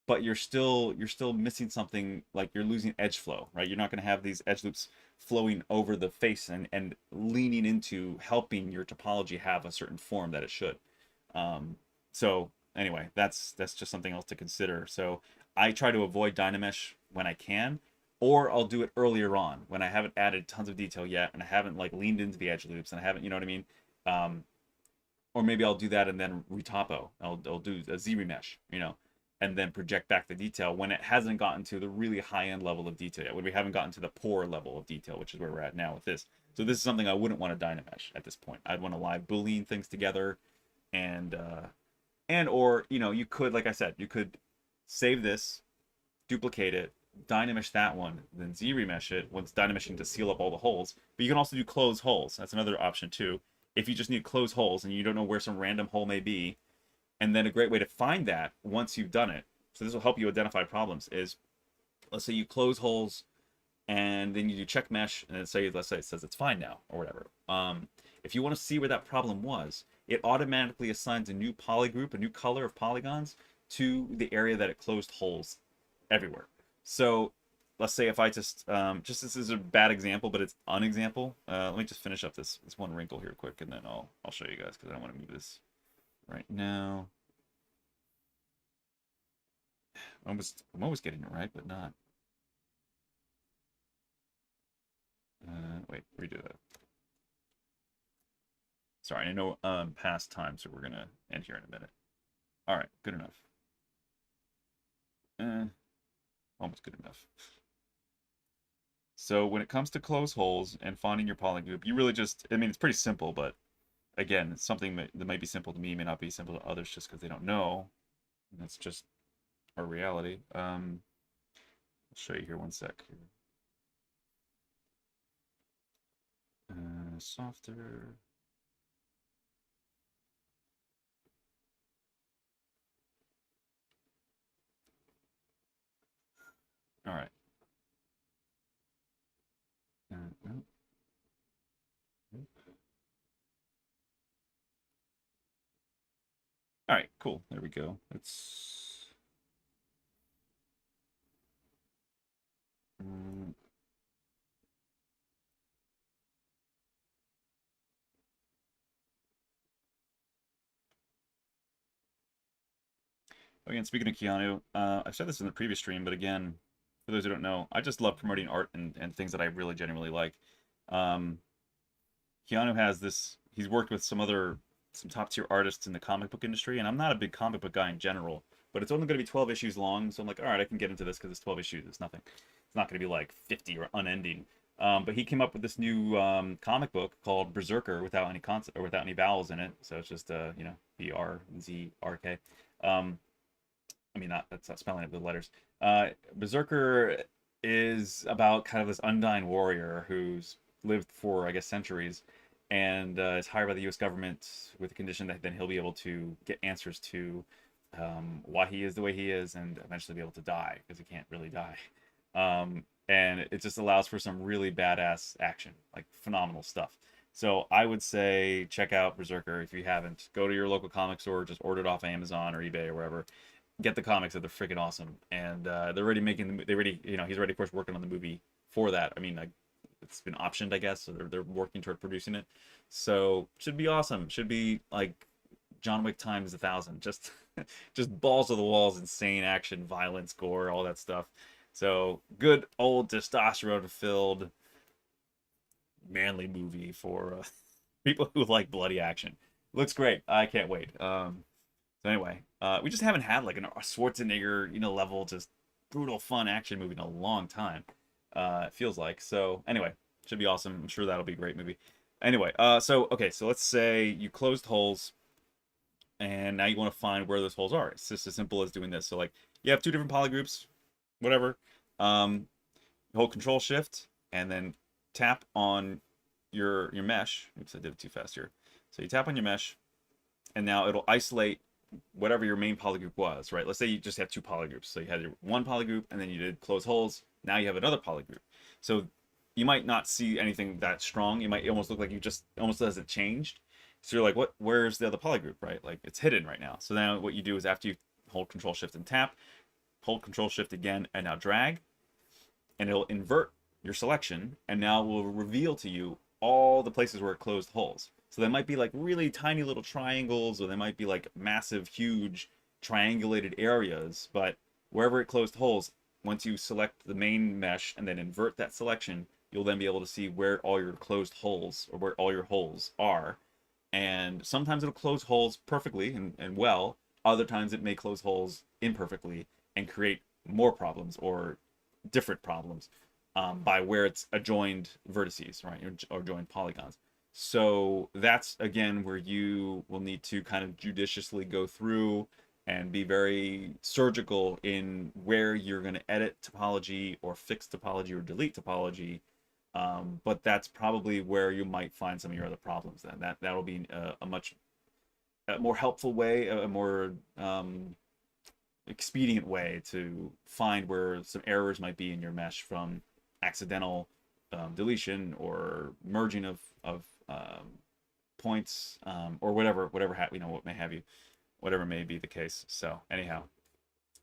but you're still missing something, like you're losing edge flow, right? You're not going to have these edge loops flowing over the face and leaning into helping your topology have a certain form that it should. So anyway, that's just something else to consider. So I try to avoid Dynamesh when I can, or I'll do it earlier on when I haven't added tons of detail yet, and I haven't like leaned into the edge loops, and I haven't, you know what I mean? Or maybe I'll do that and then retopo. I'll do a Z remesh, and then project back the detail when it hasn't gotten to the really high-end level of detail yet, when we haven't gotten to the poor level of detail, which is where we're at now with this. So this is something I wouldn't want to Dynamesh at this point. I'd want to live Boolean things together, and or you could, like I said, you could save this, duplicate it, Dynamesh that one, then Z remesh it once Dynameshing to seal up all the holes. But you can also do close holes. That's another option too. If you just need close holes and you don't know where some random hole may be, and then a great way to find that once you've done it, so this will help you identify problems, is let's say you close holes and then you do check mesh, and let's say it says it's fine now or whatever. If you want to see where that problem was, it automatically assigns a new polygroup, a new color of polygons to the area that it closed holes everywhere. So let's say if I just this is a bad example, but it's an example. Let me just finish up this one wrinkle here quick, and then I'll show you guys, because I don't want to move this right now. I'm almost getting it right, but not. Wait, redo that. Sorry, I know past time, so we're gonna end here in a minute. All right, good enough. Almost good enough. So when it comes to close holes and finding your polygroup, you really just, I mean, it's pretty simple, but again, it's something that might be simple to me, may not be simple to others just because they don't know. And that's just our reality. I'll show you here one sec. Softer. All right. All right, cool. There we go. It's again, speaking of Keanu, I've said this in the previous stream, but again, for those who don't know, I just love promoting art and things that I really genuinely like. Keanu has this, he's worked with some top tier artists in the comic book industry, and I'm not a big comic book guy in general, but it's only going to be 12 issues long, so I'm like, all right, I can get into this because it's 12 issues. It's nothing. It's not going to be like 50 or unending. But he came up with this new comic book called Berserker without any concept or without any vowels in it. So it's just BRZRK. I mean, that's not spelling it with letters. Berserker is about kind of this undying warrior who's lived for, I guess, centuries, and is hired by the U.S. government with the condition that then he'll be able to get answers to why he is the way he is, and eventually be able to die because he can't really die. And it just allows for some really badass action, like phenomenal stuff. So I would say check out Berserker if you haven't. Go to your local comic store, just order it off Amazon or eBay or wherever. Get the comics; they're freaking awesome, and they're already making the. They already, he's already, of course, working on the movie for that. I mean, like, it's been optioned, I guess, so they're working toward producing it. So should be awesome. Should be like John Wick times 1,000. Just just balls to the walls, insane action, violence, gore, all that stuff. So good old testosterone filled manly movie for people who like bloody action. Looks great. I can't wait. So anyway, we just haven't had like a Schwarzenegger, level, just brutal fun action movie in a long time. It feels like. So anyway, should be awesome. I'm sure that'll be a great movie. Anyway, so let's say you closed holes, and now you want to find where those holes are. It's just as simple as doing this. So like you have two different polygroups, whatever. Hold Control Shift and then tap on your mesh. Oops, I did it too fast here. So you tap on your mesh, and now it'll isolate whatever your main polygroup was, right? Let's say you just have two polygroups. So you had your one polygroup, and then you did close holes. Now you have another polygroup. So you might not see anything that strong. It might almost look like you just almost hasn't changed. So you're like, where's the other polygroup, right? Like it's hidden right now. So now what you do is after you hold Control Shift and tap, hold Control Shift again, and now drag, and it'll invert your selection, and now will reveal to you all the places where it closed holes. So they might be like really tiny little triangles, or they might be like massive, huge triangulated areas, but wherever it closed holes, once you select the main mesh and then invert that selection, you'll then be able to see where all your closed holes, or where all your holes are. And sometimes it'll close holes perfectly and well. Other times it may close holes imperfectly and create more problems or different problems by where it's adjoined vertices, right, or joined polygons. So that's, again, where you will need to kind of judiciously go through and be very surgical in where you're going to edit topology or fix topology or delete topology. But that's probably where you might find some of your other problems. Then that'll be a much more helpful way, a more expedient way to find where some errors might be in your mesh from accidental deletion or merging of points, or whatever what may have you, whatever may be the case. So anyhow,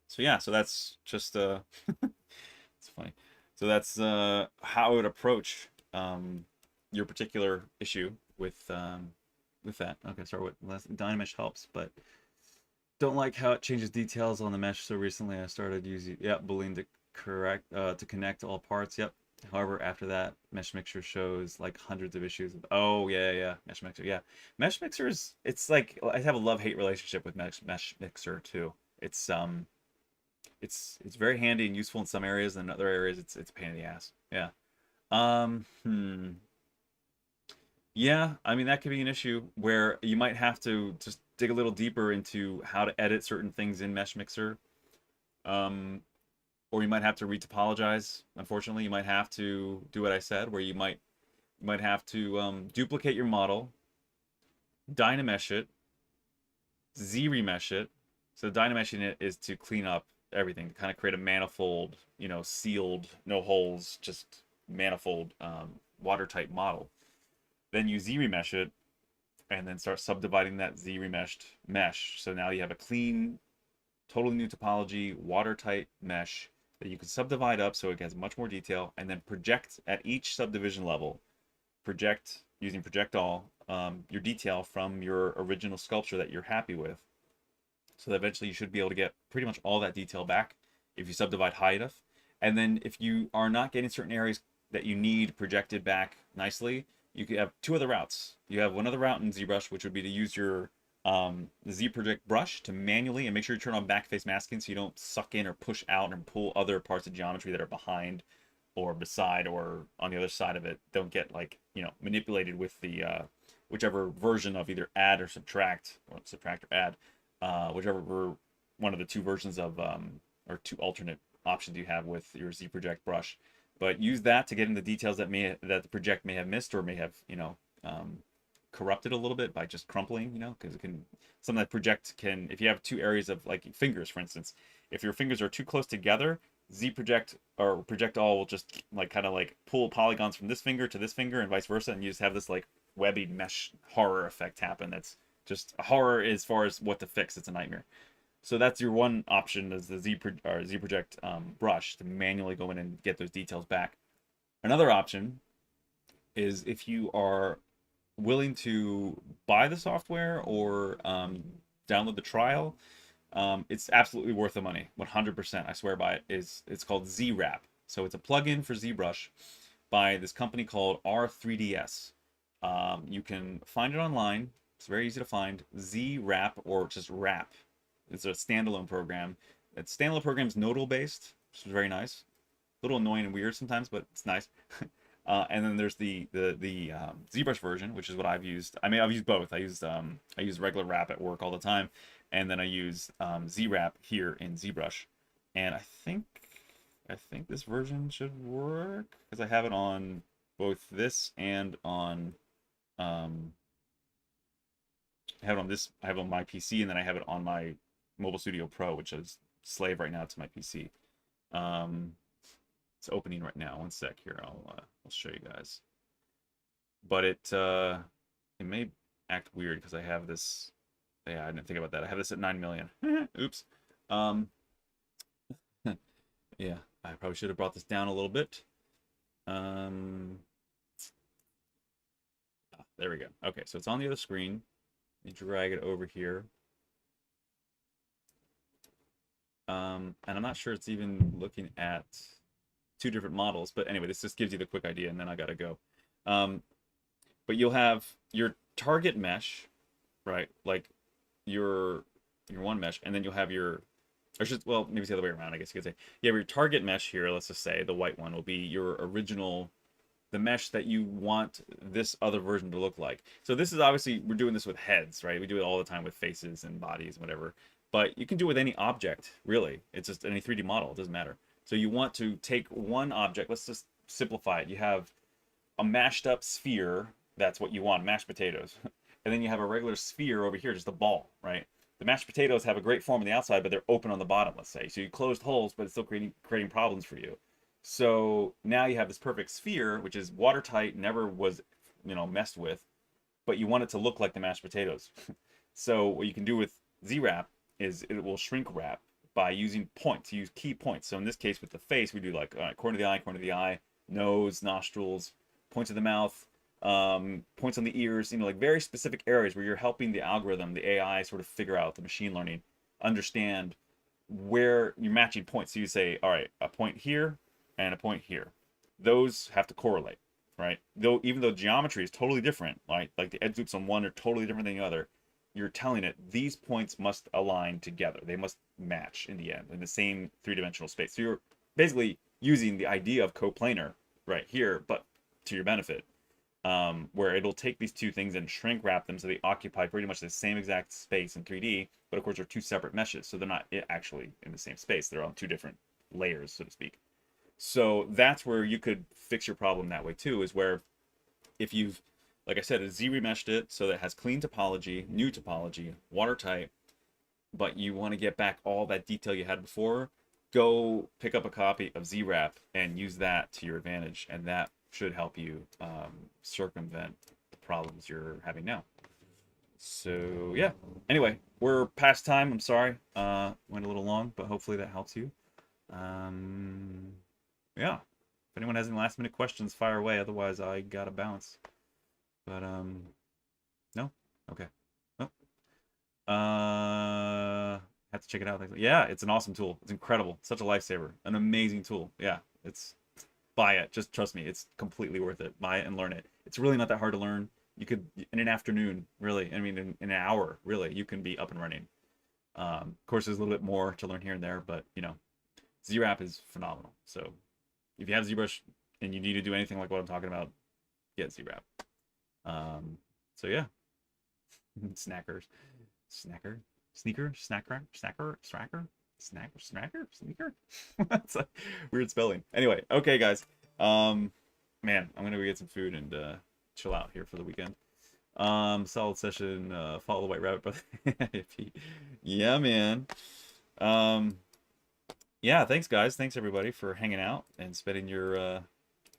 so yeah, so that's just it's funny. So that's how I would approach your particular issue with that. Okay, start with Dynamesh helps, but don't like how it changes details on the mesh. So recently I started using Boolean to connect all parts. Yep. However, after that, Mesh Mixer shows like hundreds of issues. Oh yeah, Mesh Mixer. Yeah, Mesh Mixer is, it's like, I have a love-hate relationship with Mesh Mixer too. It's very handy and useful in some areas, and in other areas it's a pain in the ass. Yeah. Yeah, I mean, that could be an issue where you might have to just dig a little deeper into how to edit certain things in Mesh Mixer. Or you might have to retopologize. Unfortunately, you might have to do what I said, where you might have to duplicate your model, Dynamesh it, Z-remesh it. So Dynameshing it is to clean up everything, to kind of create a manifold, sealed, no holes, just manifold, watertight model. Then you Z-remesh it, and then start subdividing that Z-remeshed mesh. So now you have a clean, totally new topology, watertight mesh that you can subdivide up so it has much more detail, and then project at each subdivision level. Project using project all your detail from your original sculpture that you're happy with. So that eventually you should be able to get pretty much all that detail back if you subdivide high enough. And then if you are not getting certain areas that you need projected back nicely, you could have two other routes. You have one other route in ZBrush, which would be to use your ZProject brush to manually, and make sure you turn on backface masking so you don't suck in or push out and pull other parts of geometry that are behind or beside or on the other side of it. Don't get manipulated with the whichever version of either add or subtract, or subtract or add, whichever one of the two versions of or two alternate options you have with your ZProject brush. but use that to get into details that the project may have missed or may have, corrupted a little bit by just crumpling, because it can, some of that project can, if you have two areas of like fingers, for instance, if your fingers are too close together, ZProject or project all will just like kind of like pull polygons from this finger to this finger and vice versa, and you just have this like webby mesh horror effect happen. That's just a horror as far as what to fix. It's a nightmare. So that's your one option, is the ZProject brush, to manually go in and get those details back. Another option is if you are willing to buy the software or download the trial, it's absolutely worth the money. 100%, I swear by it. It's called ZWrap. So it's a plugin for ZBrush by this company called R3DS. You can find it online. It's very easy to find. ZWrap, or just Wrap. It's a standalone program. Its standalone program is nodal based, which is very nice. A little annoying and weird sometimes, but it's nice. And then there's the ZBrush version, which is what I've used. I mean, I've used both. I use regular wrap at work all the time, and then I use ZWrap here in ZBrush. And I think this version should work because I have it on both this and on I have it on my PC, and then I have it on my Mobile Studio Pro, which is slave right now to my PC. It's opening right now. One sec here. I'll show you guys. But it may act weird because I have this. Yeah, I didn't think about that. I have this at 9 million. Oops. Yeah, I probably should have brought this down a little bit. There we go. Okay, so it's on the other screen. You drag it over here. And I'm not sure it's even looking at two different models, but anyway, this just gives you the quick idea, and then I gotta go. But you'll have your target mesh, right? Like your one mesh, and then you'll have your, or just, well, maybe it's the other way around, I guess you could say. You have your target mesh here. Let's just say the white one will be your original, the mesh that you want this other version to look like. So this is obviously, we're doing this with heads, right? We do it all the time with faces and bodies, whatever. But you can do it with any object, really. It's just any 3D model. It doesn't matter. So you want to take one object. Let's just simplify it. You have a mashed up sphere. That's what you want, mashed potatoes. And then you have a regular sphere over here, just a ball, right? The mashed potatoes have a great form on the outside, but they're open on the bottom, let's say. So you closed holes, but it's still creating problems for you. So now you have this perfect sphere, which is watertight, never was, messed with, but you want it to look like the mashed potatoes. So what you can do with ZWrap is it will shrink wrap by using points. You use key points. So in this case with the face, we do like corner of the eye, nose, nostrils, points of the mouth, points on the ears, like very specific areas where you're helping the algorithm, the AI, sort of figure out, the machine learning, understand where you're matching points. So you say, all right, a point here and a point here. Those have to correlate, right? Even though geometry is totally different, right? Like the edge loops on one are totally different than the other. You're telling it these points must align together. They must match in the end in the same three-dimensional space. So you're basically using the idea of coplanar right here, but to your benefit, where it'll take these two things and shrink wrap them so they occupy pretty much the same exact space in 3D, but of course they're two separate meshes, so they're not actually in the same space. They're on two different layers, so to speak. So that's where you could fix your problem that way too, is where if you've, like I said, Z-remeshed it so that it has clean topology, new topology, watertight, but you want to get back all that detail you had before, go pick up a copy of ZWrap and use that to your advantage, and that should help you circumvent the problems you're having now. So yeah, anyway, we're past time. I'm sorry, went a little long, but hopefully that helps you. Yeah, if anyone has any last minute questions, fire away. Otherwise, I gotta bounce. But no, okay. Oh, have to check it out. Yeah, it's an awesome tool. It's incredible. Such a lifesaver. An amazing tool. Yeah, buy it. Just trust me. It's completely worth it. Buy it and learn it. It's really not that hard to learn. You could, in an afternoon, really. I mean, in an hour, really, you can be up and running. Of course, there's a little bit more to learn here and there, but ZWrap is phenomenal. So if you have ZBrush and you need to do anything like what I'm talking about, get ZWrap. So yeah, snacker, sneaker. That's a weird spelling. Anyway, okay, guys. Man, I'm gonna go get some food and chill out here for the weekend. Solid session. Follow the White Rabbit, brother. Yeah, man. Um, yeah, thanks guys. Thanks everybody for hanging out and spending your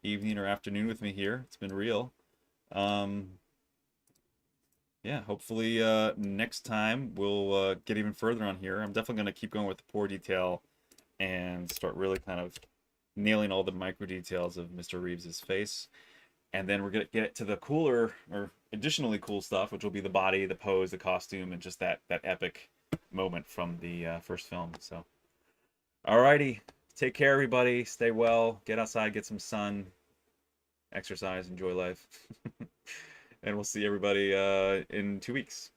evening or afternoon with me here. It's been real. Um, yeah, hopefully next time we'll get even further on here. I'm definitely gonna keep going with the poor detail and start really kind of nailing all the micro details of Mr. Reeves's face. And then we're gonna get to the cooler or additionally cool stuff, which will be the body, the pose, the costume, and just that epic moment from the first film. So, alrighty, take care, everybody. Stay well. Get outside, get some sun, exercise, enjoy life, and we'll see everybody in 2 weeks.